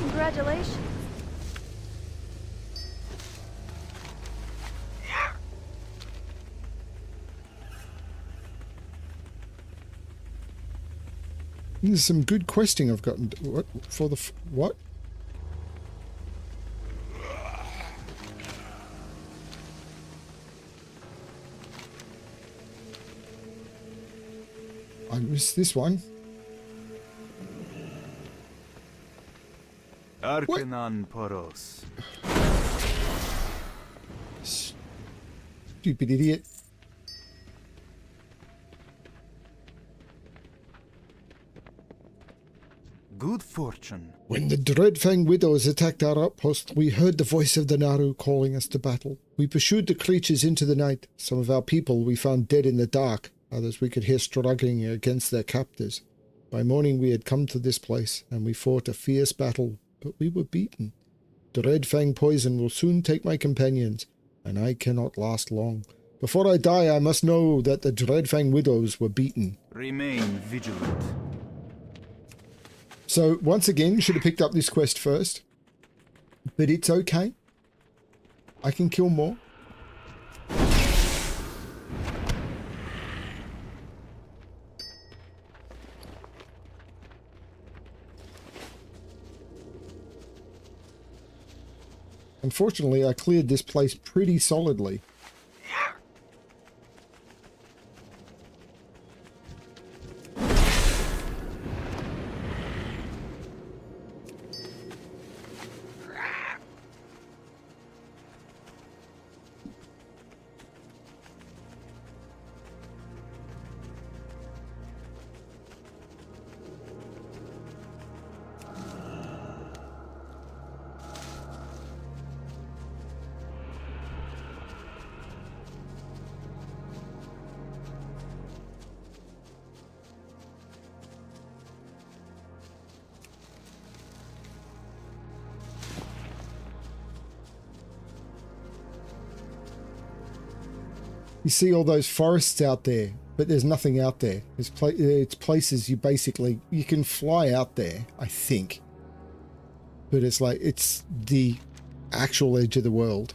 [SPEAKER 6] Congratulations.
[SPEAKER 1] There's some good questing I've gotten. What? For the... What? I missed this one.
[SPEAKER 12] Arcanon Poros.
[SPEAKER 1] Stupid idiot.
[SPEAKER 12] Good fortune.
[SPEAKER 1] When the Dreadfang Widows attacked our outpost, we heard the voice of the Naru calling us to battle. We pursued the creatures into the night. Some of our people we found dead in the dark. Others we could hear struggling against their captors. By morning we had come to this place, and we fought a fierce battle, but we were beaten. Dreadfang poison will soon take my companions, and I cannot last long. Before I die, I must know that the Dreadfang Widows were beaten.
[SPEAKER 12] Remain vigilant.
[SPEAKER 1] So, once again, should have picked up this quest first. But it's okay. I can kill more. Unfortunately, I cleared this place pretty solidly. You see all those forests out there, but there's nothing out there. It's places you can fly out there, I think. But it's like, it's the actual edge of the world.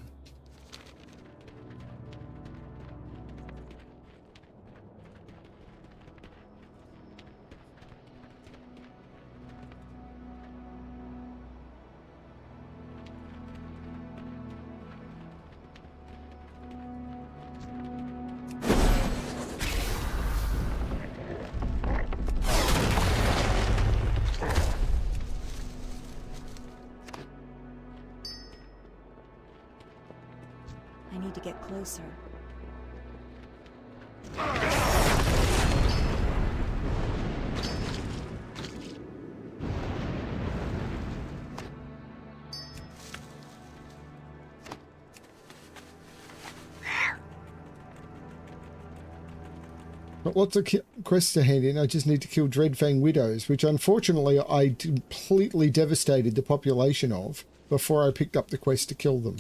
[SPEAKER 6] I need to get closer.
[SPEAKER 1] Got lots of quests to hand in. I just need to kill Dreadfang Widows, which unfortunately I completely devastated the population of before I picked up the quest to kill them.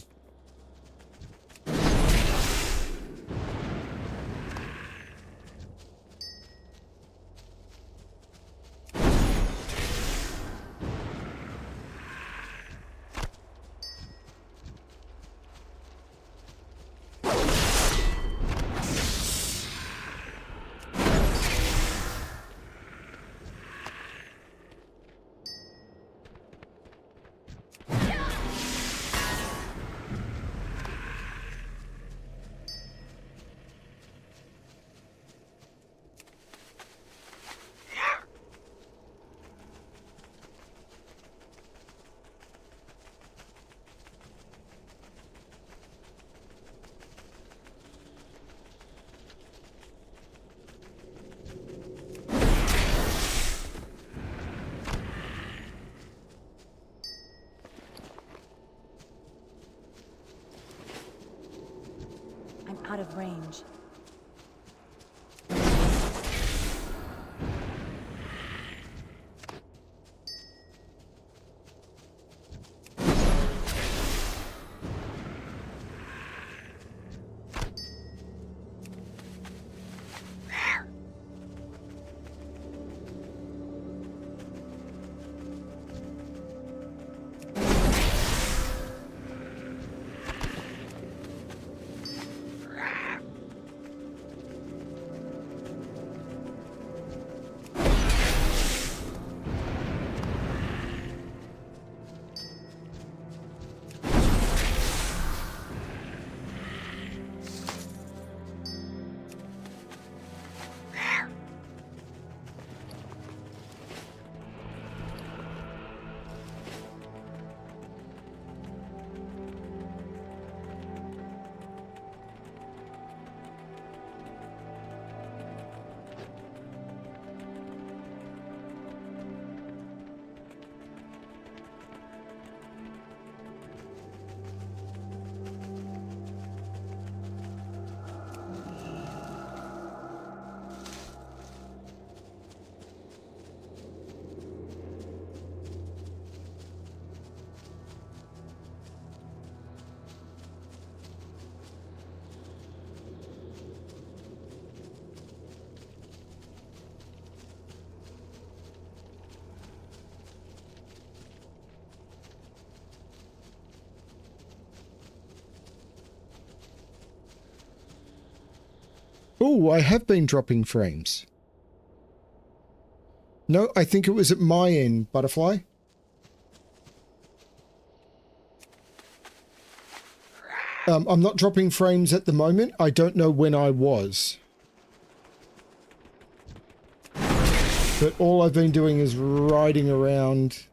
[SPEAKER 6] out of range.
[SPEAKER 1] Oh, I have been dropping frames. No, I think it was at my end, Butterfly. I'm not dropping frames at the moment. I don't know when I was. But all I've been doing is riding around.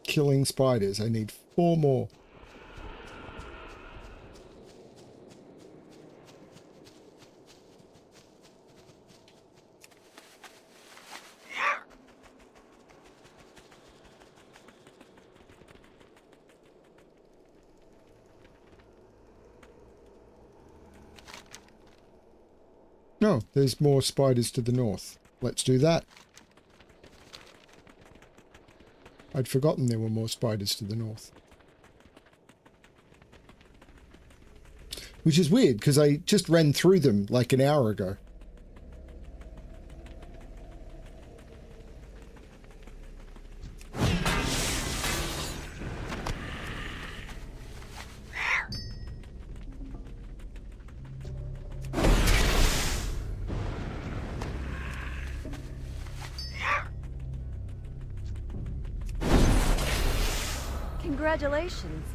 [SPEAKER 1] Killing spiders. I need 4 more. No, there's more spiders to the north. Let's do that. I'd forgotten there were more spiders to the north. Which is weird, because I just ran through them like an hour ago.
[SPEAKER 6] Congratulations.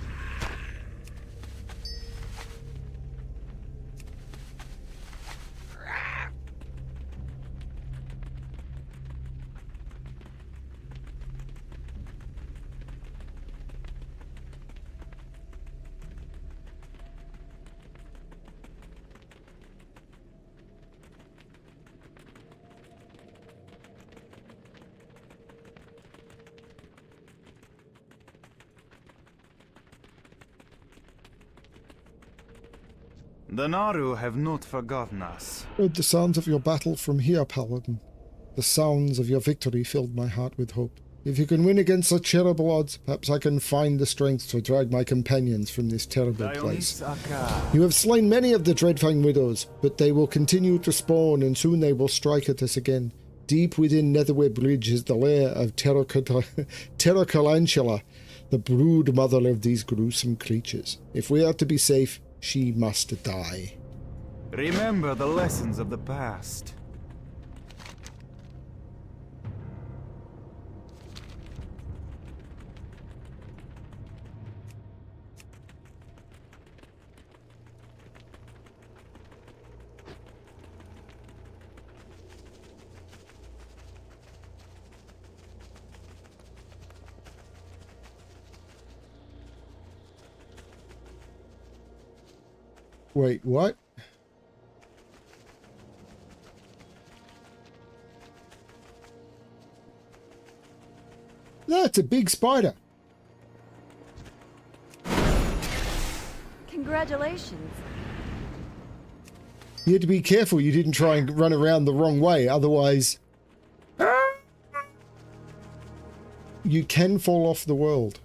[SPEAKER 12] The Naru have not forgotten us.
[SPEAKER 1] Heard the sounds of your battle from here, Paladin. The sounds of your victory filled my heart with hope. If you can win against such terrible odds, perhaps I can find the strength to drag my companions from this terrible place. You have slain many of the Dreadfang Widows, but they will continue to spawn, and soon they will strike at us again. Deep within Netherware Bridge is the lair of Terracalantula, the brood mother of these gruesome creatures. If we are to be safe, she must die.
[SPEAKER 12] Remember the lessons of the past.
[SPEAKER 1] Wait, what? That's a big spider.
[SPEAKER 6] Congratulations.
[SPEAKER 1] You had to be careful you didn't try and run around the wrong way, otherwise you can fall off the world.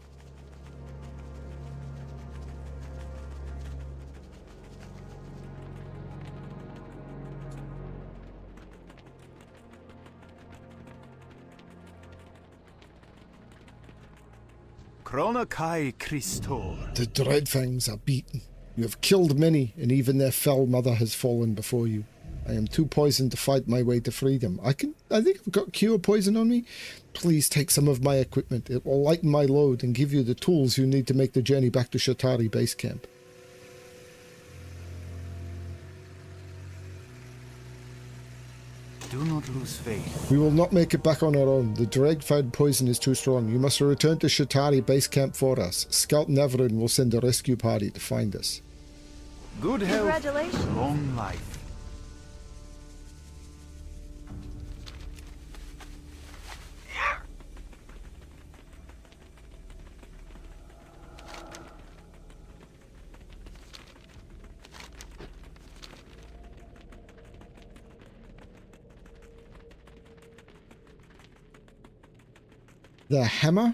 [SPEAKER 12] Kronakai Christor.
[SPEAKER 1] The Dreadfangs are beaten. You have killed many, and even their fell mother has fallen before you. I am too poisoned to fight my way to freedom. I think I've got cure poison on me. Please take some of my equipment. It will lighten my load and give you the tools you need to make the journey back to Shatari base camp.
[SPEAKER 12] Do not lose faith.
[SPEAKER 1] We will not make it back on our own. The Dreadfang poison is too strong. You must return to Shatari base camp for us. Scout Neverin will send a rescue party to find us.
[SPEAKER 12] Good health,
[SPEAKER 6] Congratulations.
[SPEAKER 12] long life.
[SPEAKER 1] The hammer?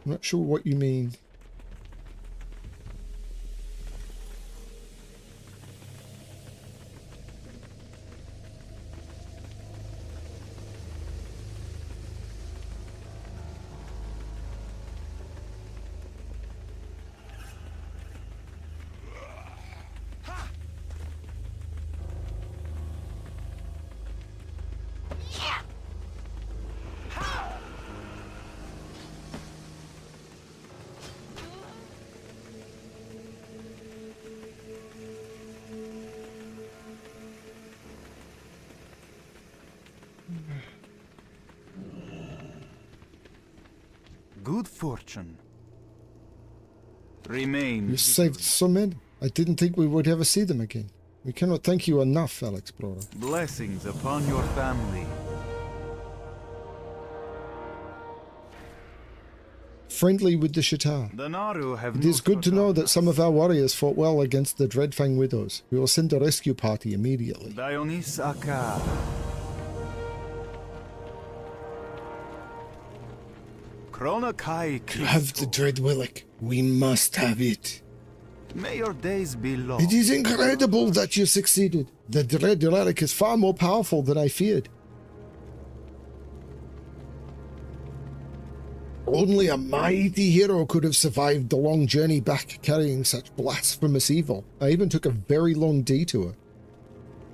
[SPEAKER 1] I'm not sure what you mean.
[SPEAKER 12] Good fortune. Remain.
[SPEAKER 1] You saved so many. I didn't think we would ever see them again. We cannot thank you enough, Alexplorer.
[SPEAKER 12] Blessings upon your family.
[SPEAKER 1] Friendly with the Shatar.
[SPEAKER 12] The Naru have
[SPEAKER 1] It is
[SPEAKER 12] not
[SPEAKER 1] good to know
[SPEAKER 12] forgotten
[SPEAKER 1] that some
[SPEAKER 12] us.
[SPEAKER 1] of our warriors fought well against the Dreadfang Widows. We will send a rescue party immediately.
[SPEAKER 12] Dionys Akar. Kronakai
[SPEAKER 8] You have the Dread Willock. We must have it.
[SPEAKER 12] May your days be long.
[SPEAKER 1] It is incredible that you succeeded. The Dread Relic is far more powerful than I feared. Only a mighty hero could have survived the long journey back carrying such blasphemous evil. I even took a very long detour.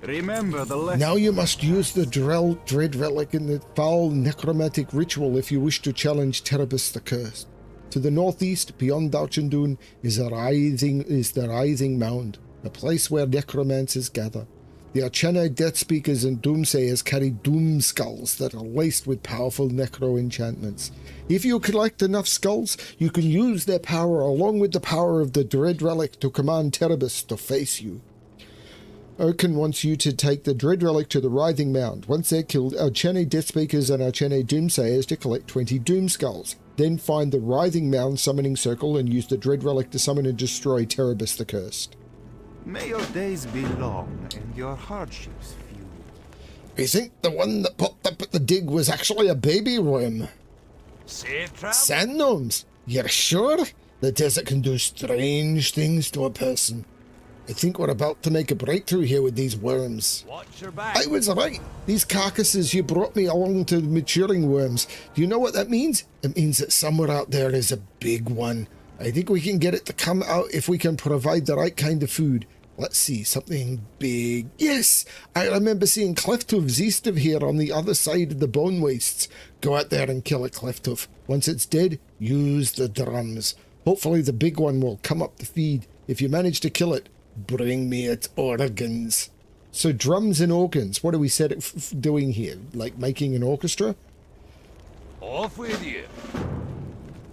[SPEAKER 12] Remember the lesson.
[SPEAKER 1] Now you must use the Dread Relic in the foul necromantic ritual if you wish to challenge Terebus the Cursed. To the northeast, beyond Dauchandun, is the Writhing Mound, a place where necromancers gather. The Archene Death Speakers and Doomsayers carry doom skulls that are laced with powerful necro enchantments. If you collect enough skulls, you can use their power along with the power of the Dread Relic to command Terebus to face you. Oaken wants you to take the Dread Relic to the Writhing Mound. Once they're killed, Archene Death Speakers and Archene Doomsayers to collect 20 Doom Skulls. Then find the Writhing Mound summoning circle and use the Dread Relic to summon and destroy Terebus the Cursed.
[SPEAKER 12] May your days be long and your hardships few.
[SPEAKER 1] I think the one that popped up at the dig was actually a baby worm.
[SPEAKER 7] Safe travel.
[SPEAKER 1] Sand gnomes? You're sure? The desert can do strange things to a person. I think we're about to make a breakthrough here with these worms.
[SPEAKER 7] Watch your back.
[SPEAKER 1] I was right. These carcasses you brought me along to maturing worms. Do you know what that means? It means that somewhere out there is a big one. I think we can get it to come out if we can provide the right kind of food. Let's see, something big. Yes, I remember seeing clefthooves east of here on the other side of the bone wastes. Go out there and kill a clefthoof. Once it's dead, use the drums. Hopefully the big one will come up to feed. If you manage to kill it, bring me its organs. So drums and organs, what are we doing here? Like making an orchestra?
[SPEAKER 7] Off with you.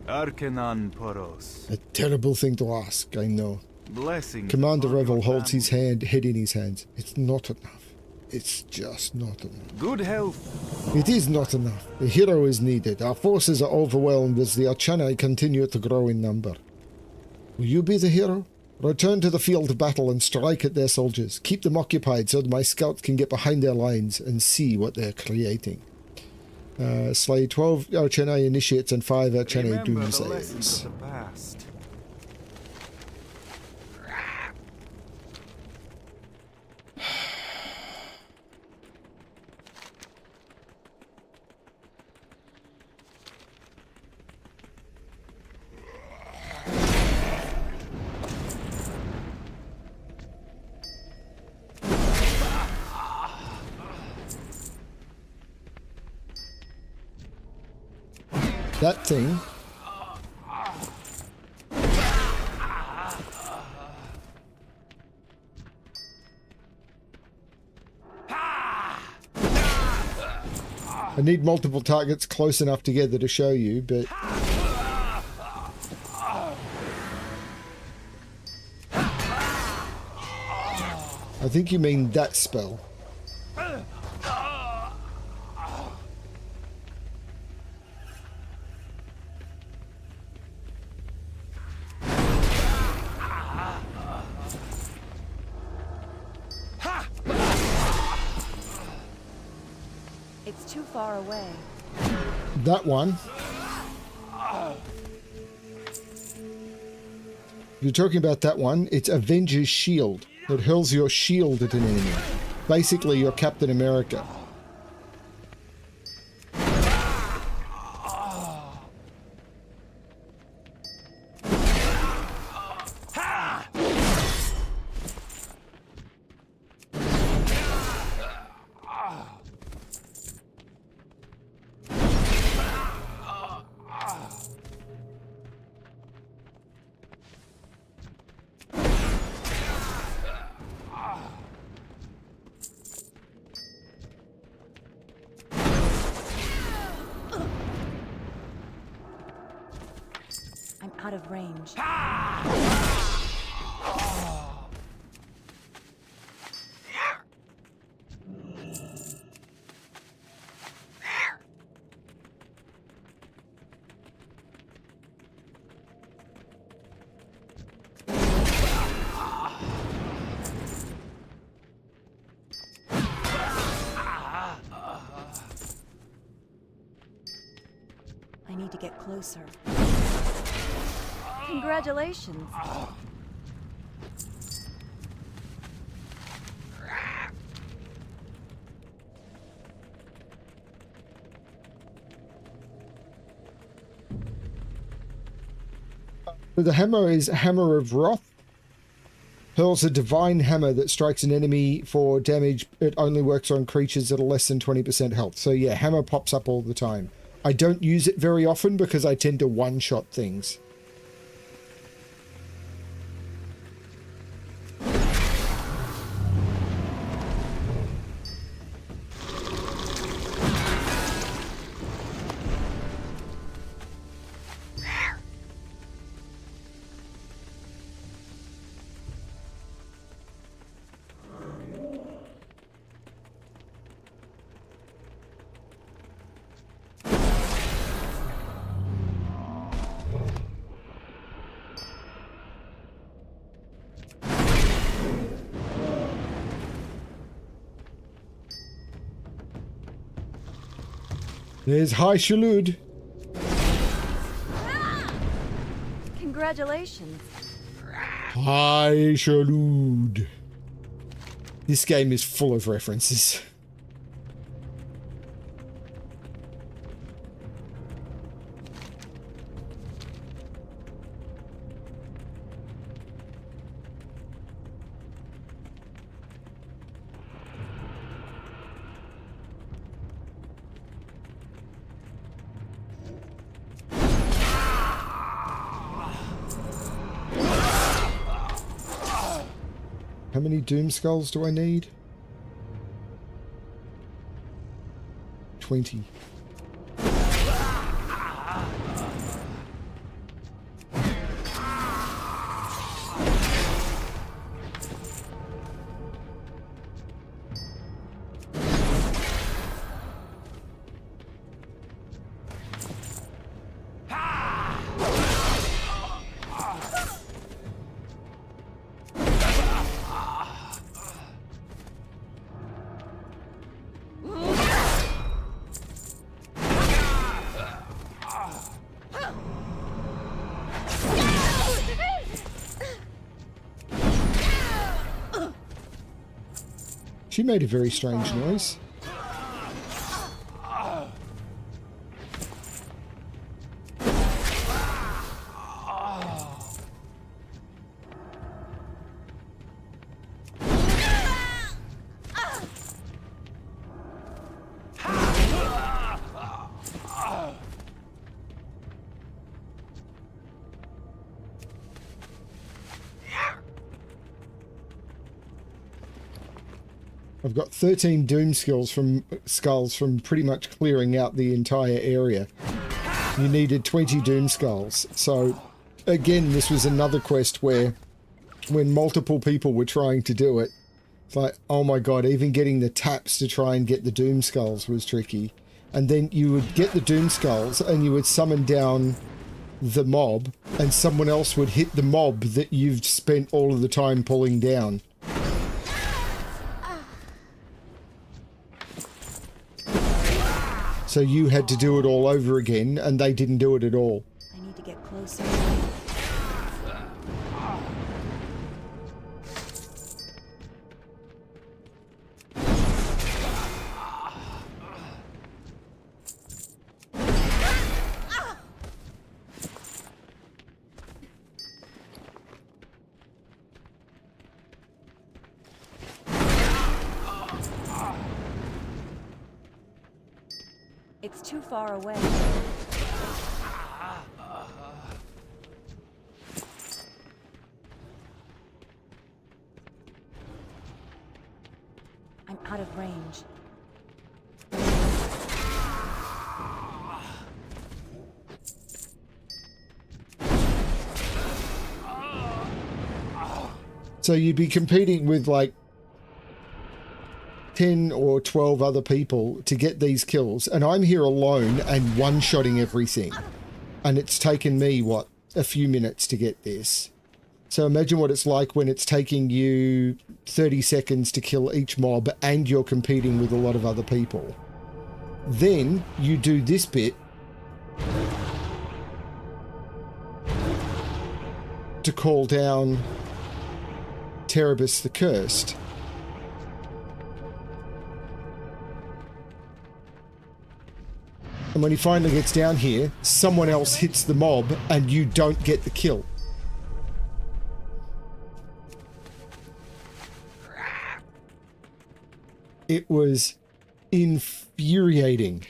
[SPEAKER 12] Arkenan Poros.
[SPEAKER 1] A terrible thing to ask, I know.
[SPEAKER 12] Blessings.
[SPEAKER 1] Commander
[SPEAKER 12] on your
[SPEAKER 1] Revel holds his
[SPEAKER 12] family.
[SPEAKER 1] head in his hands. It's not enough. It's just not enough.
[SPEAKER 12] Good health.
[SPEAKER 1] It is not enough. The hero is needed. Our forces are overwhelmed as the Archani continue to grow in number. Will you be the hero? Return to the field of battle and strike at their soldiers. Keep them occupied so that my scouts can get behind their lines and see what they're creating. Slay 12 Archani initiates and 5 Archani
[SPEAKER 12] Remember the lessons
[SPEAKER 1] doomsayers.
[SPEAKER 12] of the past.
[SPEAKER 1] That thing. I need multiple targets close enough together to show you, but... I think you mean that spell.
[SPEAKER 6] It's too far away.
[SPEAKER 1] That one. If you're talking about that one, it's Avenger's Shield. It hurls your shield at an enemy. Basically, you're Captain America.
[SPEAKER 6] I'm out of range. I need to get closer. Congratulations.
[SPEAKER 1] The hammer is Hammer of Wrath. Hurls a divine hammer that strikes an enemy for damage. It only works on creatures that are less than 20% health. So yeah, hammer pops up all the time. I don't use it very often because I tend to one-shot things. There's High Shalud.
[SPEAKER 6] Congratulations.
[SPEAKER 1] High Shalud. This game is full of references. How many Doom Skulls do I need? 20. She made a very strange noise. I've got 13 doom skulls from pretty much clearing out the entire area. You needed 20 doom skulls. So again, this was another quest where when multiple people were trying to do it, it's like, oh my god, even getting the taps to try and get the doom skulls was tricky. And then you would get the doom skulls and you would summon down the mob and someone else would hit the mob that you've spent all of the time pulling down. So you had to do it all over again, and they didn't do it at all.
[SPEAKER 6] I need to get closer. It's too far away. I'm out of range.
[SPEAKER 1] So you'd be competing with like 10 or 12 other people to get these kills, and I'm here alone and one-shotting everything. And it's taken me, what, a few minutes to get this. So imagine what it's like when it's taking you 30 seconds to kill each mob and you're competing with a lot of other people. Then you do this bit to call down Terebus the Cursed. And when he finally gets down here, someone else hits the mob and you don't get the kill. It was infuriating.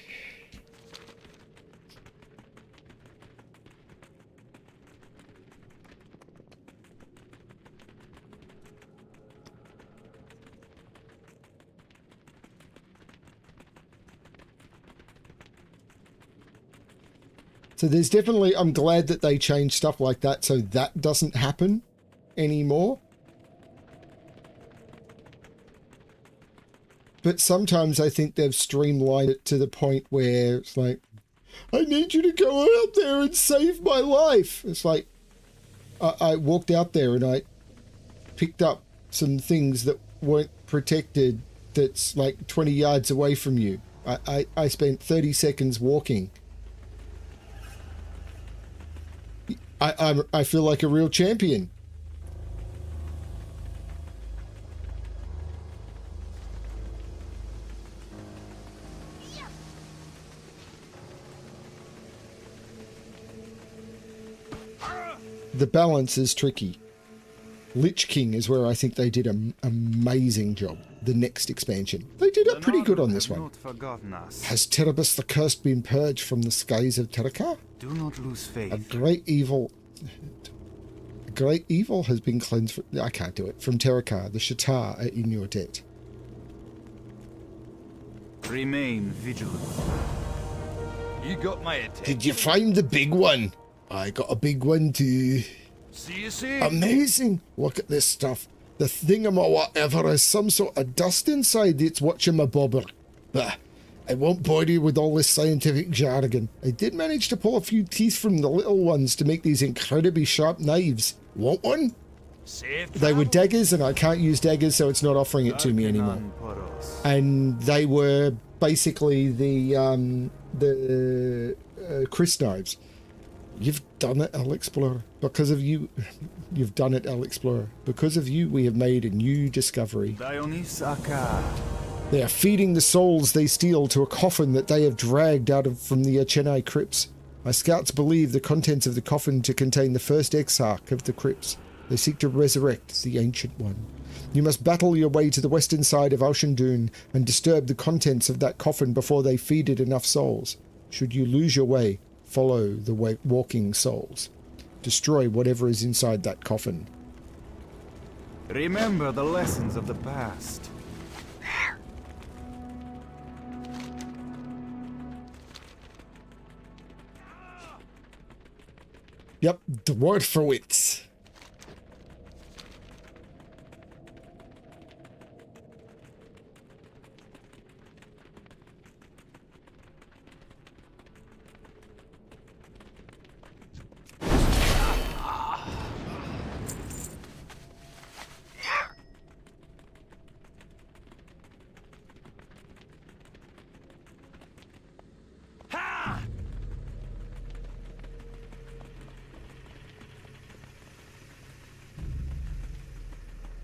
[SPEAKER 1] So there's definitely, I'm glad that they changed stuff like that so that doesn't happen anymore. But sometimes I think they've streamlined it to the point where it's like, I need you to go out there and save my life. It's like, I walked out there and I picked up some things that weren't protected that's like 20 yards away from you. I spent 30 seconds walking. I feel like a real champion. The balance is tricky. Lich King is where I think they did an amazing job. The next expansion. They did it pretty good on this one. Has Terebus the Cursed been purged from the skies of Terakar?
[SPEAKER 12] Do not lose faith.
[SPEAKER 1] A great evil has been cleansed from, I can't do it. From Terakar, the Shatar are in your debt.
[SPEAKER 12] Remain vigilant.
[SPEAKER 7] You got my attention.
[SPEAKER 8] Did you find the big one? I got a big one too.
[SPEAKER 7] See you soon.
[SPEAKER 8] Amazing. Look at this stuff. The thingama whatever has some sort of dust inside it's watching my bobber. But I won't bore you with all this scientific jargon. I did manage to pull a few teeth from the little ones to make these incredibly sharp knives. Want one? They were daggers and I can't use daggers, so it's not offering it to me anymore. And they were basically the Chris knives.
[SPEAKER 1] You've done it, Alexplorer. Because of you, you've done it, Alexplorer. Because of you, we have made a new discovery.
[SPEAKER 12] Dionysaka.
[SPEAKER 1] They are feeding the souls they steal to a coffin that they have dragged from the Chennai crypts. My scouts believe the contents of the coffin to contain the first exarch of the crypts. They seek to resurrect the Ancient One. You must battle your way to the western side of Ocean and disturb the contents of that coffin before they feed it enough souls. Should you lose your way, follow the walking souls. Destroy whatever is inside that coffin.
[SPEAKER 12] Remember the lessons of the past.
[SPEAKER 1] Yep, the word for wits.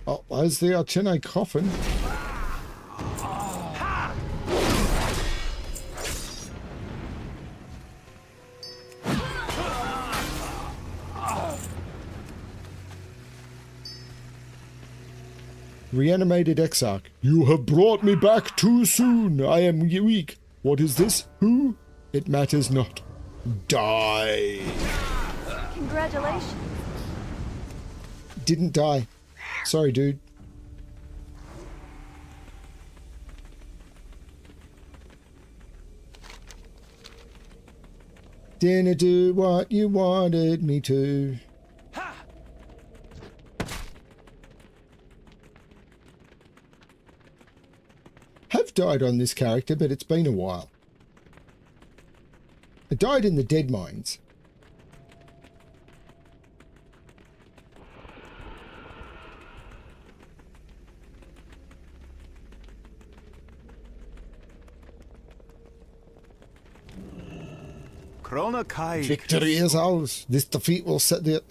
[SPEAKER 1] Oh, there's the Chennai coffin. Reanimated Exarch. You have brought me back too soon. I am weak. What is this? Who? It matters not. Die.
[SPEAKER 6] Congratulations.
[SPEAKER 1] Didn't die. Sorry, dude. Didn't do what you wanted me to. Have died on this character, but it's been a while. I died in the Dead Mines. Victory is ours. This defeat will set the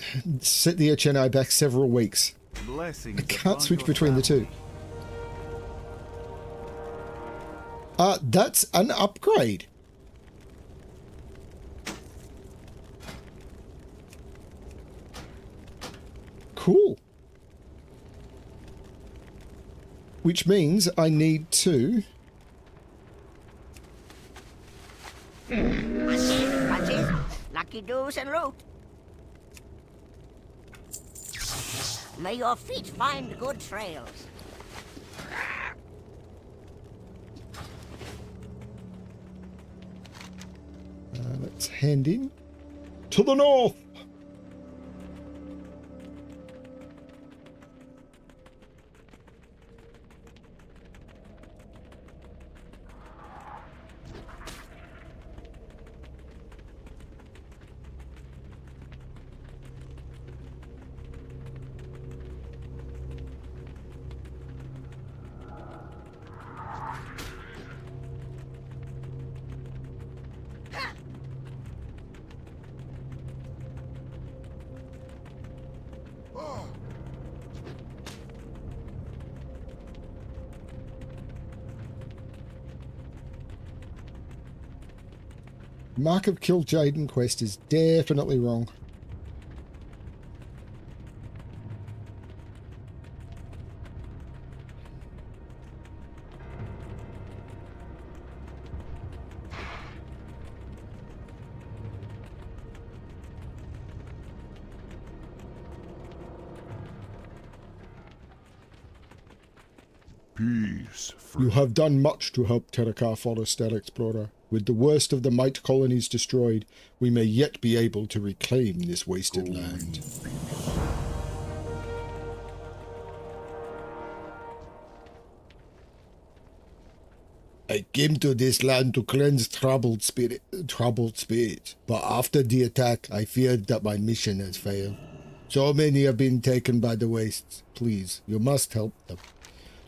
[SPEAKER 1] Chennai back several weeks. I can't switch between the two. That's an upgrade. Cool. Which means I need to...
[SPEAKER 9] Lucky do's and loot. May your feet find good trails.
[SPEAKER 1] Let's hand in. To the north! Mark of Kill Jaden quest is definitely wrong.
[SPEAKER 3] Peace,
[SPEAKER 1] You have done much to help Terakar Forest, Alexplorer. With the worst of the Mite colonies destroyed, we may yet be able to reclaim this wasted land.
[SPEAKER 8] I came to this land to cleanse troubled spirits, but after the attack, I feared that my mission has failed. So many have been taken by the wastes. Please, you must help them.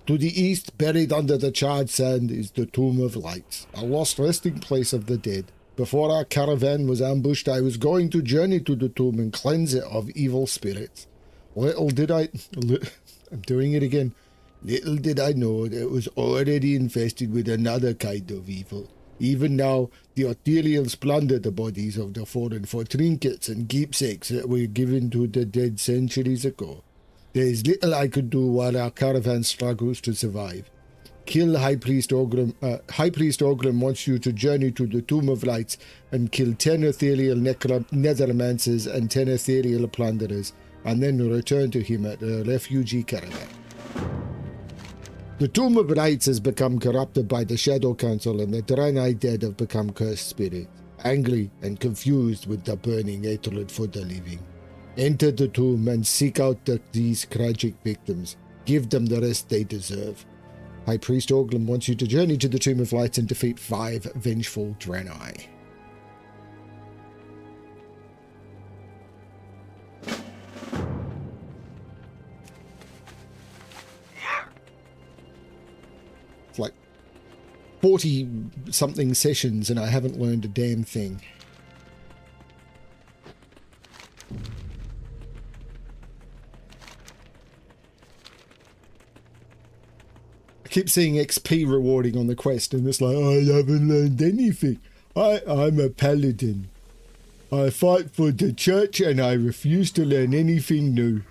[SPEAKER 8] To the east, buried under the charred sand, is the Tomb of Lights, a lost resting place of the dead. Before our caravan was ambushed, I was going to journey to the tomb and cleanse it of evil spirits. Little did I... I'm doing it again. Little did I know that it was already infested with another kind of evil. Even now, the Arthurians plunder the bodies of the fallen for trinkets and keepsakes that were given to the dead centuries ago. There is little I could do while our caravan struggles to survive. Kill High Priest Ogrim. High Priest Ogrim wants you to journey to the Tomb of Lights and kill 10 ethereal nethermancers and 10 ethereal plunderers, and then return to him at the refugee caravan. The Tomb of Lights has become corrupted by the Shadow Council, and the Draenei dead have become cursed spirits, angry and confused with the burning hatred for the living. Enter the tomb and seek out these tragic victims. Give them the rest they deserve. High Priest Oglim wants you to journey to the Tomb of Lights and defeat 5 vengeful Draenei. It's like 40-something sessions and I haven't learned a damn thing. I keep seeing XP rewarding on the quest and it's like, I haven't learned anything. I'm a paladin. I fight for the church and I refuse to learn anything new.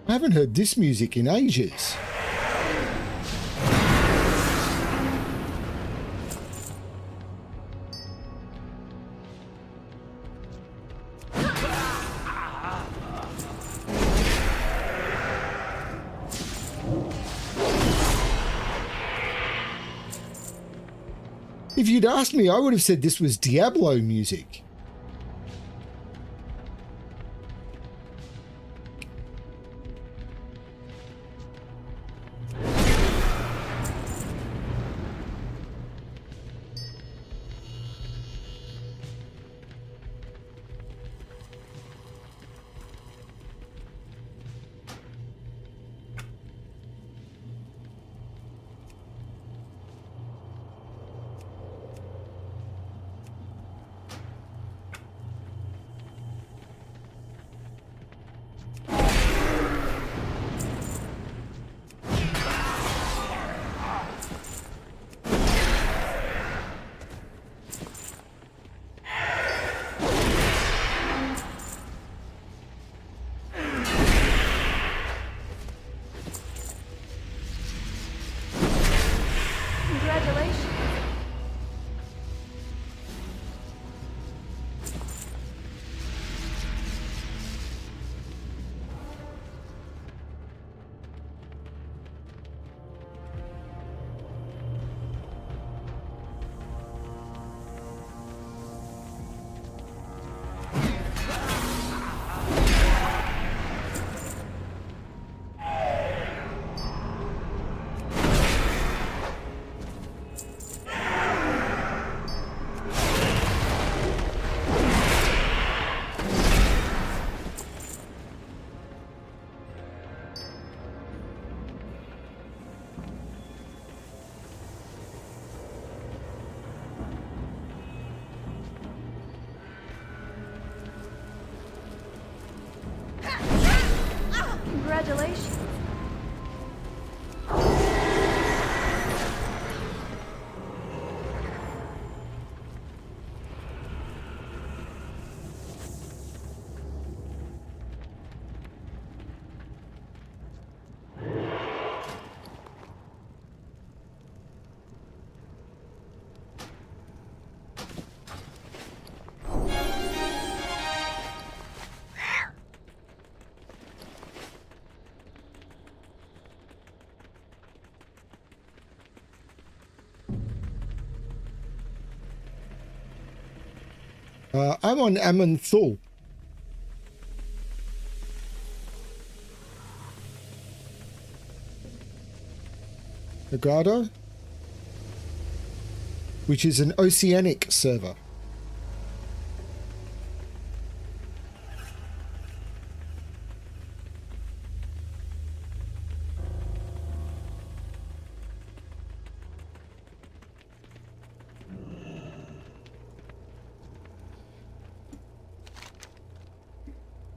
[SPEAKER 8] I haven't heard this music in ages. If you'd asked me, I would have said this was Diablo music. I'm on Amanthul. Agado, which is an oceanic server.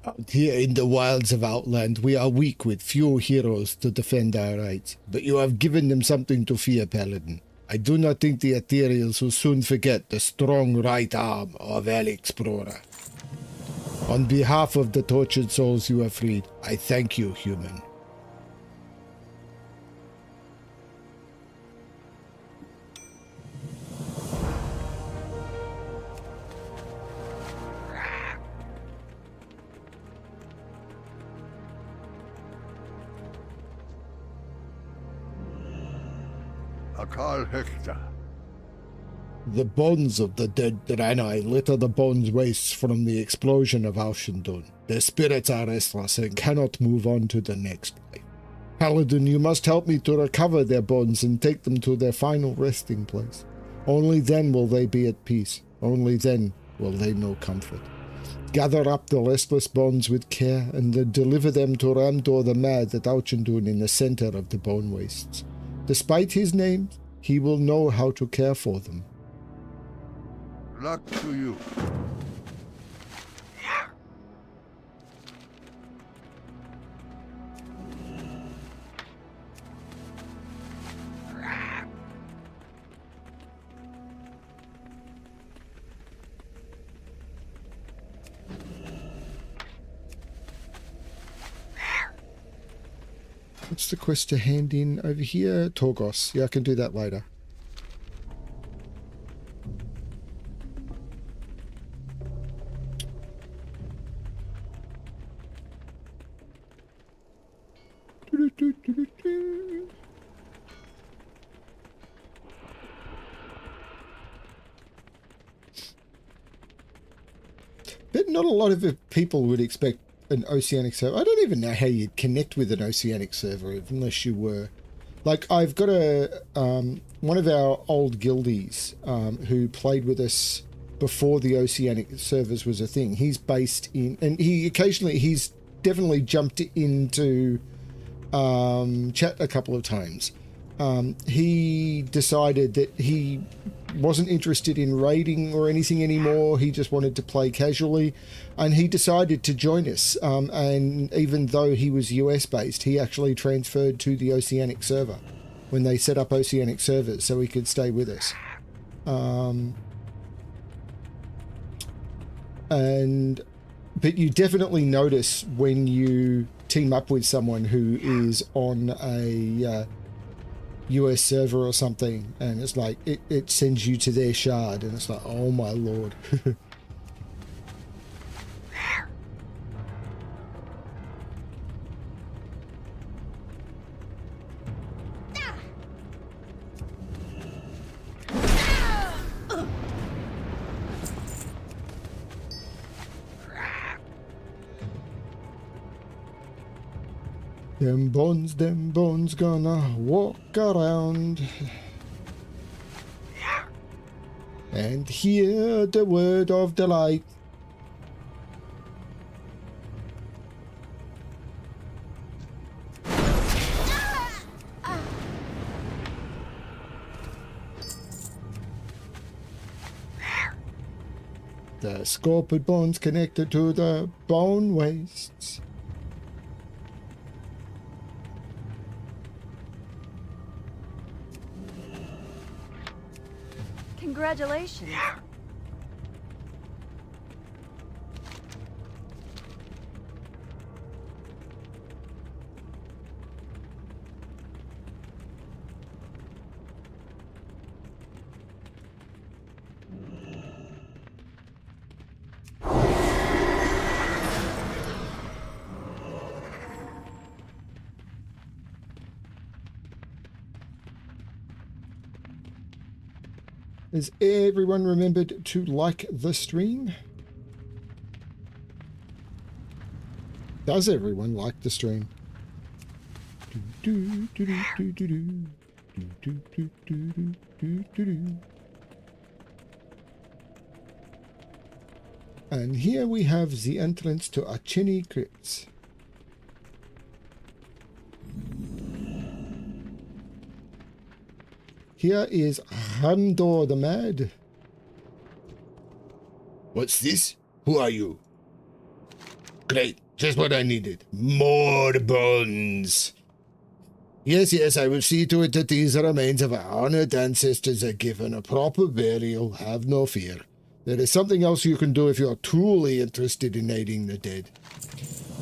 [SPEAKER 8] Out here in the wilds of Outland, we are weak with few heroes to defend our rights, but you have given them something to fear, Paladin. I do not think the Ethereals will soon forget the strong right arm of Alexplorer. On behalf of the tortured souls you have freed, I thank you, human.
[SPEAKER 10] Akal Hector.
[SPEAKER 8] The bones of the dead Draenei litter the bones wastes from the explosion of Auchendun. Their spirits are restless and cannot move on to the next life. Paladin, you must help me to recover their bones and take them to their final resting place. Only then will they be at peace. Only then will they know comfort. Gather up the restless bones with care and then deliver them to Ramdor the Mad at Auchendun in the center of the bone wastes. Despite his name, he will know how to care for them.
[SPEAKER 10] Luck to you.
[SPEAKER 8] What's the quest to hand in over here? Torgos. Yeah, I can do that later. But not a lot of people would expect an oceanic server. I don't even know how you'd connect with an oceanic server unless you were... Like, I've got a... one of our old guildies who played with us before the oceanic servers was a thing. He's based in... And he's definitely jumped into chat a couple of times. He decided that he wasn't interested in raiding or anything anymore. He just wanted to play casually, and he decided to join us. And even though he was US based, he actually transferred to the Oceanic server when they set up Oceanic servers so he could stay with us. But you definitely notice when you team up with someone who is on a US server or something, and it's like it sends you to their shard, and it's like, oh my lord. Them bones gonna walk around and hear the word of delight. The sculpted bones connected to the bone wastes.
[SPEAKER 6] Congratulations.
[SPEAKER 8] Has everyone remembered to like the stream?
[SPEAKER 1] Does everyone like the stream? And here we have the entrance to Achini Crypts. Here is Handor the Mad.
[SPEAKER 8] What's this? Who are you? Great, just what I needed. More bones. Yes, I will see to it that these remains of our honored ancestors are given a proper burial. Have no fear. There is something else you can do if you are truly interested in aiding the dead.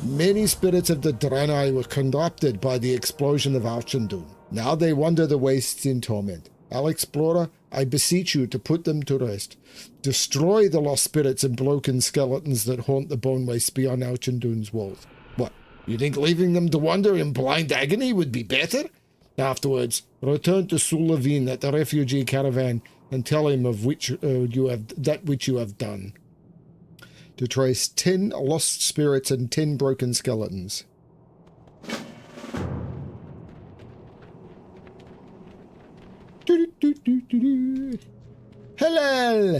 [SPEAKER 8] Many spirits of the Draenei were corrupted by the explosion of Archandun. Now they wander the wastes in torment. Alexplorer, I beseech you to put them to rest. Destroy the lost spirits and broken skeletons that haunt the bone wastes beyond Archandun's walls. What, you think leaving them to wander in blind agony would be better? Afterwards, return to Sulavin at the refugee caravan and tell him of which you have done. To trace 10 lost spirits and 10 broken skeletons. Hello!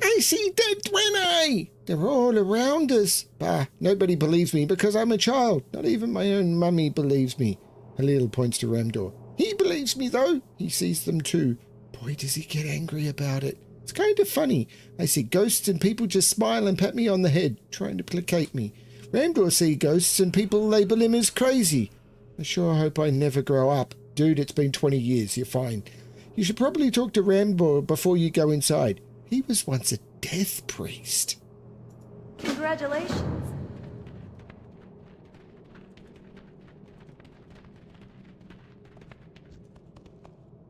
[SPEAKER 8] I see dead Draenei! They're all around us. Bah, nobody believes me because I'm a child. Not even my own mummy believes me. Halil points to Ramdor. He believes me, though. He sees them too. Boy, does he get angry about it. It's kind of funny. I see ghosts and people just smile and pat me on the head, trying to placate me. Ramdor sees ghosts and people label him as crazy. I sure hope I never grow up. Dude, it's been 20 years. You're fine. You should probably talk to Ramdor before you go inside. He was once a death priest.
[SPEAKER 6] Congratulations.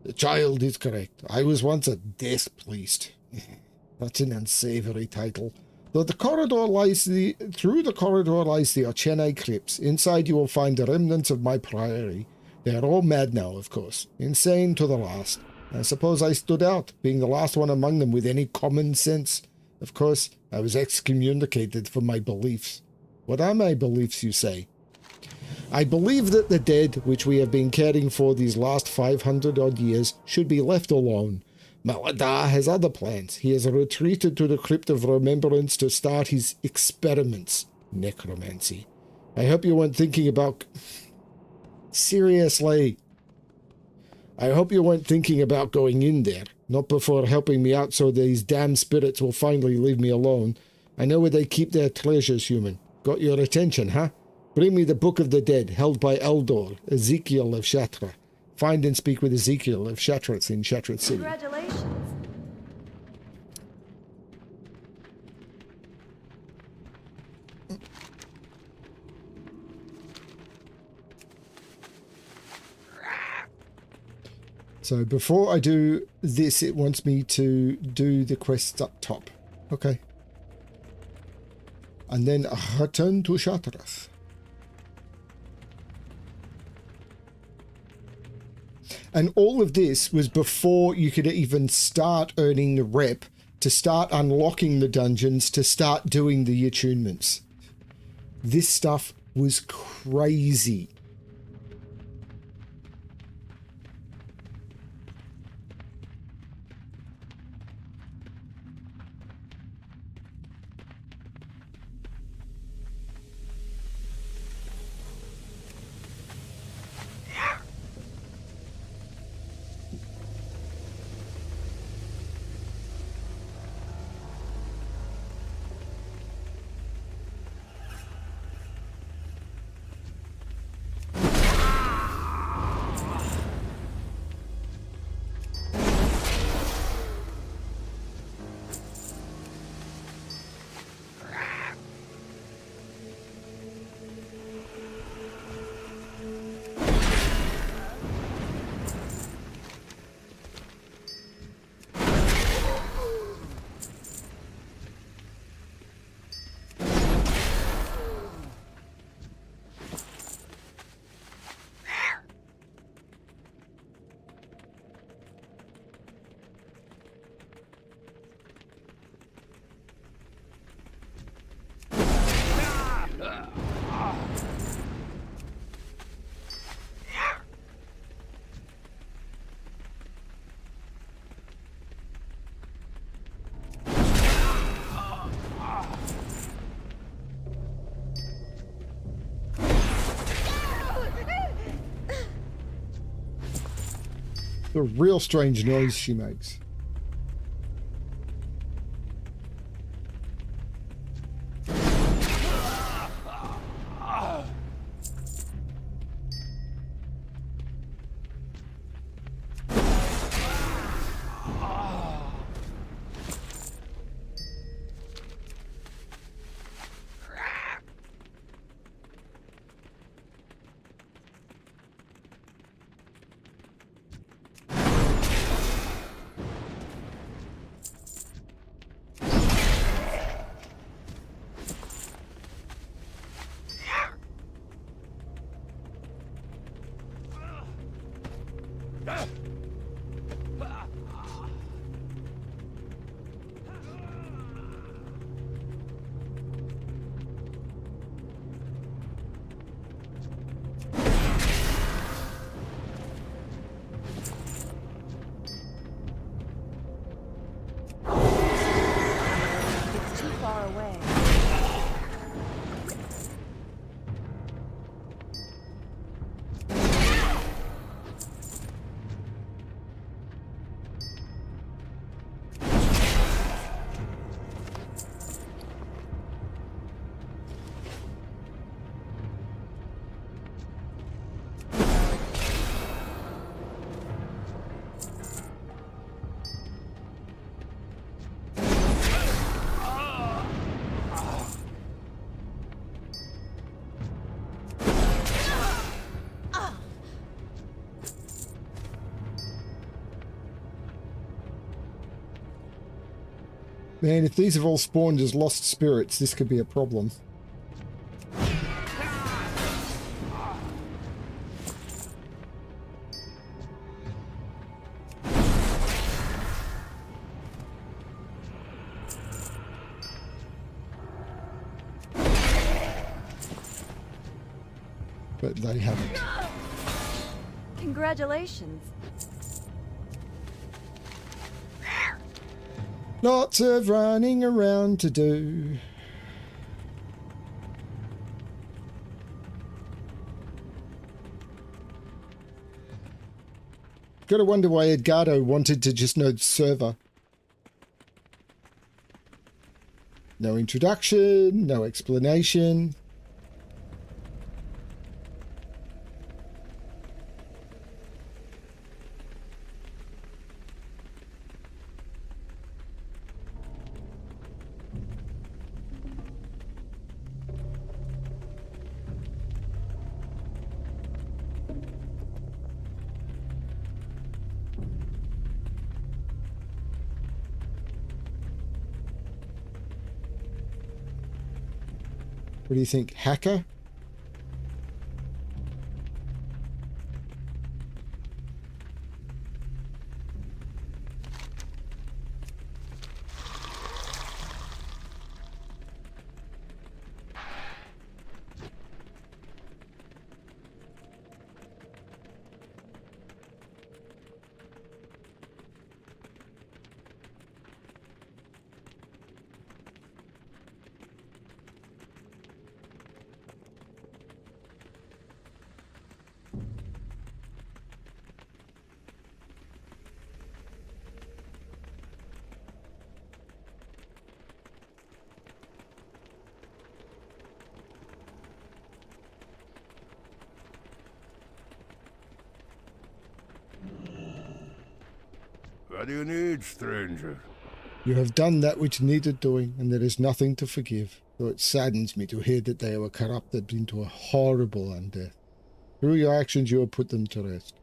[SPEAKER 8] The child is correct. I was once a death priest. That's an unsavory title. Through the corridor lies the Ochene crypts. Inside you will find the remnants of my priory. They are all mad now, of course. Insane to the last. I suppose I stood out, being the last one among them with any common sense. Of course, I was excommunicated for my beliefs. What are my beliefs, you say? I believe that the dead, which we have been caring for these last 500-odd years, should be left alone. Maladar has other plans. He has retreated to the Crypt of Remembrance to start his experiments. Necromancy. I hope you weren't thinking about... Seriously. I hope you weren't thinking about going in there. Not before helping me out so these damn spirits will finally leave me alone. I know where they keep their treasures, human. Got your attention, huh? Bring me the Book of the Dead, held by Eldor, Ezekiel of Shatra. Find and speak with Ezekiel of Shatrath in Shatrath City.
[SPEAKER 6] Congratulations.
[SPEAKER 1] So before I do this, it wants me to do the quests up top. Okay. And then return to Shatrath. And all of this was before you could even start earning the rep, to start unlocking the dungeons, to start doing the attunements. This stuff was crazy. The real strange noise she makes.
[SPEAKER 6] It's too far away.
[SPEAKER 1] Man, if these have all spawned as lost spirits, this could be a problem. But they haven't.
[SPEAKER 6] Congratulations.
[SPEAKER 1] Lots of running around to do. Gotta wonder why Edgardo wanted to just know the server. No introduction, no explanation. What do you think, hacker?
[SPEAKER 10] What do you need, stranger?
[SPEAKER 1] You have done that which needed doing, and there is nothing to forgive, though it saddens me to hear that they were corrupted into a horrible undeath. Through your actions you have put them to rest.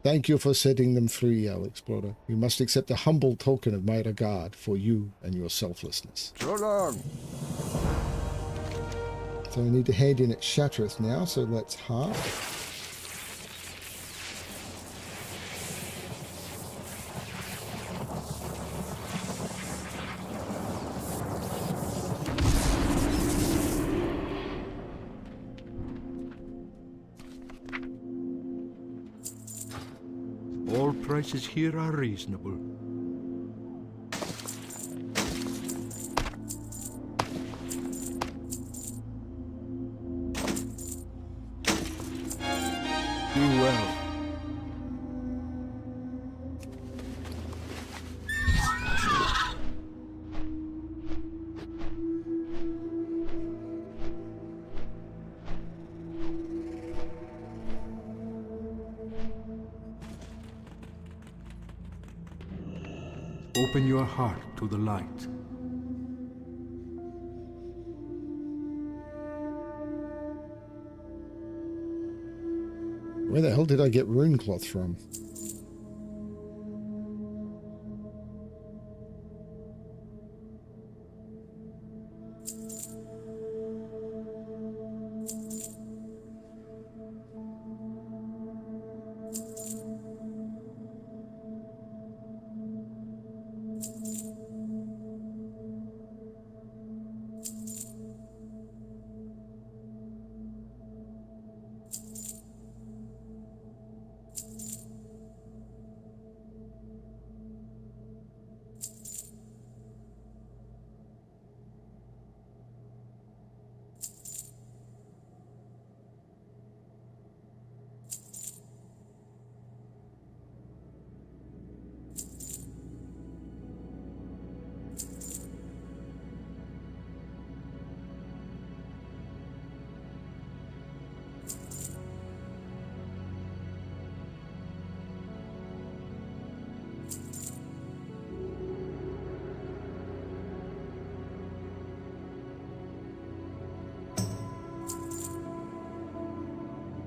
[SPEAKER 1] Thank you for setting them free, Alexplorer. You must accept a humble token of my regard for you and your selflessness.
[SPEAKER 10] So long.
[SPEAKER 1] So we need to hand in at Shattrath now, so let's half.
[SPEAKER 12] All prices here are reasonable. Do well.
[SPEAKER 11] Open your heart to the light.
[SPEAKER 1] Where the hell did I get rune cloth from?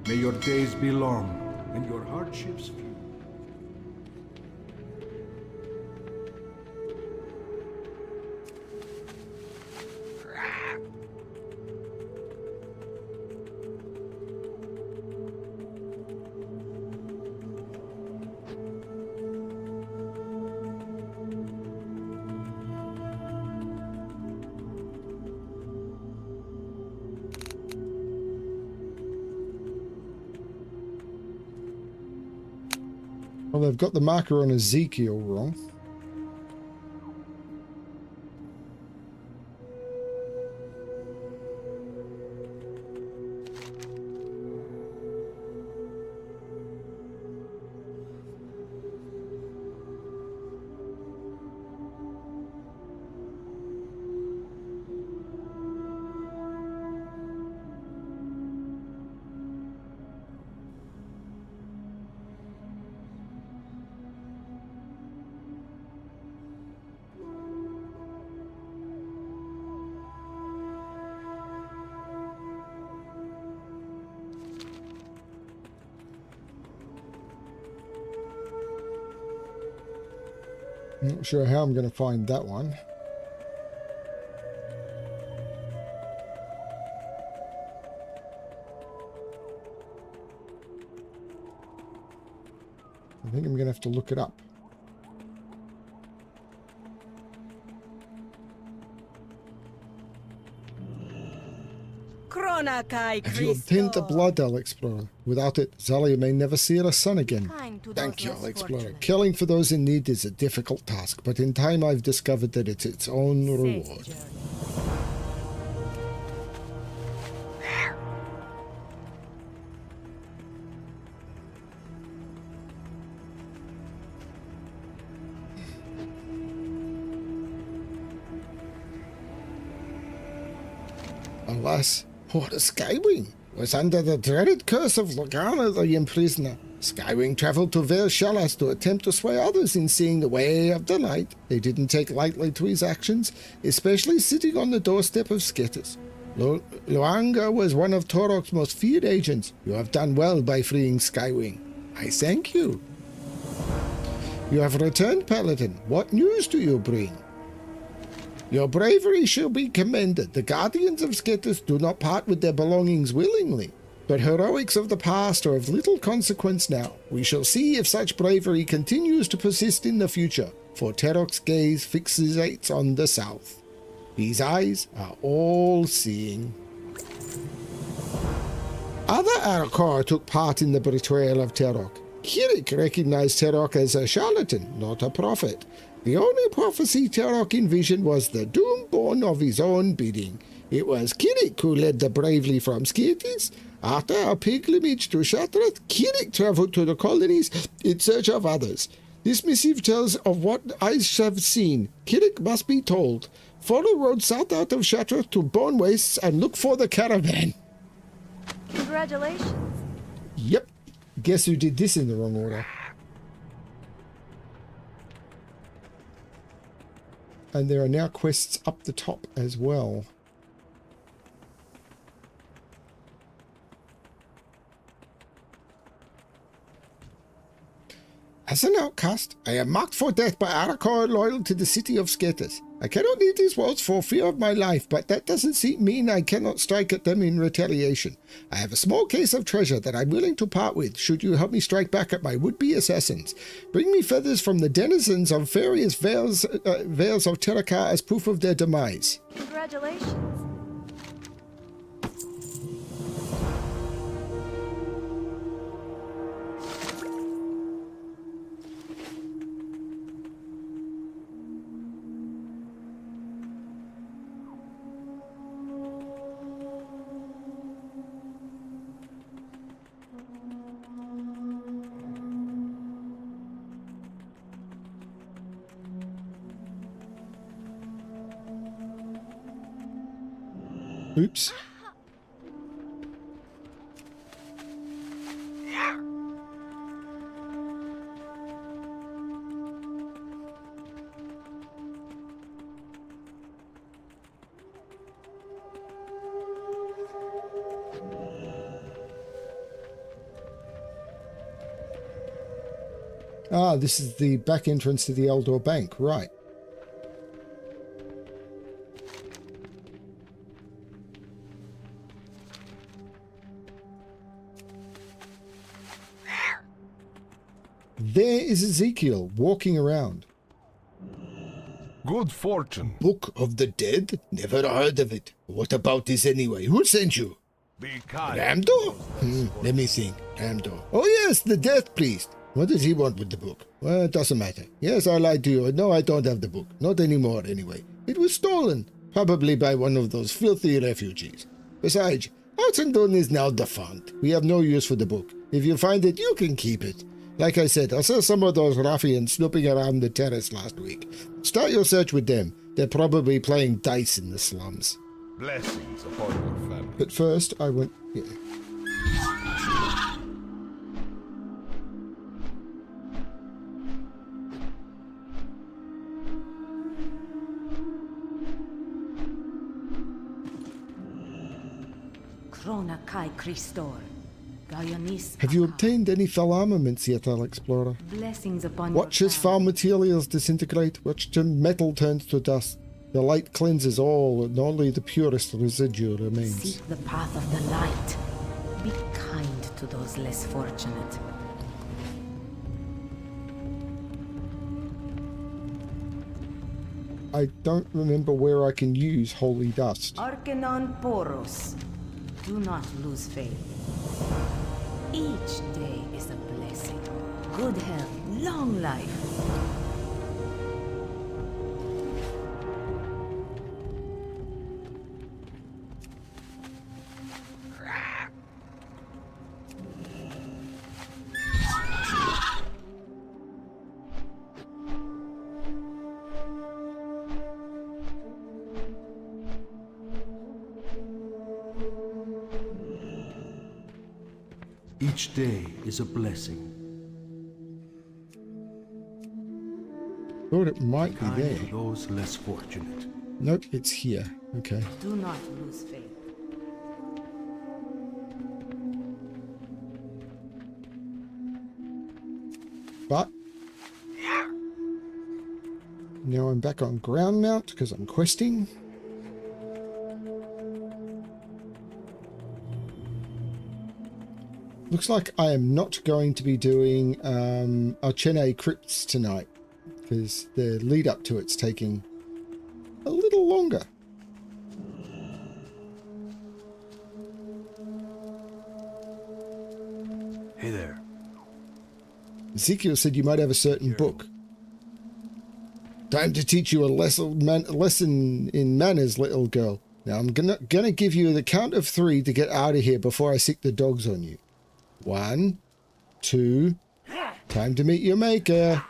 [SPEAKER 11] May your days be long and your hardships few.
[SPEAKER 1] Well, they've got the marker on Ezekiel wrong. Not sure how I'm going to find that one. I think I'm going to have to look it up. Have you obtained the blood, Alexplorer? Without it, Zalia may never see her son again. Thank you, Alexplorer. Killing for those in need is a difficult task, but in time I've discovered that it's its own reward. Alas, what a Skywing was under the dreaded curse of Logana the Imprisoner. Skywing travelled to Ver Shalas to attempt to sway others in seeing the way of the light. They didn't take lightly to his actions, especially sitting on the doorstep of Sketters. Luanga was one of Torok's most feared agents. You have done well by freeing Skywing. I thank you. You have returned, Paladin. What news do you bring? Your bravery shall be commended. The guardians of Sketters do not part with their belongings willingly. But heroics of the past are of little consequence now. We shall see if such bravery continues to persist in the future, for Terok's gaze fixates on the south. His eyes are all-seeing. Other Arakor took part in the betrayal of Terok. Kirik recognized Terok as a charlatan, not a prophet. The only prophecy Terok envisioned was the doom born of his own bidding. It was Kirik who led the bravely from Sketters. After our pilgrimage to Shattrath, Kirik travelled to the colonies in search of others. This missive tells of what eyes have seen. Kirik must be told. Follow road south out of Shattrath to Bone Wastes and look for the caravan.
[SPEAKER 6] Congratulations.
[SPEAKER 1] Yep. Guess who did this in the wrong order? and there are now quests up the top as well.
[SPEAKER 8] As an outcast, I am marked for death by Arakor loyal to the city of Sketis. I cannot leave these worlds for fear of my life, but that doesn't mean I cannot strike at them in retaliation. I have a small case of treasure that I'm willing to part with, should you help me strike back at my would-be assassins. Bring me feathers from the denizens of various vales of Terakar as proof of their demise.
[SPEAKER 6] Congratulations.
[SPEAKER 1] Oops. Ah, this is the back entrance to the Eldor Bank, right. There is Ezekiel walking around.
[SPEAKER 11] Good fortune.
[SPEAKER 8] Book of the Dead? Never heard of it. What about this anyway? Who sent you?
[SPEAKER 11] Be kind.
[SPEAKER 8] Ramdor? Let me think. Ramdor. Oh yes, the Death Priest. What does he want with the book? Well, it doesn't matter. Yes, I lied to you. No, I don't have the book. Not anymore, anyway. It was stolen. Probably by one of those filthy refugees. Besides, Outland is now defunct. We have no use for the book. If you find it, you can keep it. Like I said, I saw some of those ruffians snooping around the terrace last week. Start your search with them. They're probably playing dice in the slums.
[SPEAKER 11] Blessings upon your family.
[SPEAKER 1] But first, I went... Yeah.
[SPEAKER 4] Krona Kai Christor.
[SPEAKER 1] Have you obtained any fell armaments yet, Alexplorer?
[SPEAKER 4] Blessings upon
[SPEAKER 1] Watch as foul materials disintegrate. Watch till metal turns to dust. The light cleanses all, and only the purest residue remains.
[SPEAKER 4] Seek the path of the light. Be kind to those less fortunate.
[SPEAKER 1] I don't remember where I can use holy dust.
[SPEAKER 4] Arcanon Poros. Do not lose faith. Each day is a blessing. Good health, long life.
[SPEAKER 13] Each day is a blessing.
[SPEAKER 1] Thought it might be
[SPEAKER 13] Kind
[SPEAKER 1] there.
[SPEAKER 13] to those less fortunate.
[SPEAKER 1] Nope, it's here. Okay.
[SPEAKER 4] Do not lose faith.
[SPEAKER 1] But now I'm back on ground mount because I'm questing. Looks like I am not going to be doing Archene crypts tonight because the lead up to it's taking a little longer.
[SPEAKER 13] Hey there.
[SPEAKER 1] Ezekiel said you might have a certain book. Time to teach you a lesson in manners, little girl. Now I'm gonna give you the count of 3 to get out of here before I sick the dogs on you. 1, 2, time to meet your maker.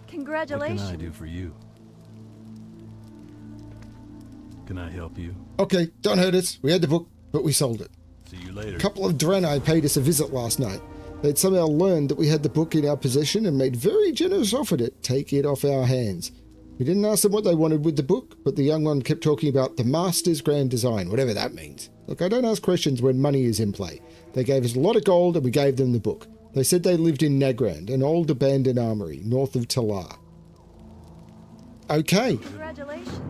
[SPEAKER 6] Congratulations.
[SPEAKER 13] What can I do for you? Can I help you?
[SPEAKER 1] Okay, don't hurt us. We had the book, but we sold it.
[SPEAKER 13] See you later.
[SPEAKER 1] A couple of Draenei paid us a visit last night. They'd somehow learned that we had the book in our possession and made very generous offer to take it off our hands. We didn't ask them what they wanted with the book, but the young one kept talking about the Master's grand design, whatever that means. Look, I don't ask questions when money is in play. They gave us a lot of gold and we gave them the book. They said they lived in Nagrand, an old abandoned armory, north of Talar. Okay.
[SPEAKER 6] Congratulations.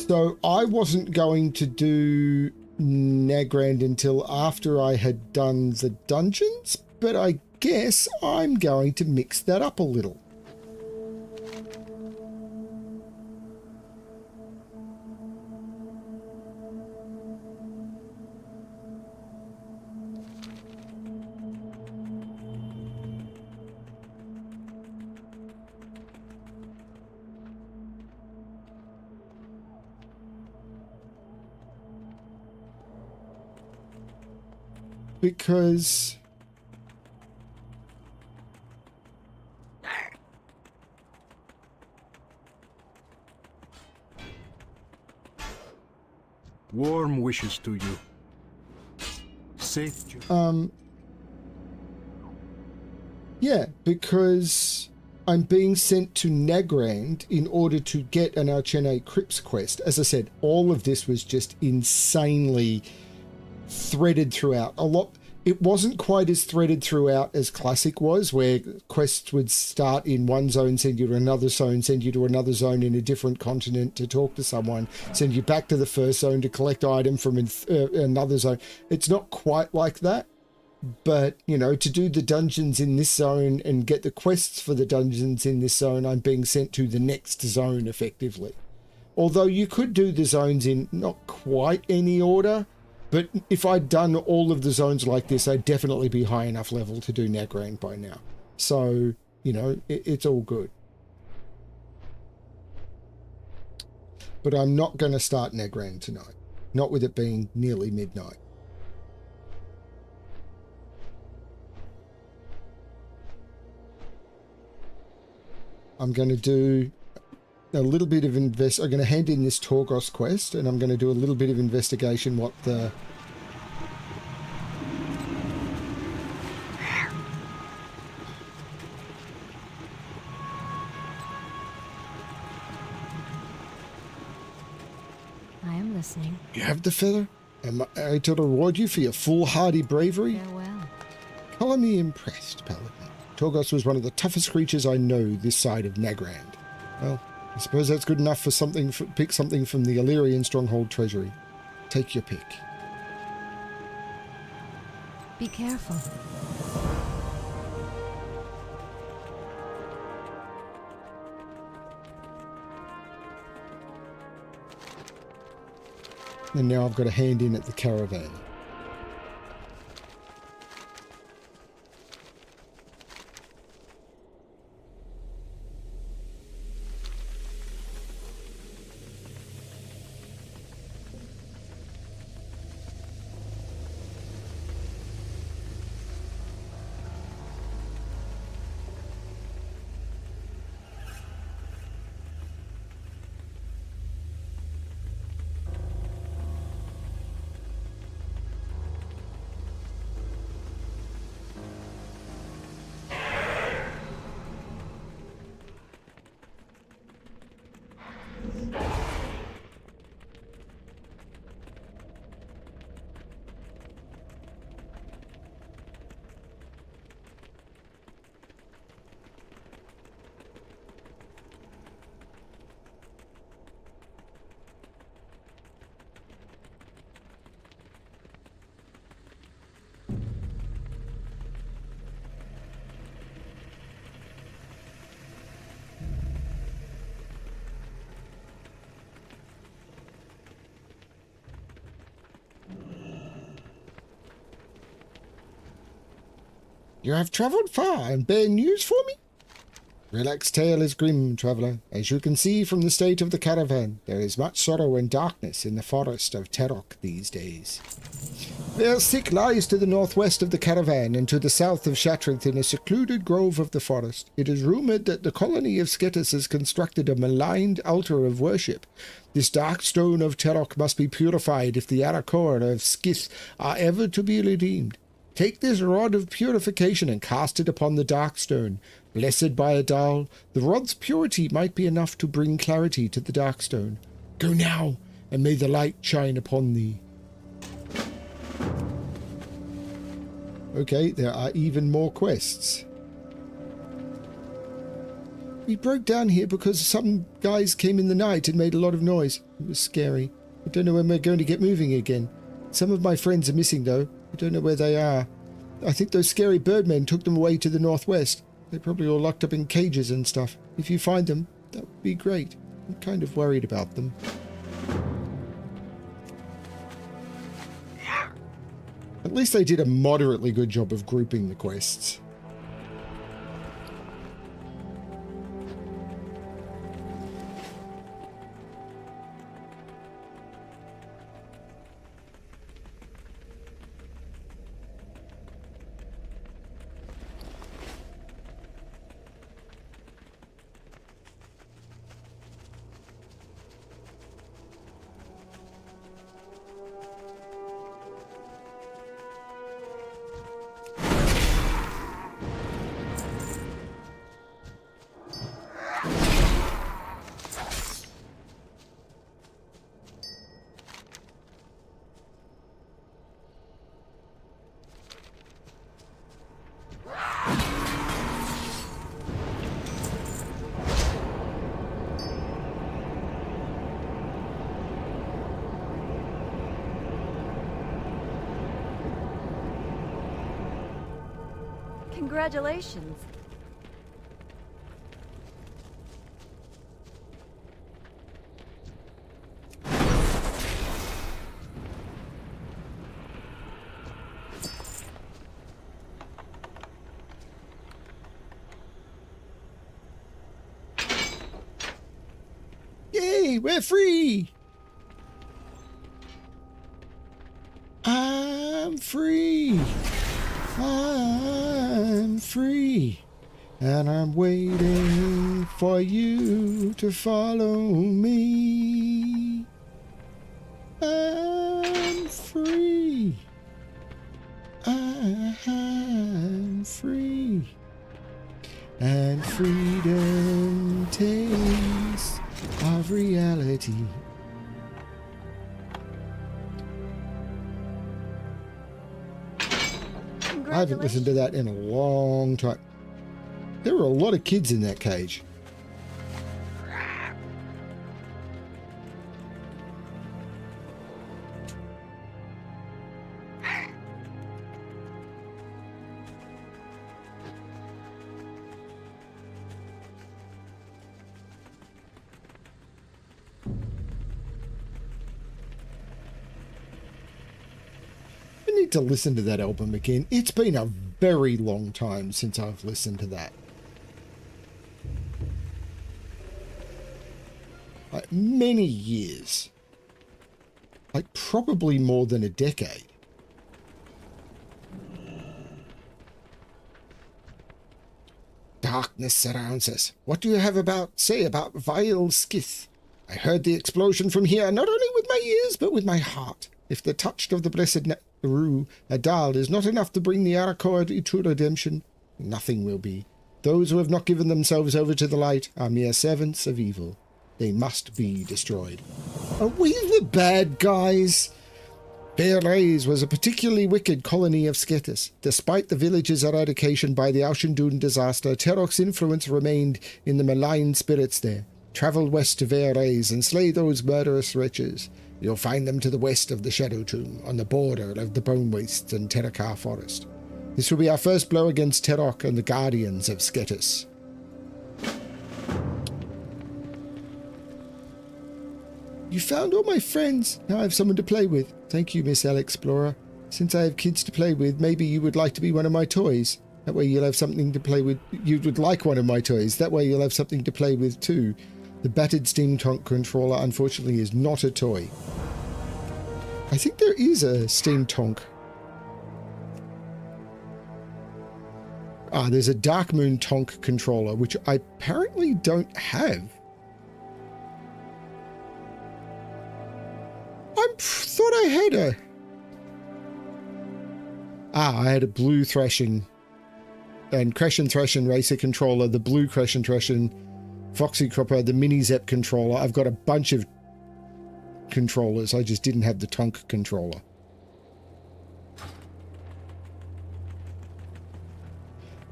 [SPEAKER 1] So I wasn't going to do Nagrand until after I had done the dungeons, but I guess I'm going to mix that up a little. Because
[SPEAKER 13] Warm wishes to you. Safe journey.
[SPEAKER 1] yeah, because I'm being sent to Nagrand in order to get an Archene Crypts quest. As I said, all of this was just insanely threaded throughout. It wasn't quite as threaded throughout as Classic was, where quests would start in one zone, send you to another zone, send you to another zone in a different continent to talk to someone, send you back to the first zone to collect item from another zone. It's not quite like that, but, you know, to do the dungeons in this zone and get the quests for the dungeons in this zone, I'm being sent to the next zone effectively. Although you could do the zones in not quite any order, but if I'd done all of the zones like this, I'd definitely be high enough level to do Nagrand by now. So, you know, it's all good. But I'm not going to start Nagrand tonight. Not with it being nearly midnight. I'm going to do a little bit of I'm going to hand in this Torgos quest, and I'm going to do a little bit of investigation what the
[SPEAKER 6] I am listening.
[SPEAKER 1] You have the feather? Am I to reward you for your foolhardy bravery?
[SPEAKER 6] Farewell.
[SPEAKER 1] Color me impressed, Paladin. Torgos was one of the toughest creatures I know this side of Nagrand. Well, I suppose that's good enough for something. Pick something from the Illyrian Stronghold Treasury. Take your pick.
[SPEAKER 6] Be careful.
[SPEAKER 1] And now I've got a hand in at the caravan. You have travelled far and bear news for me?
[SPEAKER 8] Relak's tale is grim, traveller. As you can see from the state of the caravan, there is much sorrow and darkness in the forest of Terok these days. Versick lies to the northwest of the caravan and to the south of Shattrath in a secluded grove of the forest. It is rumoured that the colony of Sketis has constructed a maligned altar of worship. This dark stone of Terok must be purified if the Arakor of Skith are ever to be redeemed. Take this rod of purification and cast it upon the dark stone. Blessed by Adal, the rod's purity might be enough to bring clarity to the dark stone. Go now, and may the light shine upon thee. Okay, there are even more quests. We broke down here because some guys came in the night and made a lot of noise. It was scary. I don't know when we're going to get moving again. Some of my friends are missing, though. I don't know where they are. I think those scary birdmen took them away to the northwest. They're probably all locked up in cages and stuff. If you find them, that would be great. I'm kind of worried about them. At least they did a moderately good job of grouping the quests.
[SPEAKER 6] Congratulations.
[SPEAKER 8] Yay, we're free! I'm free! I'm free, and I'm waiting for you to follow me. I'm free. I'm free. And freedom tastes of reality. I haven't listened to that in a long time. There were a lot of kids in that cage. To listen to that album again. It's been a very long time since I've listened to that. Like many years. Like probably more than a decade. Darkness surrounds us. What do you have say about vile Skith? I heard the explosion from here, not only with my ears, but with my heart. If the touch of the blessed Ru Adal is not enough to bring the Arakor to redemption, nothing will be. Those who have not given themselves over to the light are mere servants of evil. They must be destroyed. Are we the bad guys? Bearlays was a particularly wicked colony of Sketis. Despite the village's eradication by the Auchendun disaster, Terok's influence remained in the malign spirits there. Travel west to Bearlays and slay those murderous wretches. You'll find them to the west of the Shadow Tomb, on the border of the Bone Wastes and Terakar Forest. This will be our first blow against Terok and the Guardians of Sketis. You found all my friends. Now I have someone to play with. Thank you, Miss Alexplorer. Since I have kids to play with, maybe you would like to be one of my toys.
[SPEAKER 1] That way you'll have something to play with. You would like one of my toys. That way you'll have something to play with too. The battered steam tonk controller, unfortunately, is not a toy. I think there is a steam tonk. Ah, there's a Dark Moon tonk controller, which I apparently don't have. I thought I had a... Ah, I had a blue Thrashing and Crash and Thrashing Racer controller, the blue Crash and Thrashing Foxy Cropper, the Mini Zep controller. I've got a bunch of controllers. I just didn't have the tonk controller.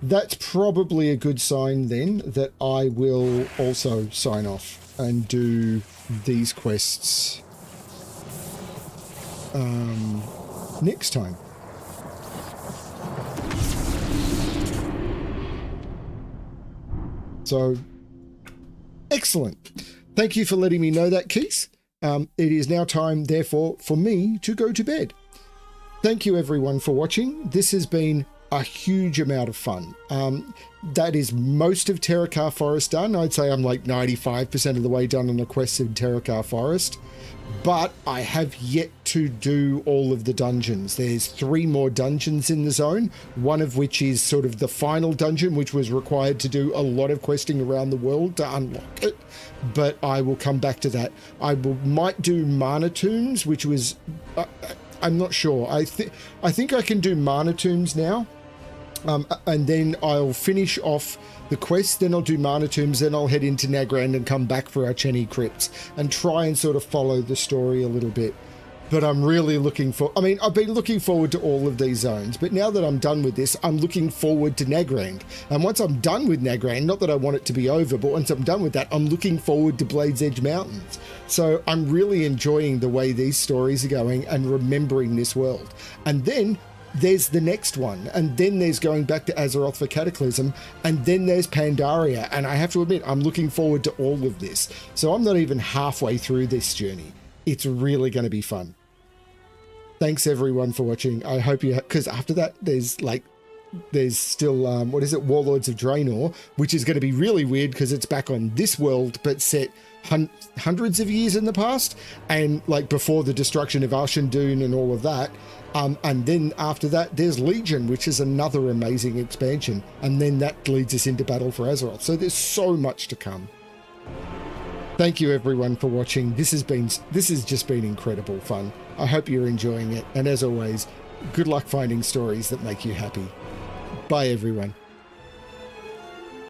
[SPEAKER 1] That's probably a good sign then that I will also sign off and do these quests next time. So, excellent. Thank you for letting me know that, Keith. It is now time, therefore, for me to go to bed. Thank you, everyone, for watching. This has been a huge amount of fun. That is most of Terracar Forest done. I'd say I'm like 95% of the way done on the quest in Terracar Forest. But I have yet to do all of the dungeons. There's 3 more dungeons in the zone, one of which is sort of the final dungeon, which was required to do a lot of questing around the world to unlock it. But I will come back to that. Might do Mana Tombs, which was... I'm not sure. I think I can do Mana Tombs now. And then I'll finish off the quest, then I'll do Mana Tombs, then I'll head into Nagrand and come back for our Chenny Crypts and try and sort of follow the story a little bit. But I'm really looking for... I mean, I've been looking forward to all of these zones, but now that I'm done with this, I'm looking forward to Nagrand. And once I'm done with Nagrand, not that I want it to be over, but once I'm done with that, I'm looking forward to Blade's Edge Mountains. So I'm really enjoying the way these stories are going and remembering this world. And then there's the next one, and then there's going back to Azeroth for Cataclysm, and then there's Pandaria, and I have to admit, I'm looking forward to all of this. So I'm not even halfway through this journey. It's really going to be fun. Thanks everyone for watching. I hope you... Because after that, there's still, what is it? Warlords of Draenor, which is going to be really weird because it's back on this world, but set hundreds of years in the past, and like before the destruction of Arshendun and all of that. And then after that, there's Legion, which is another amazing expansion. And then that leads us into Battle for Azeroth. So there's so much to come. Thank you everyone for watching. This has just been incredible fun. I hope you're enjoying it. And as always, good luck finding stories that make you happy. Bye everyone.